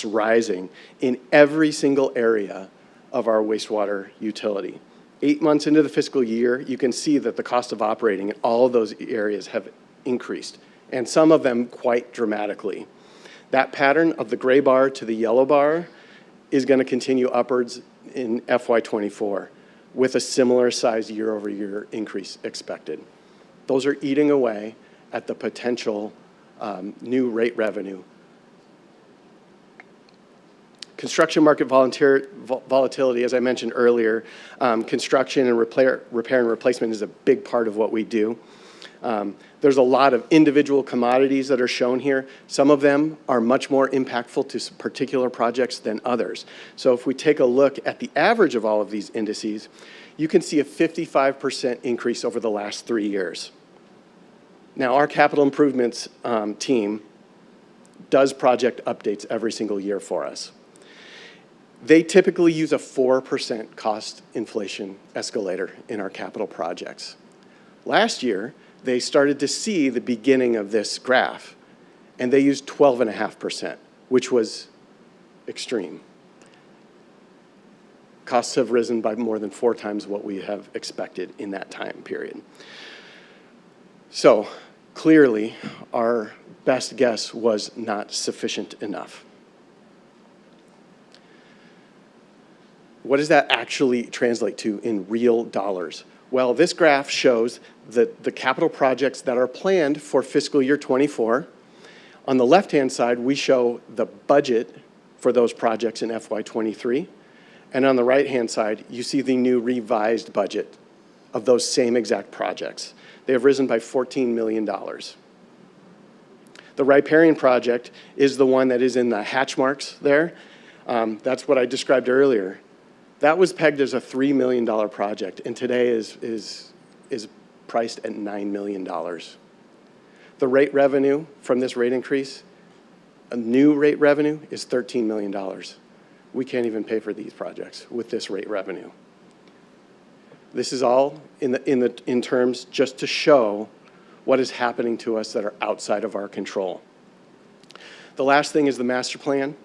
rising in every single area of our wastewater utility. 8 months into the fiscal year, you can see that the cost of operating in all of those areas have increased, and some of them quite dramatically. That pattern of the gray bar to the yellow bar is going to continue upwards in FY24 with a similar size year-over-year increase expected. Those are eating away at the potential new rate revenue. Construction market volatility, as I mentioned earlier, construction and repair and replacement is a big part of what we do. There's a lot of individual commodities that are shown here. Some of them are much more impactful to particular projects than others. So if we take a look at the average of all of these indices, you can see a 55% increase over the last 3 years. Now, our capital improvements team does project updates every single year for us. They typically use a 4% cost inflation escalator in our capital projects. Last year, they started to see the beginning of this graph, and they used 12.5%, which was extreme. Costs have risen by more than 4 times what we have expected in that time period. So clearly, our best guess was not sufficient enough. What does that actually translate to in real dollars? Well, this graph shows the capital projects that are planned for fiscal year 24. On the left-hand side, we show the budget for those projects in FY23. And on the right-hand side, you see the new revised budget of those same exact projects. They have risen by $14 million. The riparian project is the one that is in the hatch marks there. That's what I described earlier. That was pegged as a $3 million project, and today is priced at $9 million. The rate revenue from this rate increase, a new rate revenue, is $13 million. we can't even pay for these projects with this rate revenue. This is all in terms just to show what is happening to us that are outside of our control. The last thing is the master plan.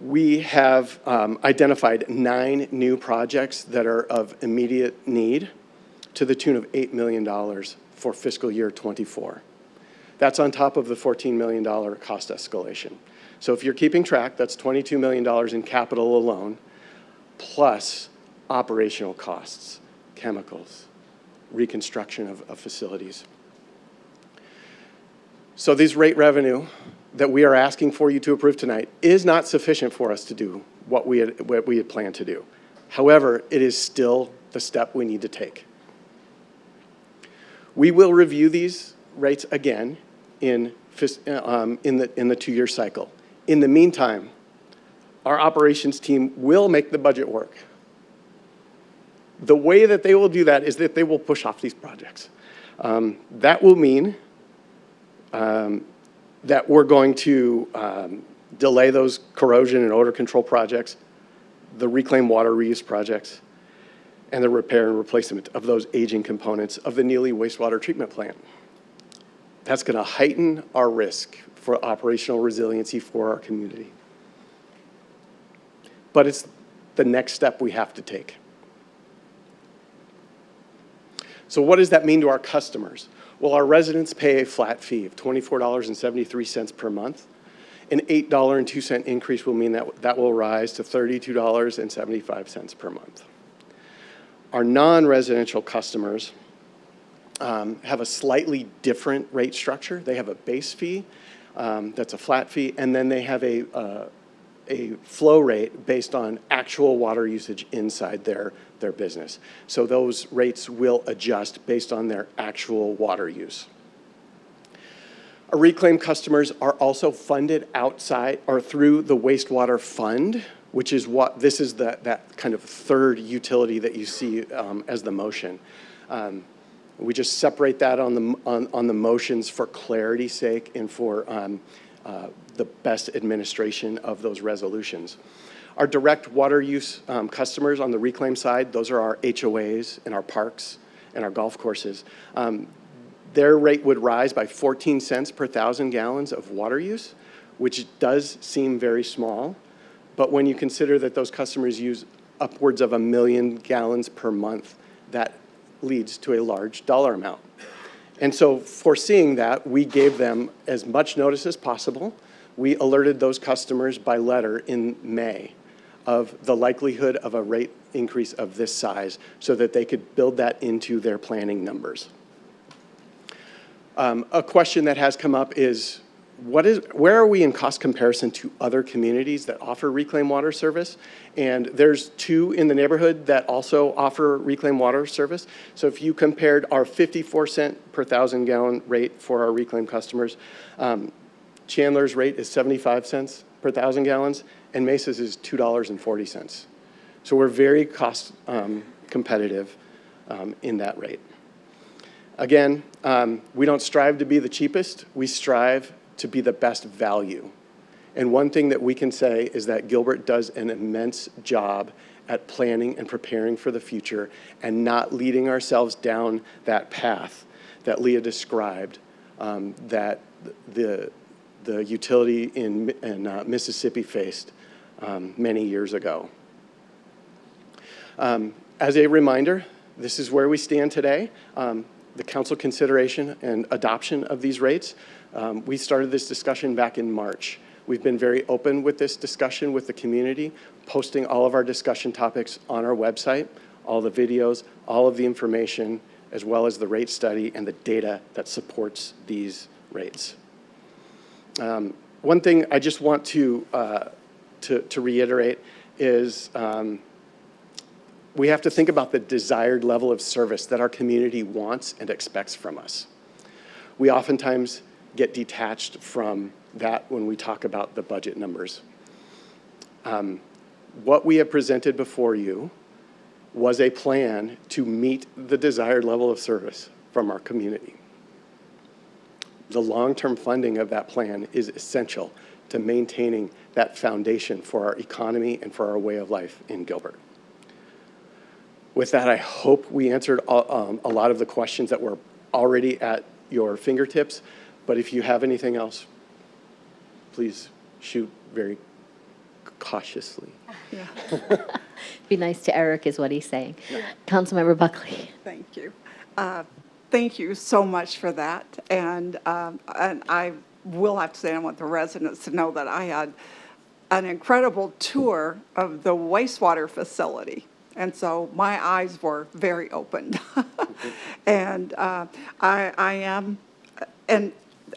We have identified 9 new projects that are of immediate need to the tune of $8 million for fiscal year '24. That's on top of the $14 million cost escalation. So if you're keeping track, that's $22 million in capital alone, plus operational costs, chemicals, reconstruction of facilities. So this rate revenue that we are asking for you to approve tonight is not sufficient for us to do what we had planned to do. However, it is still the step we need to take. We will review these rates again in the 2-year cycle. In the meantime, our operations team will make the budget work. The way that they will do that is that they will push off these projects. That will mean that we're going to delay those corrosion and odor control projects, the reclaimed water reuse projects, and the repair and replacement of those aging components of the Neely wastewater treatment plant. That's going to heighten our risk for operational resiliency for our community. But it's the next step we have to take. So what does that mean to our customers? Well, our residents pay a flat fee of $24.73 per month. An $8.02 increase will mean that will rise to $32.75 per month. Our non-residential customers have a slightly different rate structure. They have a base fee that's a flat fee, and then they have a flow rate based on actual water usage inside their business. So those rates will adjust based on their actual water use. Our reclaimed customers are also funded outside or through the wastewater fund, which is what this is that kind of third utility that you see as the motion. We just separate that on the motions for clarity's sake and for the best administration of those resolutions. Our direct water use customers on the reclaim side, those are our HOAs and our parks and our golf courses. Their rate would rise by 14 cents per 1,000 gallons of water use, which does seem very small. But when you consider that those customers use upwards of 1 million gallons per month, that leads to a large dollar amount. And so foreseeing that, we gave them as much notice as possible. We alerted those customers by letter in May of the likelihood of a rate increase of this size so that they could build that into their planning numbers. A question that has come up is, where are we in cost comparison to other communities that offer reclaimed water service? And there's 2 in the neighborhood that also offer reclaimed water service. So if you compared our 54-cent per 1,000 gallon rate for our reclaimed customers, Chandler's rate is 75 cents per 1,000 gallons, and Mesa's is $2.40. So we're very cost competitive in that rate. Again, we don't strive to be the cheapest. We strive to be the best value. And one thing that we can say is that Gilbert does an immense job at planning and preparing for the future and not leading ourselves down that path that Leah described, that the utility in Mississippi faced many years ago. As a reminder, this is where we stand today. The council consideration and adoption of these rates. We started this discussion back in March. We've been very open with this discussion with the community, posting all of our discussion topics on our website, all the videos, all of the information, as well as the rate study and the data that supports these rates. One thing I just want to reiterate is we have to think about the desired level of service that our community wants and expects from us. We oftentimes get detached from that when we talk about the budget numbers. What we have presented before you was a plan to meet the desired level of service from our community. The long-term funding of that plan is essential to maintaining that foundation for our economy and for our way of life in Gilbert. With that, I hope we answered a lot of the questions that were already at your fingertips, but if you have anything else, please shoot very cautiously. Yeah. Be nice to Eric is what he's saying. Councilmember Buckley. Thank you. Thank you so much for that. And I will have to say, I want the residents to know that I had an incredible tour of the wastewater facility. And so my eyes were very opened. And I am, and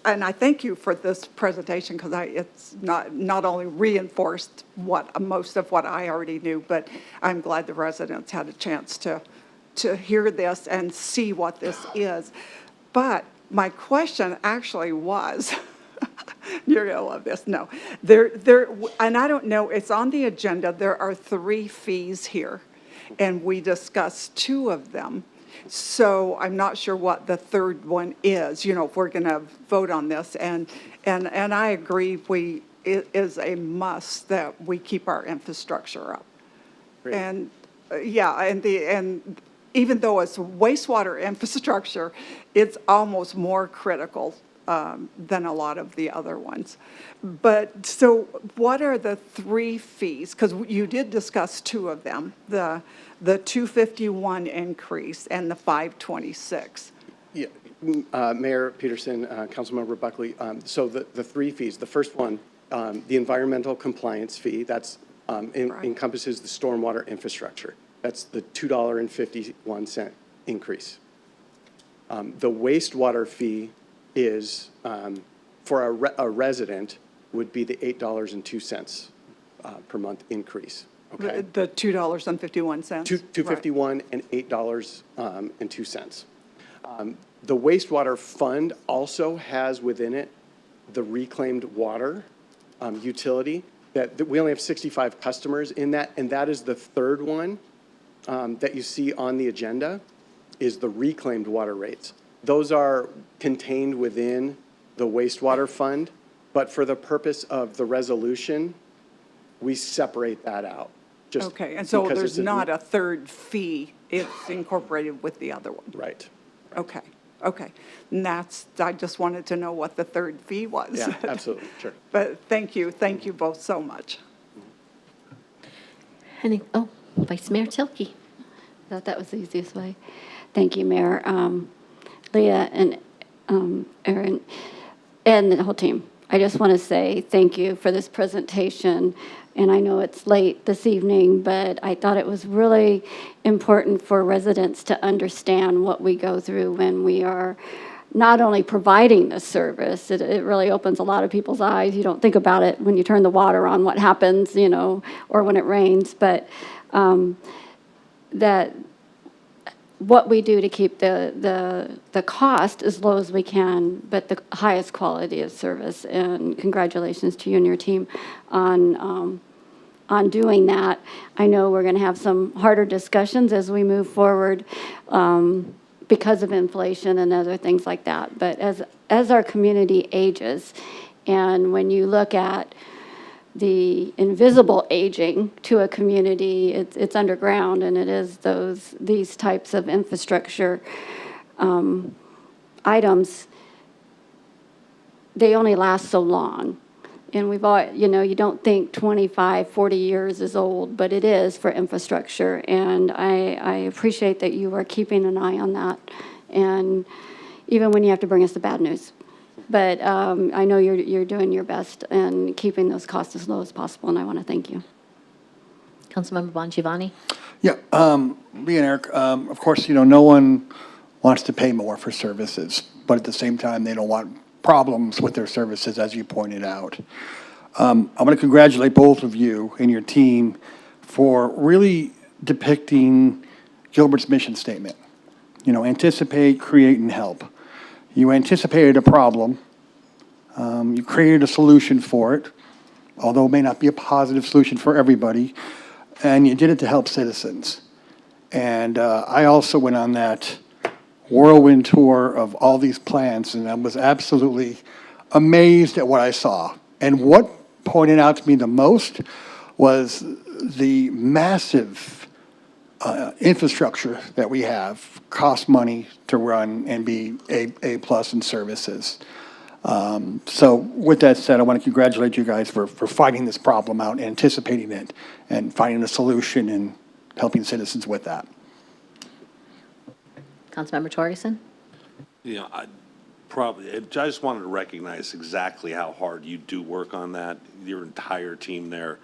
I thank you for this presentation, because it's not only reinforced most of what I already knew, but I'm glad the residents had a chance to hear this and see what this is. But my question actually was, you're gonna love this. No, and I don't know, it's on the agenda. There are 3 fees here, and we discussed 2 of them. So I'm not sure what the third one is, if we're going to vote on this. And I agree, it is a must that we keep our infrastructure up. Great. And and even though it's wastewater infrastructure, it's almost more critical than a lot of the other ones. But so what are the 3 fees? Because you did discuss 2 of them, the 251 increase and the 526. Yeah, Mayor Peterson, Councilmember Buckley. So the 3 fees, the first one, the environmental compliance fee, that's encompasses the stormwater infrastructure. That's the $2.51 increase. The wastewater fee is, for a resident, would be the $8.02 per month increase. Okay. The $2.51. $2.51 right. and $8.02. The wastewater fund also has within it the reclaimed water utility. That we only have 65 customers in that, and that is the third one that you see on the agenda, is the reclaimed water rates. Those are contained within the wastewater fund, but for the purpose of the resolution, we separate that out. Okay, and so there's not a third fee, it's incorporated with the other one? Right. Okay, okay. And I just wanted to know what the third fee was. Yeah, absolutely, sure. But thank you both so much. Vice Mayor Tilke. Thought that was the easiest way. Thank you, Mayor. Leah and Aaron and the whole team. I just want to say thank you for this presentation. And I know it's late this evening, but I thought it was really important for residents to understand what we go through when we are not only providing this service. It really opens a lot of people's eyes. You don't think about it when you turn the water on, what happens, or when it rains. But that what we do to keep the cost as low as we can, but the highest quality of service. And congratulations to you and your team on doing that. I know we're going to have some harder discussions as we move forward because of inflation and other things like that. But as our community ages, and when you look at the invisible aging to a community, it's underground, and it is these types of infrastructure items. They only last so long, and we've all, you don't think 25, 40 years is old, but it is for infrastructure, and I appreciate that you are keeping an eye on that, and even when you have to bring us the bad news. But I know you're doing your best and keeping those costs as low as possible, and I want to thank you. Councilmember Bongiovanni. Yeah, Lee and Eric, of course, no one wants to pay more for services, but at the same time, they don't want problems with their services, as you pointed out. I want to congratulate both of you and your team for really depicting Gilbert's mission statement. Anticipate, create, and help. You anticipated a problem, you created a solution for it, although it may not be a positive solution for everybody, and you did it to help citizens. And I also went on that whirlwind tour of all these plants, and I was absolutely amazed at what I saw. And what pointed out to me the most was the massive infrastructure that we have costs money to run and be A+ in services. So with that said, I want to congratulate you guys for fighting this problem out, anticipating it, and finding a solution and helping citizens with that. Councilmember Torgerson? I just wanted to recognize exactly how hard you do work on that, your entire team there.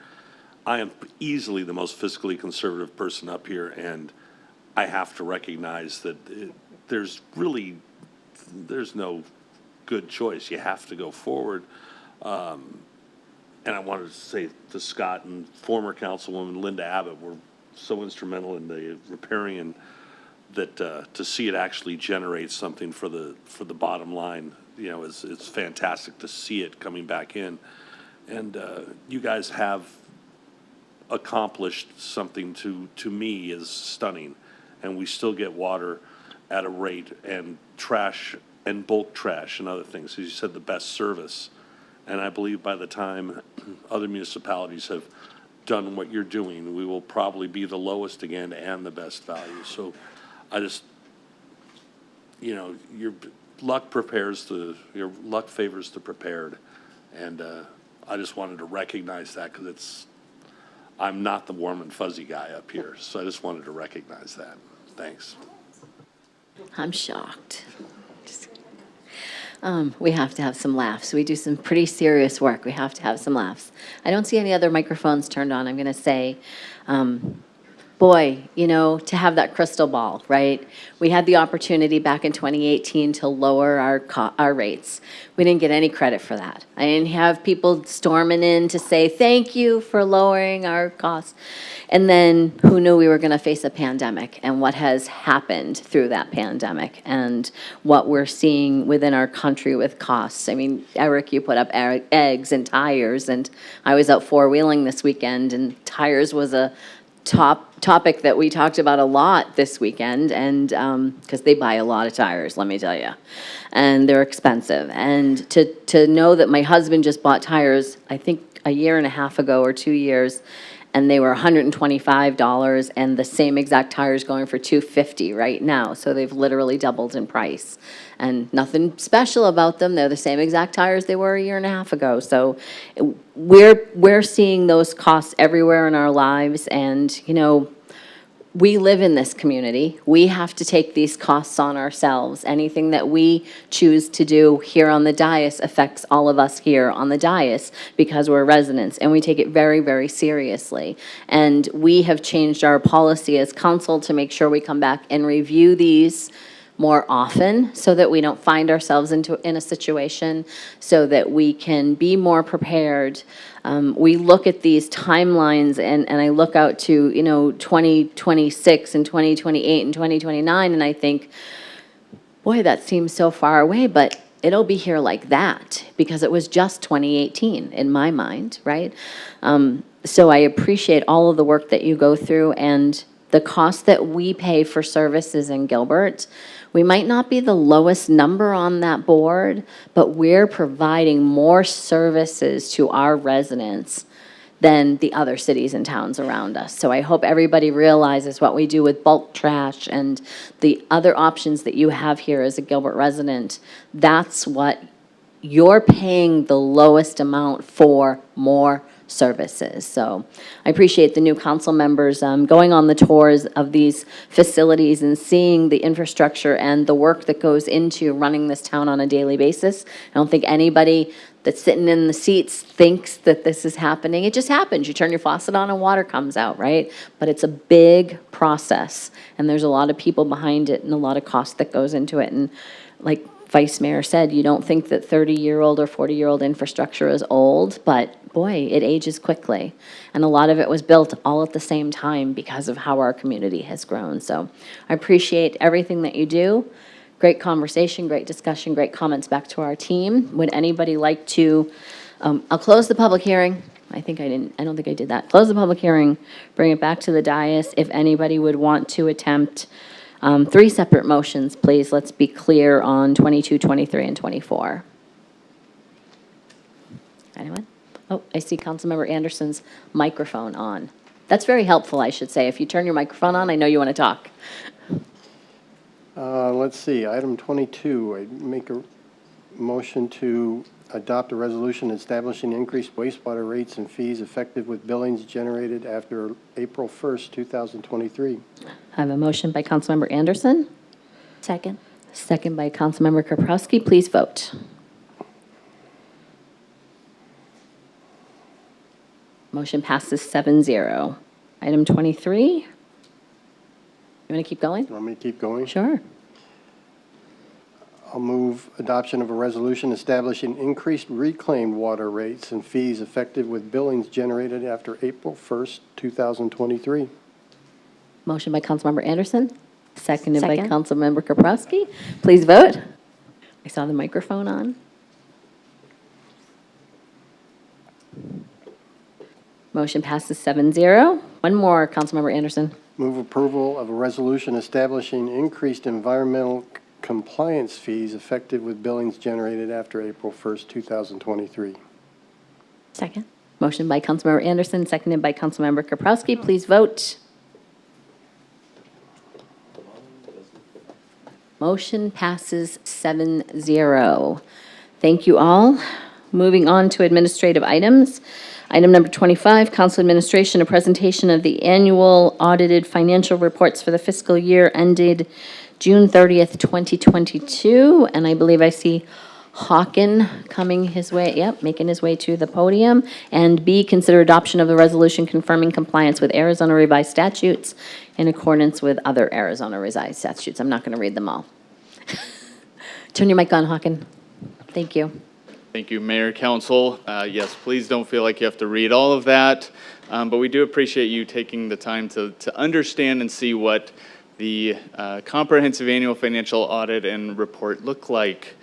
I am easily the most fiscally conservative person up here, and I have to recognize that there's no good choice. You have to go forward. And I wanted to say to Scott and former Councilwoman Linda Abbott were so instrumental in the riparian that to see it actually generate something for the bottom line, it's fantastic to see it coming back in. And you guys have accomplished something to me is stunning, and we still get water at a rate, and trash and bulk trash and other things. As you said, the best service. And I believe by the time other municipalities have done what you're doing, we will probably be the lowest again and the best value. So I just, your luck favors the prepared. And I just wanted to recognize that because I'm not the warm and fuzzy guy up here. So I just wanted to recognize that. Thanks. I'm shocked. We have to have some laughs. We do some pretty serious work. We have to have some laughs. I don't see any other microphones turned on. I'm going to say, boy, to have that crystal ball, right? We had the opportunity back in 2018 to lower our rates. We didn't get any credit for that. I didn't have people storming in to say, thank you for lowering our costs. And then who knew we were going to face a pandemic and what has happened through that pandemic and what we're seeing within our country with costs. I mean, Eric, you put up eggs and tires, and I was out four-wheeling this weekend, and tires was a topic that we talked about a lot this weekend, and because they buy a lot of tires, let me tell you, and they're expensive. And to know that my husband just bought tires, I think a year and a half ago or 2 years, and they were $125, and the same exact tires going for $250 right now. So they've literally doubled in price, and nothing special about them. They're the same exact tires they were a year and a half ago. So we're seeing those costs everywhere in our lives, and we live in this community. We have to take these costs on ourselves. Anything that we choose to do here on the dais affects all of us here on the dais because we're residents, and we take it very, very seriously. And we have changed our policy as council to make sure we come back and review these more often so that we don't find ourselves in a situation, so that we can be more prepared. We look at these timelines, and I look out to 2026 and 2028 and 2029, and I think, boy, that seems so far away, but it'll be here like that because it was just 2018 in my mind, right? So I appreciate all of the work that you go through, and the cost that we pay for services in Gilbert. We might not be the lowest number on that board, but we're providing more services to our residents than the other cities and towns around us. So I hope everybody realizes what we do with bulk trash and the other options that you have here as a Gilbert resident. That's what you're paying the lowest amount for, more services. So I appreciate the new council members going on the tours of these facilities and seeing the infrastructure and the work that goes into running this town on a daily basis. I don't think anybody that's sitting in the seats thinks that this is happening. It just happens. You turn your faucet on and water comes out, right? But it's a big process, and there's a lot of people behind it and a lot of cost that goes into it. And like Vice Mayor said, you don't think that 30-year-old or 40-year-old infrastructure is old, but boy, it ages quickly. And a lot of it was built all at the same time because of how our community has grown. So I appreciate everything that you do. Great conversation, great discussion, great comments back to our team. Would anybody like to, I'll close the public hearing. I don't think I did that. Close the public hearing, bring it back to the dais. If anybody would want to attempt 3 separate motions, please. Let's be clear on 22, 23, and 24. Anyone? Oh, I see Councilmember Anderson's microphone on. That's very helpful, I should say. If you turn your microphone on, I know you want to talk. Let's see, item 22, I make a motion to adopt a resolution establishing increased wastewater rates and fees effective with billings generated after April 1st, 2023. I have a motion by Councilmember Anderson. Second. Second by Councilmember Kaprowski. Please vote. Motion passes 7-0. Item 23. You want to keep going? You want me to keep going? Sure. I'll move adoption of a resolution establishing increased reclaimed water rates and fees effective with billings generated after April 1st, 2023. Motion by Councilmember Anderson, seconded by Second. Councilmember Kaprowski. Please vote. I saw the microphone on. Motion passes 7-0. One more, Councilmember Anderson. Move approval of a resolution establishing increased environmental compliance fees effective with billings generated after April 1st, 2023. Second. Motion by Councilmember Anderson, seconded by Councilmember Kaprowski. Please vote. Motion passes 7-0. Thank you all. Moving on to administrative items. Item number 25, Council Administration, a presentation of the annual audited financial reports for the fiscal year ended June 30th, 2022. And I believe I see Hawken coming his way, making his way to the podium. And B, consider adoption of the resolution confirming compliance with Arizona revised statutes in accordance with other Arizona revised statutes. I'm not going to read them all. Turn your mic on, Hawken. Thank you. Thank you, Mayor, Council. Yes, please don't feel like you have to read all of that, but we do appreciate you taking the time to understand and see what the comprehensive annual financial audit and report look like.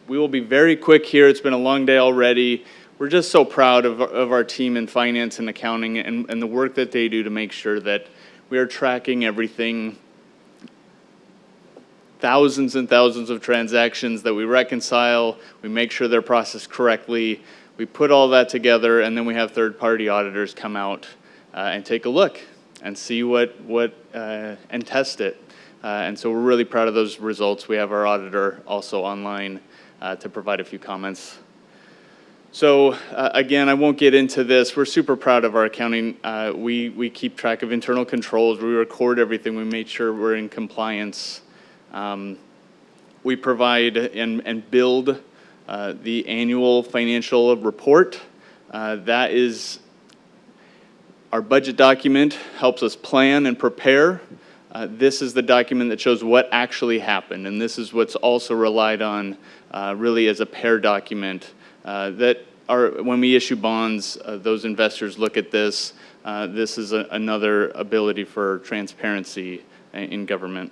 We will be very quick here. It's been a long day already. We're just so proud of our team in finance and accounting and the work that they do to make sure that we are tracking everything. Thousands and thousands of transactions that we reconcile, we make sure they're processed correctly, we put all that together, and then we have third-party auditors come out and take a look and see and test it. And so we're really proud of those results. We have our auditor also online to provide a few comments. So again, I won't get into this. We're super proud of our accounting. We keep track of internal controls. We record everything. We make sure we're in compliance. We provide and build the annual financial report. That is our budget document, helps us plan and prepare. This is the document that shows what actually happened, and this is what's also relied on really as a pair document. When we issue bonds, those investors look at this. This is another ability for transparency in government.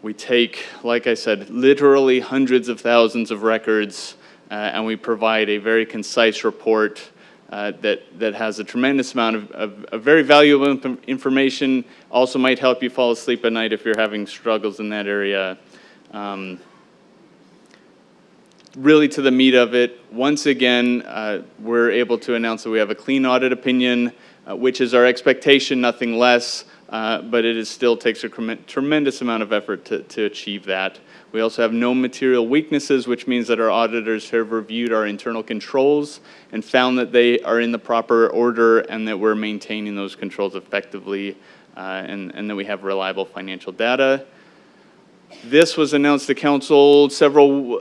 We take, like I said, literally hundreds of thousands of records, and we provide a very concise report that has a tremendous amount of very valuable information. Also might help you fall asleep at night if you're having struggles in that area. Really to the meat of it, once again, we're able to announce that we have a clean audit opinion, which is our expectation, nothing less. But it still takes a tremendous amount of effort to achieve that. We also have no material weaknesses, which means that our auditors have reviewed our internal controls and found that they are in the proper order and that we're maintaining those controls effectively and that we have reliable financial data. This was announced to council several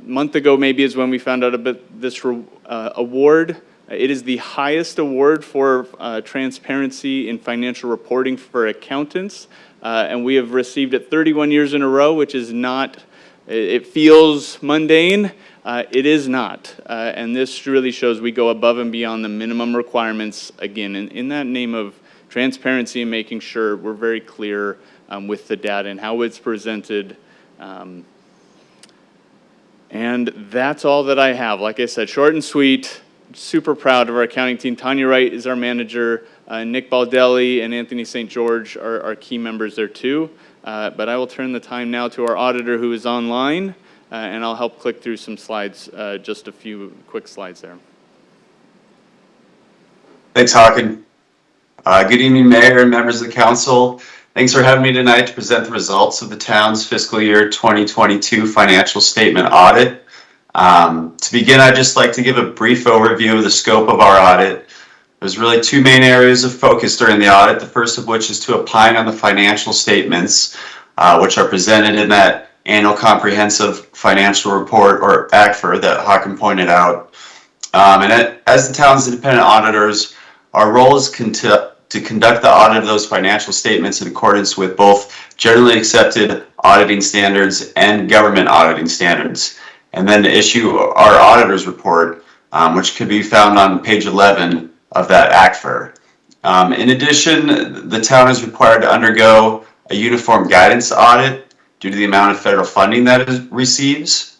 months ago, maybe, is when we found out about this award. It is the highest award for transparency in financial reporting for accountants, and we have received it 31 years in a row, which is not, it feels mundane. It is not, and this really shows we go above and beyond the minimum requirements, again, in that name of transparency and making sure we're very clear with the data and how it's presented. And that's all that I have. Like I said, short and sweet. Super proud of our accounting team. Tanya Wright is our manager. Nick Baldelli and Anthony St. George are key members there too. But I will turn the time now to our auditor who is online and I'll help click through some slides, just a few quick slides there. Thanks, Hawken. Good evening, Mayor and members of the council. Thanks for having me tonight to present the results of the town's fiscal year 2022 financial statement audit. To begin, I'd just like to give a brief overview of the scope of our audit. There's really two main areas of focus during the audit, the first of which is to opine on the financial statements, which are presented in that annual comprehensive financial report, or ACFR, that Hawken pointed out. As the town's independent auditors, our role is to conduct the audit of those financial statements in accordance with both generally accepted auditing standards and government auditing standards, and then to issue our auditor's report, which could be found on page 11 of that ACFR. In addition, the town is required to undergo a uniform guidance audit due to the amount of federal funding that it receives.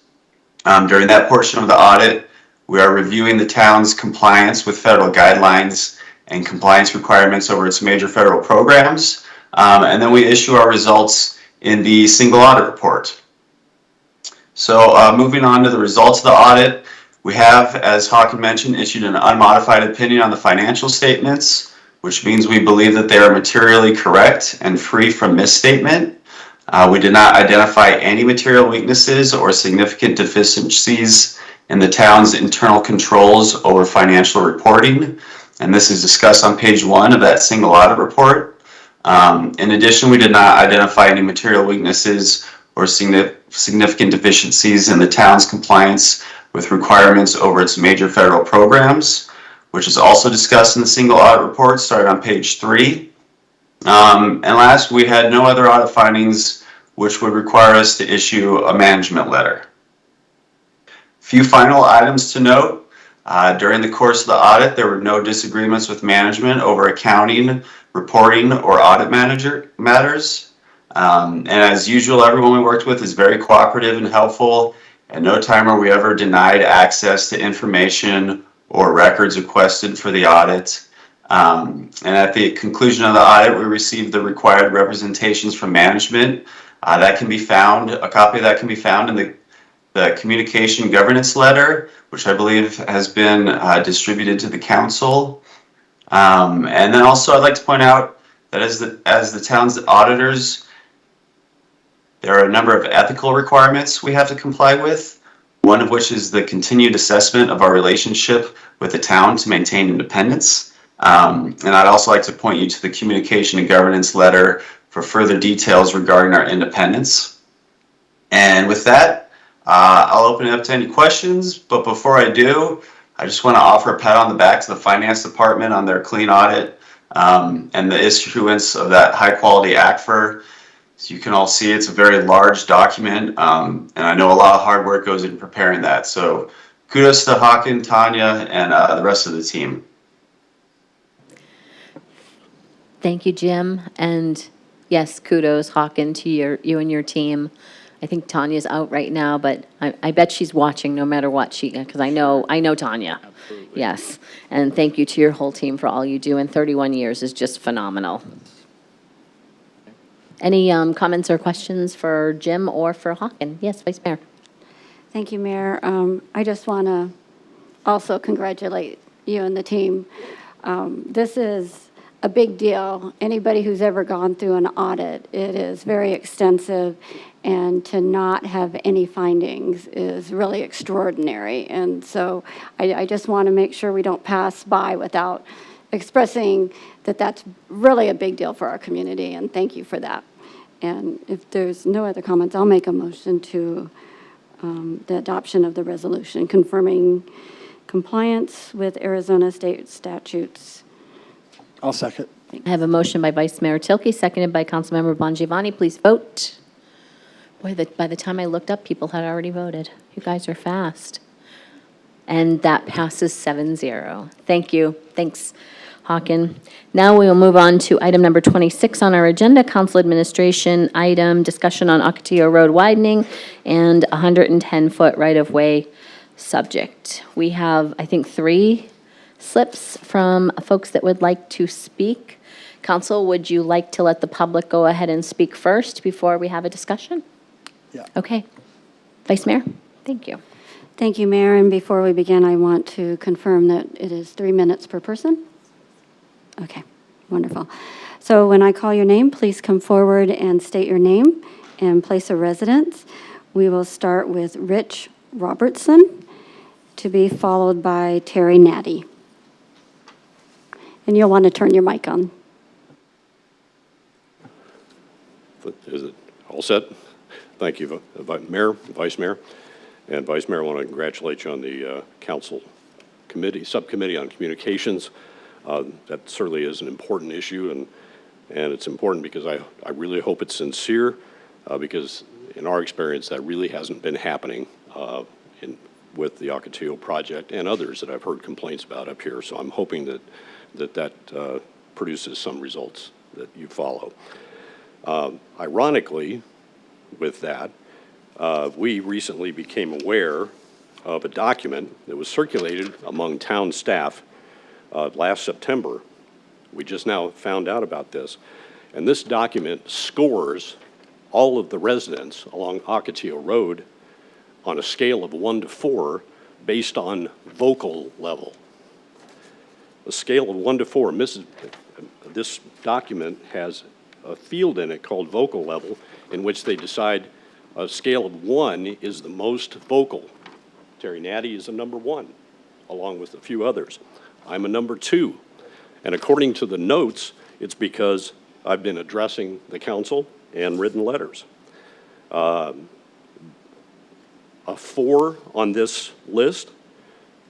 During that portion of the audit, we are reviewing the town's compliance with federal guidelines and compliance requirements over its major federal programs, and then we issue our results in the single audit report. So moving on to the results of the audit, we have, as Hawken mentioned, issued an unmodified opinion on the financial statements, which means we believe that they are materially correct and free from misstatement. We did not identify any material weaknesses or significant deficiencies in the town's internal controls over financial reporting, and this is discussed on page 1 of that single audit report. In addition, we did not identify any material weaknesses or significant deficiencies in the town's compliance with requirements over its major federal programs, which is also discussed in the single audit report, starting on page 3. And last, we had no other audit findings which would require us to issue a management letter. Few final items to note. During the course of the audit, there were no disagreements with management over accounting, reporting, or audit matters. And as usual, everyone we worked with is very cooperative and helpful. At no time were we ever denied access to information or records requested for the audit. And at the conclusion of the audit, we received the required representations from management. That can be found, a copy of that can be found in the communication governance letter, which I believe has been distributed to the council. And then also I'd like to point out that as the town's auditors, there are a number of ethical requirements we have to comply with, one of which is the continued assessment of our relationship with the town to maintain independence. And I'd also like to point you to the communication and governance letter for further details regarding our independence. And with that, I'll open it up to any questions, but before I do, I just want to offer a pat on the back to the finance department on their clean audit and the issuance of that high quality ACFR. So you can all see it's a very large document, and I know a lot of hard work goes into preparing that. So kudos to Hawken, Tanya, and the rest of the team. Thank you, Jim. And yes, kudos, Hawken, to you and your team. I think Tanya's out right now, but I bet she's watching no matter what because I know Tanya. Absolutely. Yes. And thank you to your whole team for all you do. And 31 years is just phenomenal. Any comments or questions for Jim or for Hawken? Yes, Vice Mayor. Thank you, Mayor. I just want to also congratulate you and the team. This is a big deal. Anybody who's ever gone through an audit, it is very extensive, and to not have any findings is really extraordinary. And so I just want to make sure we don't pass by without expressing that that's really a big deal for our community, and thank you for that. And if there's no other comments, I'll make a motion to the adoption of the resolution confirming compliance with Arizona state statutes. I'll second. I have a motion by Vice Mayor Tilke, seconded by Councilmember Bongiovanni. Please vote. Boy, by the time I looked up, people had already voted. You guys are fast. And that passes 7-0. Thank you. Thanks, Hawken. Now we will move on to item number 26 on our agenda, Council Administration item, discussion on Ocotillo Road widening and 110-foot right-of-way subject. We have, I think, 3 slips from folks that would like to speak. Council, would you like to let the public go ahead and speak first before we have a discussion? Yeah. Okay. Vice Mayor? Thank you. Thank you, Mayor. And before we begin, I want to confirm that it is 3 minutes per person. Okay, wonderful. So when I call your name, please come forward and state your name and place of residence. We will start with Rich Robertson, to be followed by Terry Natty. And you'll want to turn your mic on. Is it all set? Thank you, Mayor, Vice Mayor. And Vice Mayor, I want to congratulate you on the council committee, subcommittee on communications. That certainly is an important issue, and it's important because I really hope it's sincere, because in our experience, that really hasn't been happening with the Ocotillo project and others that I've heard complaints about up here. So I'm hoping that produces some results that you follow. Ironically, with that, we recently became aware of a document that was circulated among town staff last September. We just now found out about this. And this document scores all of the residents along Ocotillo Road on a scale of 1 to 4 based on vocal level. A scale of 1 to 4. And this document has a field in it called vocal level, in which they decide a scale of 1 is the most vocal. Terry Natty is a number 1, along with a few others. I'm a number 2. And according to the notes, it's because I've been addressing the council and written letters. A 4 on this list,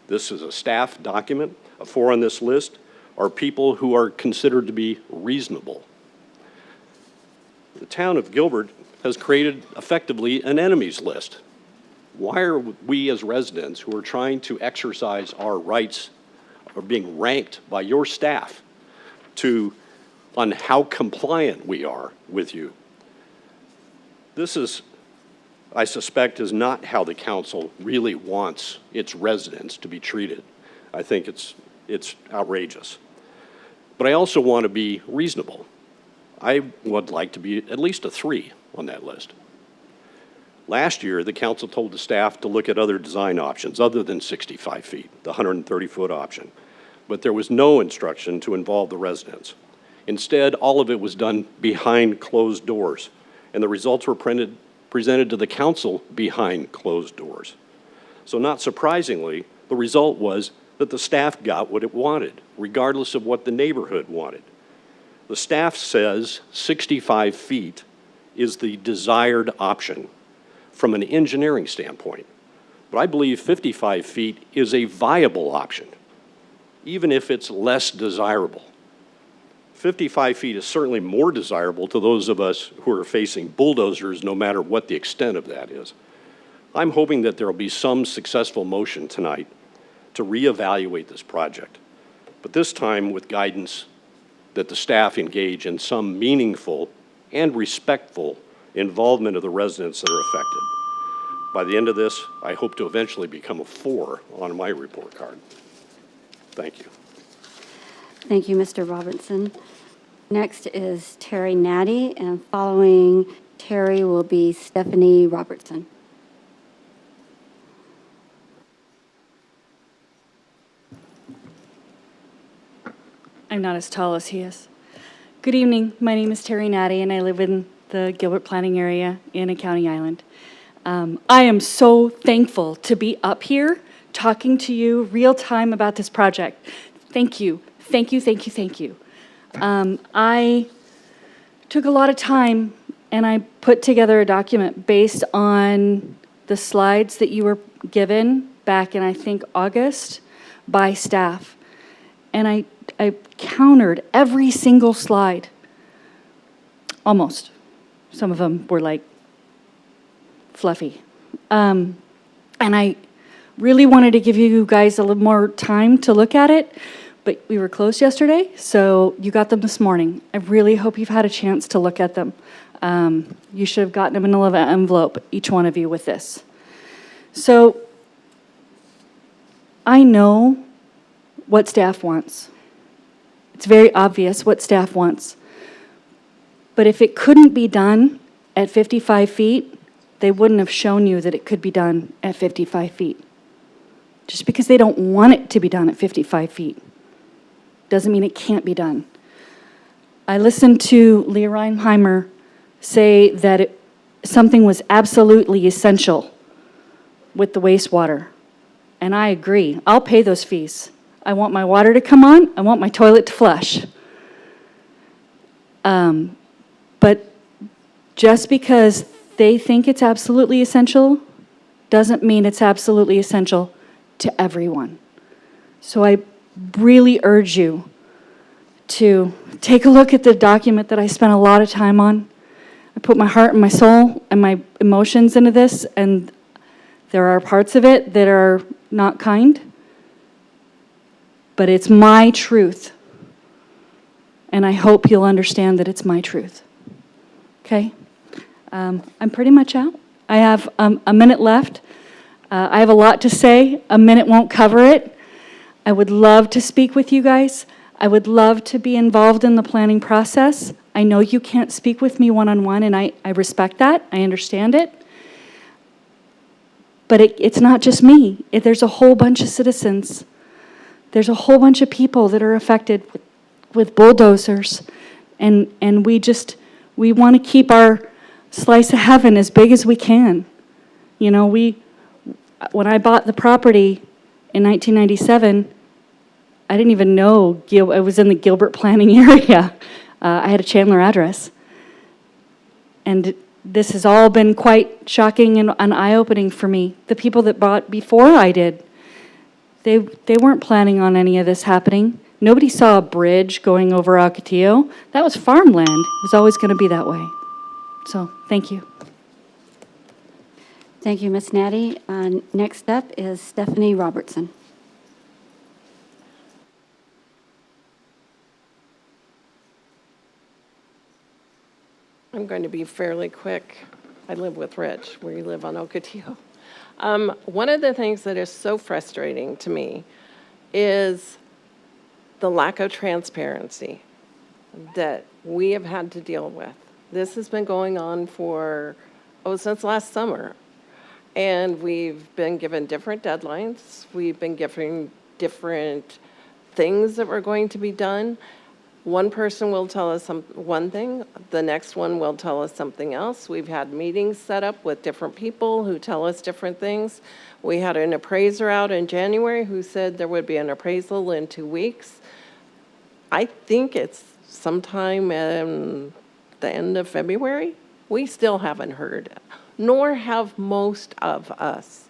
this is a staff document, a 4 on this list are people who are considered to be reasonable. The town of Gilbert has created effectively an enemies list. Why are we as residents who are trying to exercise our rights are being ranked by your staff on how compliant we are with you? This is, I suspect, is not how the council really wants its residents to be treated. I think it's outrageous. But I also want to be reasonable. I would like to be at least a 3 on that list. Last year, the council told the staff to look at other design options other than 65 feet, the 130-foot option. But there was no instruction to involve the residents. Instead, all of it was done behind closed doors, and the results were presented to the council behind closed doors. So not surprisingly, the result was that the staff got what it wanted, regardless of what the neighborhood wanted. The staff says 65 feet is the desired option from an engineering standpoint. But I believe 55 feet is a viable option, even if it's less desirable. 55 feet is certainly more desirable to those of us who are facing bulldozers, no matter what the extent of that is. I'm hoping that there will be some successful motion tonight to reevaluate this project, but this time with guidance that the staff engage in some meaningful and respectful involvement of the residents that are affected. By the end of this, I hope to eventually become a 4 on my report card. Thank you. Thank you, Mr. Robertson. Next is Terry Natty, and following Terry will be Stephanie Robertson. I'm not as tall as he is. Good evening. My name is Terry Natty, and I live in the Gilbert planning area in a county island. I am so thankful to be up here talking to you real time about this project. Thank you. Thank you, thank you, thank you. I took a lot of time and I put together a document based on the slides that you were given back in, I think, August by staff. And I countered every single slide, almost. Some of them were like fluffy. And I really wanted to give you guys a little more time to look at it, but we were closed yesterday, so you got them this morning. I really hope you've had a chance to look at them. You should have gotten them in a little envelope, each one of you, with this. So I know what staff wants. It's very obvious what staff wants. But if it couldn't be done at 55 feet, they wouldn't have shown you that it could be done at 55 feet. Just because they don't want it to be done at 55 feet doesn't mean it can't be done. I listened to Leah Reinheimer say that something was absolutely essential with the wastewater, and I agree. I'll pay those fees. I want my water to come on. I want my toilet to flush. But just because they think it's absolutely essential doesn't mean it's absolutely essential to everyone. So I really urge you to take a look at the document that I spent a lot of time on. I put my heart and my soul and my emotions into this, and there are parts of it that are not kind, but it's my truth. And I hope you'll understand that it's my truth. Okay? I'm pretty much out. I have a minute left. I have a lot to say. A minute won't cover it. I would love to speak with you guys. I would love to be involved in the planning process. I know you can't speak with me one-on-one, and I respect that. I understand it. But it's not just me. There's a whole bunch of citizens. There's a whole bunch of people that are affected with bulldozers. And we want to keep our slice of heaven as big as we can. You know, when I bought the property in 1997, I didn't even know it was in the Gilbert planning area. I had a Chandler address. And this has all been quite shocking and eye-opening for me. The people that bought before I did, they weren't planning on any of this happening. Nobody saw a bridge going over Ocotillo. That was farmland. It was always going to be that way. So, thank you. Thank you, Ms. Natty. Next up is Stephanie Robertson. I'm going to be fairly quick. I live with Rich. We live on Ocotillo. One of the things that is so frustrating to me is the lack of transparency that we have had to deal with. This has been going on since last summer. And we've been given different deadlines. We've been given different things that were going to be done. One person will tell us one thing, the next one will tell us something else. We've had meetings set up with different people who tell us different things. We had an appraiser out in January who said there would be an appraisal in 2 weeks. I think it's sometime in the end of February. We still haven't heard, nor have most of us.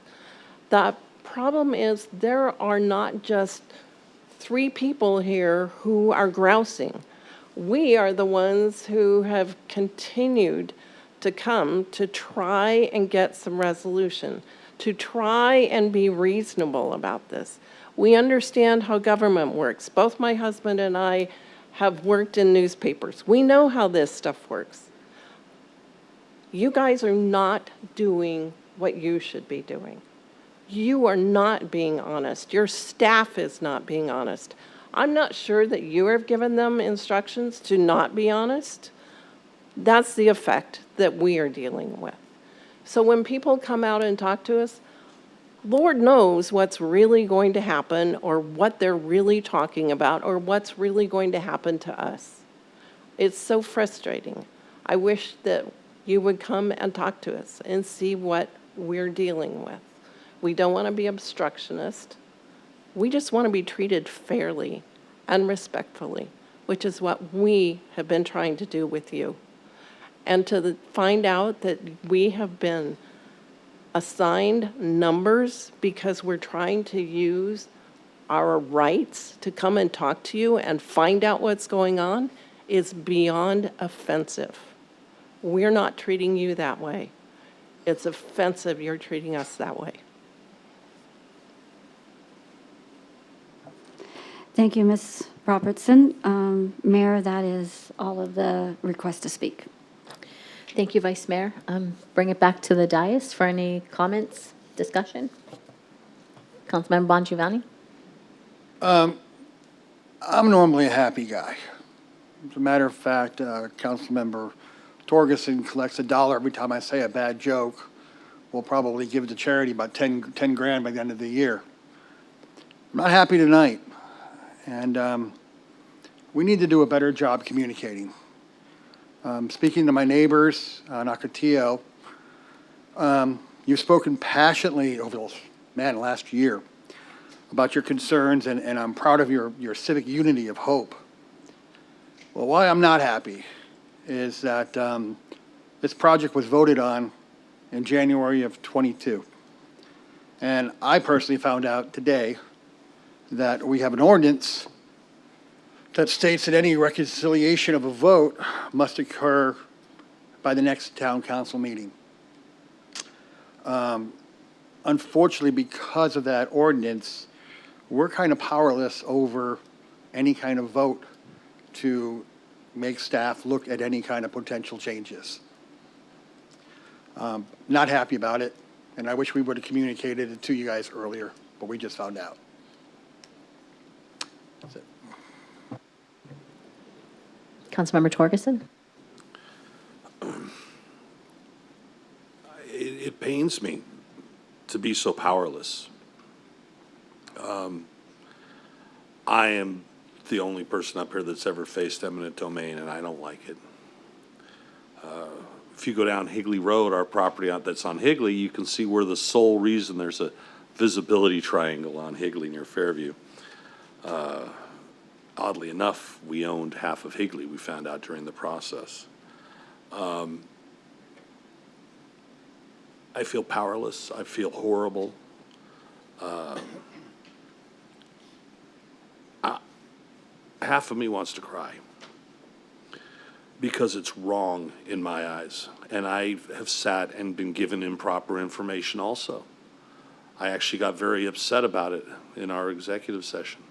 The problem is there are not just 3 people here who are grousing. We are the ones who have continued to come to try and get some resolution, to try and be reasonable about this. We understand how government works. Both my husband and I have worked in newspapers. We know how this stuff works. You guys are not doing what you should be doing. You are not being honest. Your staff is not being honest. I'm not sure that you have given them instructions to not be honest. That's the effect that we are dealing with. So when people come out and talk to us, Lord knows what's really going to happen or what they're really talking about or what's really going to happen to us. It's so frustrating. I wish that you would come and talk to us and see what we're dealing with. We don't want to be obstructionist. We just want to be treated fairly and respectfully, which is what we have been trying to do with you. And to find out that we have been assigned numbers because we're trying to use our rights to come and talk to you and find out what's going on is beyond offensive. We're not treating you that way. It's offensive you're treating us that way. Thank you, Ms. Robertson. Mayor, that is all of the requests to speak. Thank you, Vice Mayor. Bring it back to the dais for any comments, discussion. Councilmember Bongiovanni. I'm normally a happy guy. As a matter of fact, Councilmember Torgerson collects $1 every time I say a bad joke. we'll probably give to charity about 10 grand by the end of the year. I'm not happy tonight, and we need to do a better job communicating. Speaking to my neighbors on Ocotillo, you've spoken passionately over the last year about your concerns, and I'm proud of your civic unity of hope. Well, why I'm not happy is that this project was voted on in January of '22. And I personally found out today that we have an ordinance that states that any reconciliation of a vote must occur by the next town council meeting. Unfortunately, because of that ordinance, we're kind of powerless over any kind of vote to make staff look at any kind of potential changes. Not happy about it, and I wish we would have communicated it to you guys earlier, but we just found out. That's it. Councilmember Torgerson? It pains me to be so powerless. I am the only person up here that's ever faced eminent domain, and I don't like it. If you go down Higley Road, our property that's on Higley, you can see where the sole reason there's a visibility triangle on Higley near Fairview. Oddly enough, we owned half of Higley, we found out during the process. I feel powerless. I feel horrible. Half of me wants to cry because it's wrong in my eyes. And I have sat and been given improper information also. I actually got very upset about it in our executive session.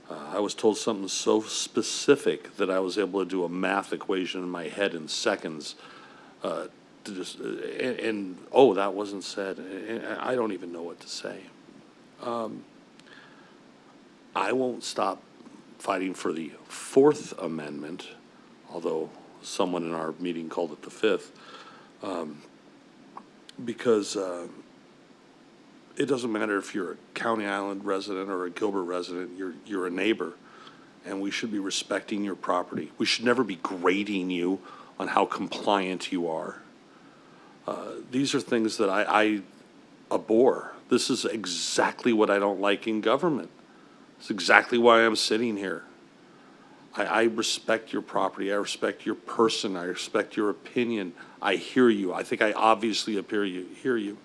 I was told something so specific that I was able to do a math equation in my head in seconds. Oh, that wasn't said. I don't even know what to say. I won't stop fighting for the Fourth Amendment, although someone in our meeting called it the Fifth, because it doesn't matter if you're a County Island resident or a Gilbert resident, you're a neighbor, and we should be respecting your property. We should never be grading you on how compliant you are. These are things that I abhor. This is exactly what I don't like in government. It's exactly why I'm sitting here. I respect your property. I respect your person. I respect your opinion. I hear you. I think I obviously hear you.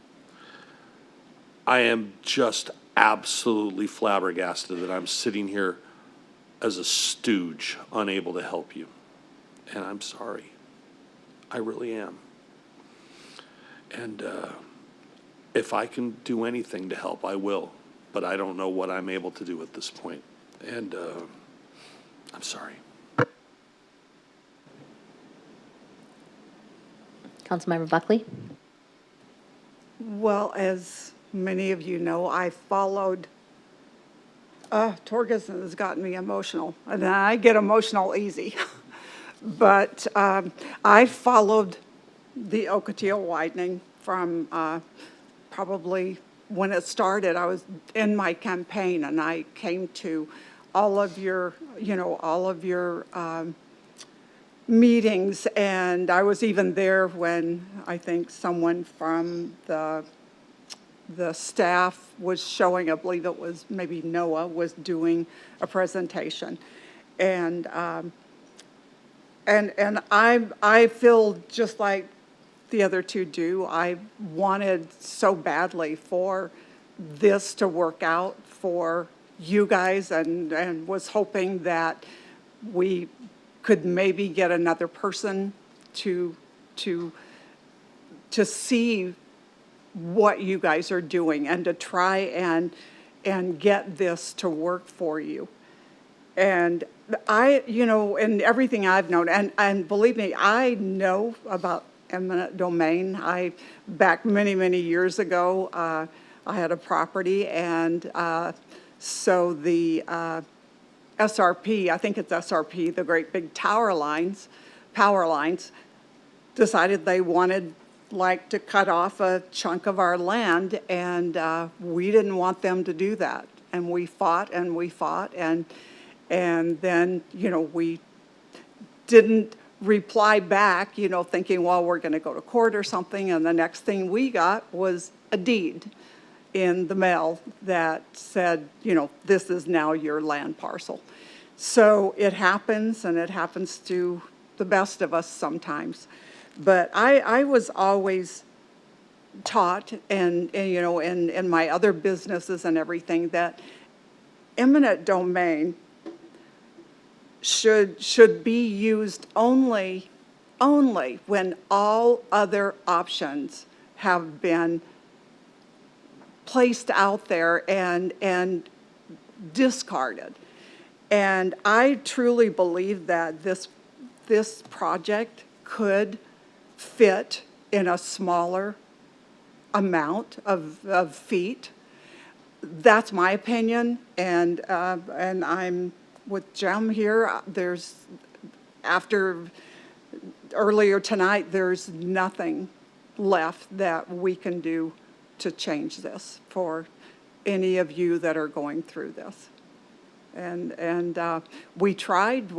I am just absolutely flabbergasted that I'm sitting here as a stooge, unable to help you. And I'm sorry. I really am. And if I can do anything to help, I will. But I don't know what I'm able to do at this point. And I'm sorry. Councilmember Buckley? Well, as many of you know, I followed, Torgerson has gotten me emotional, and I get emotional easy. But I followed the Ocotillo widening from probably when it started. I was in my campaign, and I came to all of your, meetings, and I was even there when I think someone from the staff was showing, I believe it was maybe Noah, was doing a presentation. And I feel just like the other two do. I wanted so badly for this to work out for you guys, and was hoping that we could maybe get another person to see what you guys are doing and to try and get this to work for you. And and everything I've known, and believe me, I know about eminent domain. Back many, many years ago, I had a property, and so the SRP, I think it's SRP, the great big power lines, decided they wanted like to cut off a chunk of our land, and we didn't want them to do that. And we fought and we fought, and then, you know, we didn't reply back, you know, thinking, well, we're going to go to court or something, and the next thing we got was a deed in the mail that said, you know, this is now your land parcel. So it happens, and it happens to the best of us sometimes. But I was always taught, and you know, in my other businesses and everything, that eminent domain should be used only when all other options have been placed out there and discarded. And I truly believe that this project could fit in a smaller amount of feet. That's my opinion, and I'm with Jem here. After earlier tonight, there's nothing left that we can do to change this for any of you that are going through this. And we've tried.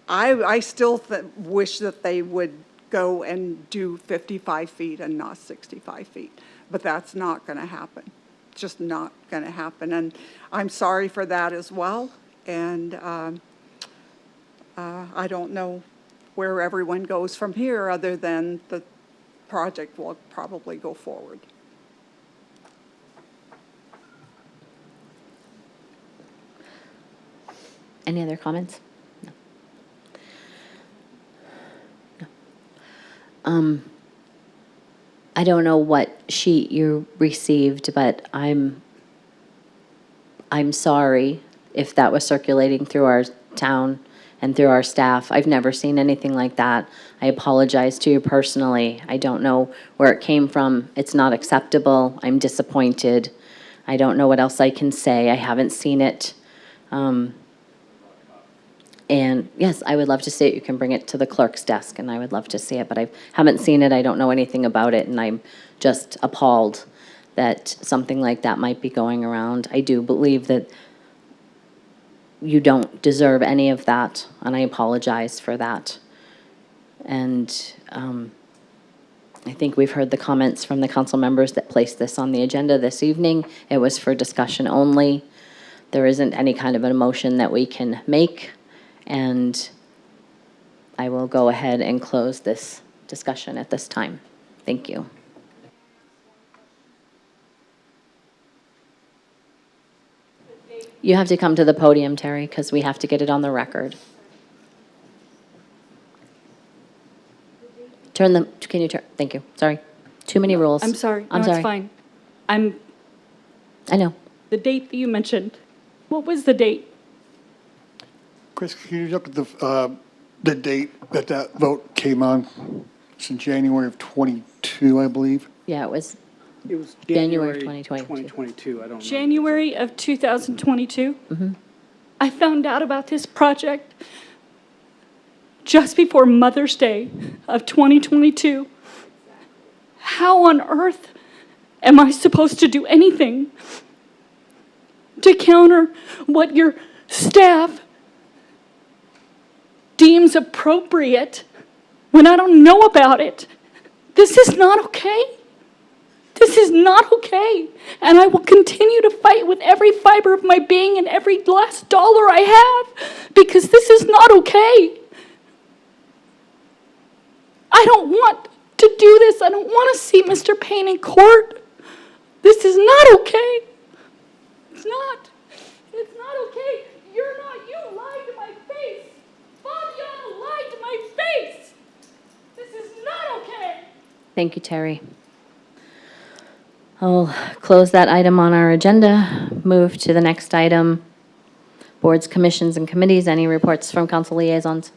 I still wish that they would go and do 55 feet and not 65 feet, but that's not going to happen. Just not going to happen. And I'm sorry for that as well. And I don't know where everyone goes from here, other than the project will probably go forward. Any other comments? No. I don't know what sheet you received, but I'm sorry if that was circulating through our town and through our staff. I've never seen anything like that. I apologize to you personally. I don't know where it came from. It's not acceptable. I'm disappointed. I don't know what else I can say. I haven't seen it. And yes, I would love to see it. You can bring it to the clerk's desk, and I would love to see it, but I haven't seen it. I don't know anything about it, and I'm just appalled that something like that might be going around. I do believe that you don't deserve any of that, and I apologize for that. And I think we've heard the comments from the council members that placed this on the agenda this evening. It was for discussion only. There isn't any kind of a motion that we can make. And I will go ahead and close this discussion at this time. Thank you. You have to come to the podium, Terry, because we have to get it on the record. Can you turn, thank you, sorry. Too many rules. I'm sorry. I'm No, sorry. it's fine. I know. The date that you mentioned, what was the date? Chris, can you look at the date that vote came on? It's in January of '22, I believe. Yeah, it was January 2022. 2022, I don't know. January of 2022. I found out about this project just before Mother's Day of 2022. How on earth am I supposed to do anything to counter what your staff deems appropriate when I don't know about it? This is not okay. This is not okay. And I will continue to fight with every fiber of my being and every last dollar I have, because this is not okay. I don't want to do this. I don't want to see Mr. Payne in court. This is not okay. It's not. It's not okay. You're not. You lied to my face. Fabiana lied to my face. This is not okay. Thank you, Terry. I'll close that item on our agenda, move to the next item. Boards, commissions, and committees. Any reports from council liaisons?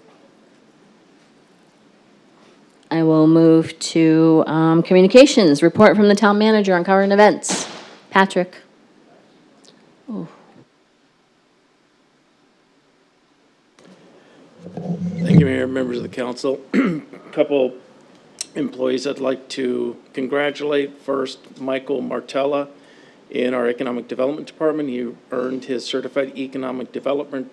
I will move to communications. Report from the town manager on current events. Patrick. Oh. Thank you, Mayor, members of the council. Couple employees, I'd like to congratulate first Michael Martella in our Economic Development Department. He earned his Certified Economic Development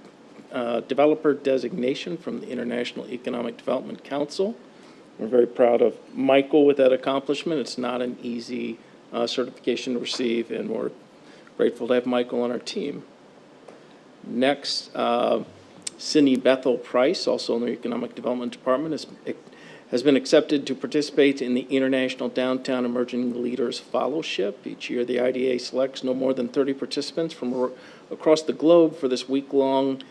Developer designation from the International Economic Development Council. We're very proud of Michael with that accomplishment. It's not an easy certification to receive, and we're grateful to have Michael on our team. Next, Cindy Bethel Price, also in the Economic Development Department, has been accepted to participate in the International Downtown Emerging Leaders Fellowship. Each year, the IDA selects no more than 30 participants from across the globe for this week-long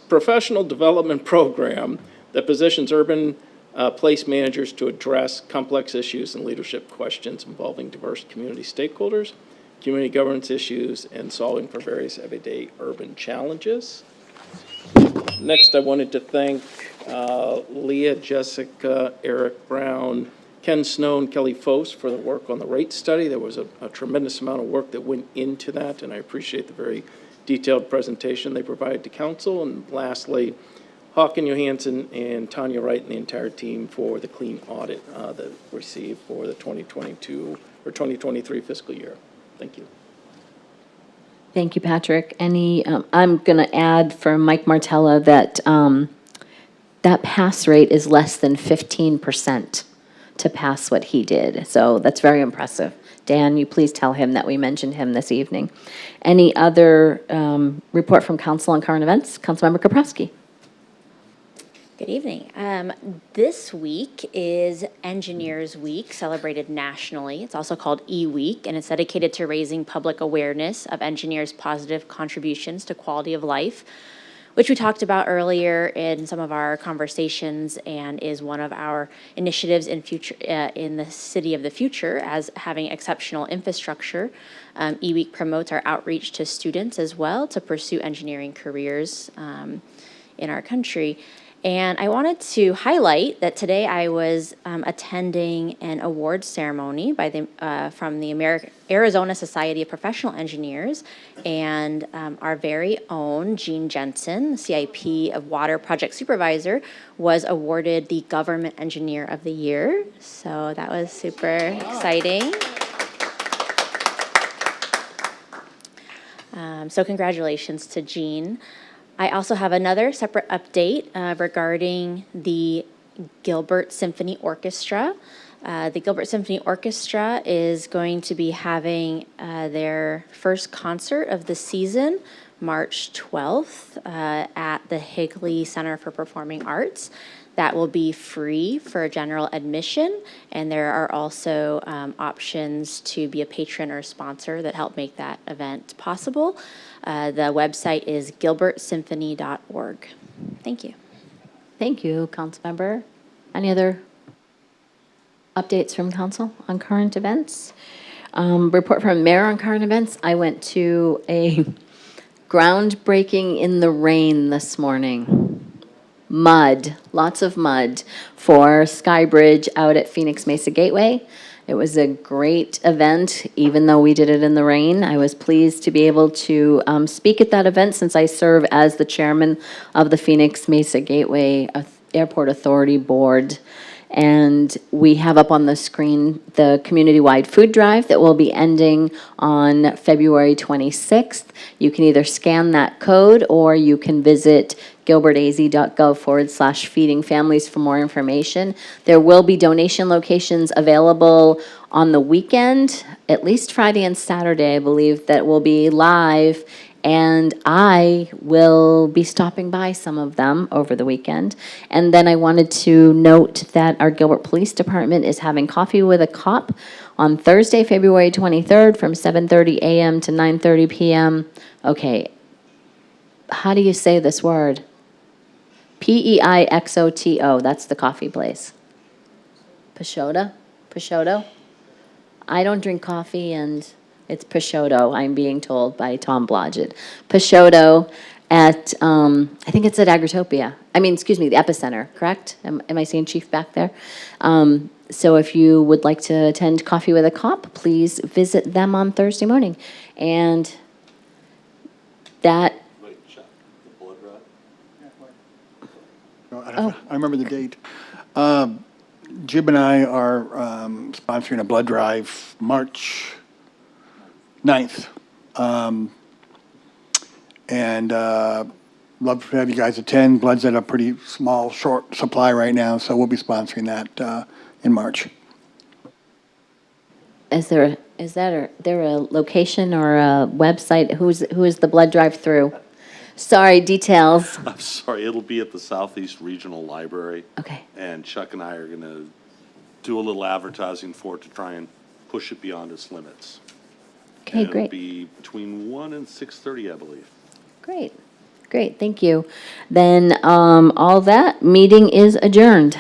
professional development program that positions urban place managers to address complex issues and leadership questions involving diverse community stakeholders, community governance issues, and solving for various everyday urban challenges. Next, I wanted to thank Leah, Jessica, Eric Brown, Ken Snow, and Kelly Foss for the work on the rate study. There was a tremendous amount of work that went into that, and I appreciate the very detailed presentation they provided to council. And lastly, Hawken Johansson and Tanya Wright and the entire team for the clean audit that we received for the 2022 or 2023 fiscal year. Thank you. Thank you, Patrick. I'm going to add for Mike Martella that that pass rate is less than 15% to pass what he did. So that's very impressive. Dan, you please tell him that we mentioned him this evening. Any other report from council on current events? Councilmember Kaprowski. Good evening. This week is Engineers Week, celebrated nationally. It's also called E-Week, and it's dedicated to raising public awareness of engineers' positive contributions to quality of life, which we talked about earlier in some of our conversations and is one of our initiatives in the city of the future as having exceptional infrastructure. E-Week promotes our outreach to students as well to pursue engineering careers in our country. And I wanted to highlight that today I was attending an awards ceremony from the Arizona Society of Professional Engineers, and our very own Gene Jensen, CIP of Water Project Supervisor, was awarded the Government Engineer of the Year. So that was super exciting. So congratulations to Gene. I also have another separate update regarding the Gilbert Symphony Orchestra. The Gilbert Symphony Orchestra is going to be having their first concert of the season, March 12th, at the Higley Center for Performing Arts. That will be free for general admission, and there are also options to be a patron or sponsor that help make that event possible. The website is gilbertsymphony.org. Thank you. Thank you, Councilmember. Any other updates from council on current events? Report from mayor on current events. I went to a groundbreaking in the rain this morning. Mud, lots of mud for Sky Bridge out at Phoenix Mesa Gateway. It was a great event, even though we did it in the rain. I was pleased to be able to speak at that event since I serve as the chairman of the Phoenix Mesa Gateway Airport Authority Board. And we have up on the screen the community-wide food drive that will be ending on February 26th. You can either scan that code or you can visit gilbertaz.gov/feeding families for more information. There will be donation locations available on the weekend, at least Friday and Saturday, I believe, that will be live. And I will be stopping by some of them over the weekend. And then I wanted to note that our Gilbert Police Department is having Coffee with a Cop on Thursday, February 23rd from 7:30 a.m. to 9:30 p.m. Okay, how do you say this word? P-E-I-X-O-T-O, that's the coffee place. Peixoto? I don't drink coffee, and it's Peixoto, I'm being told by Tom Blodgett. Peixoto at, I think it's at Agritopia. The Epicenter, correct? Am I seeing Chief back there? So if you would like to attend Coffee with a Cop, please visit them on Thursday morning. And that... I remember the date. Jib and I are sponsoring a blood drive March 9th. And love to have you guys attend. Blood's at a pretty small, short supply right now, so we'll be sponsoring that in March. Is there a location or a website? Who is the blood drive through? Sorry, details. I'm sorry, it'll be at the Southeast Regional Library. Okay. And Chuck and I are going to do a little advertising for it to try and push it beyond its limits. Okay, And great. It'll be between 1 and 6:30, I believe. Great, thank you. Then all that, meeting is adjourned.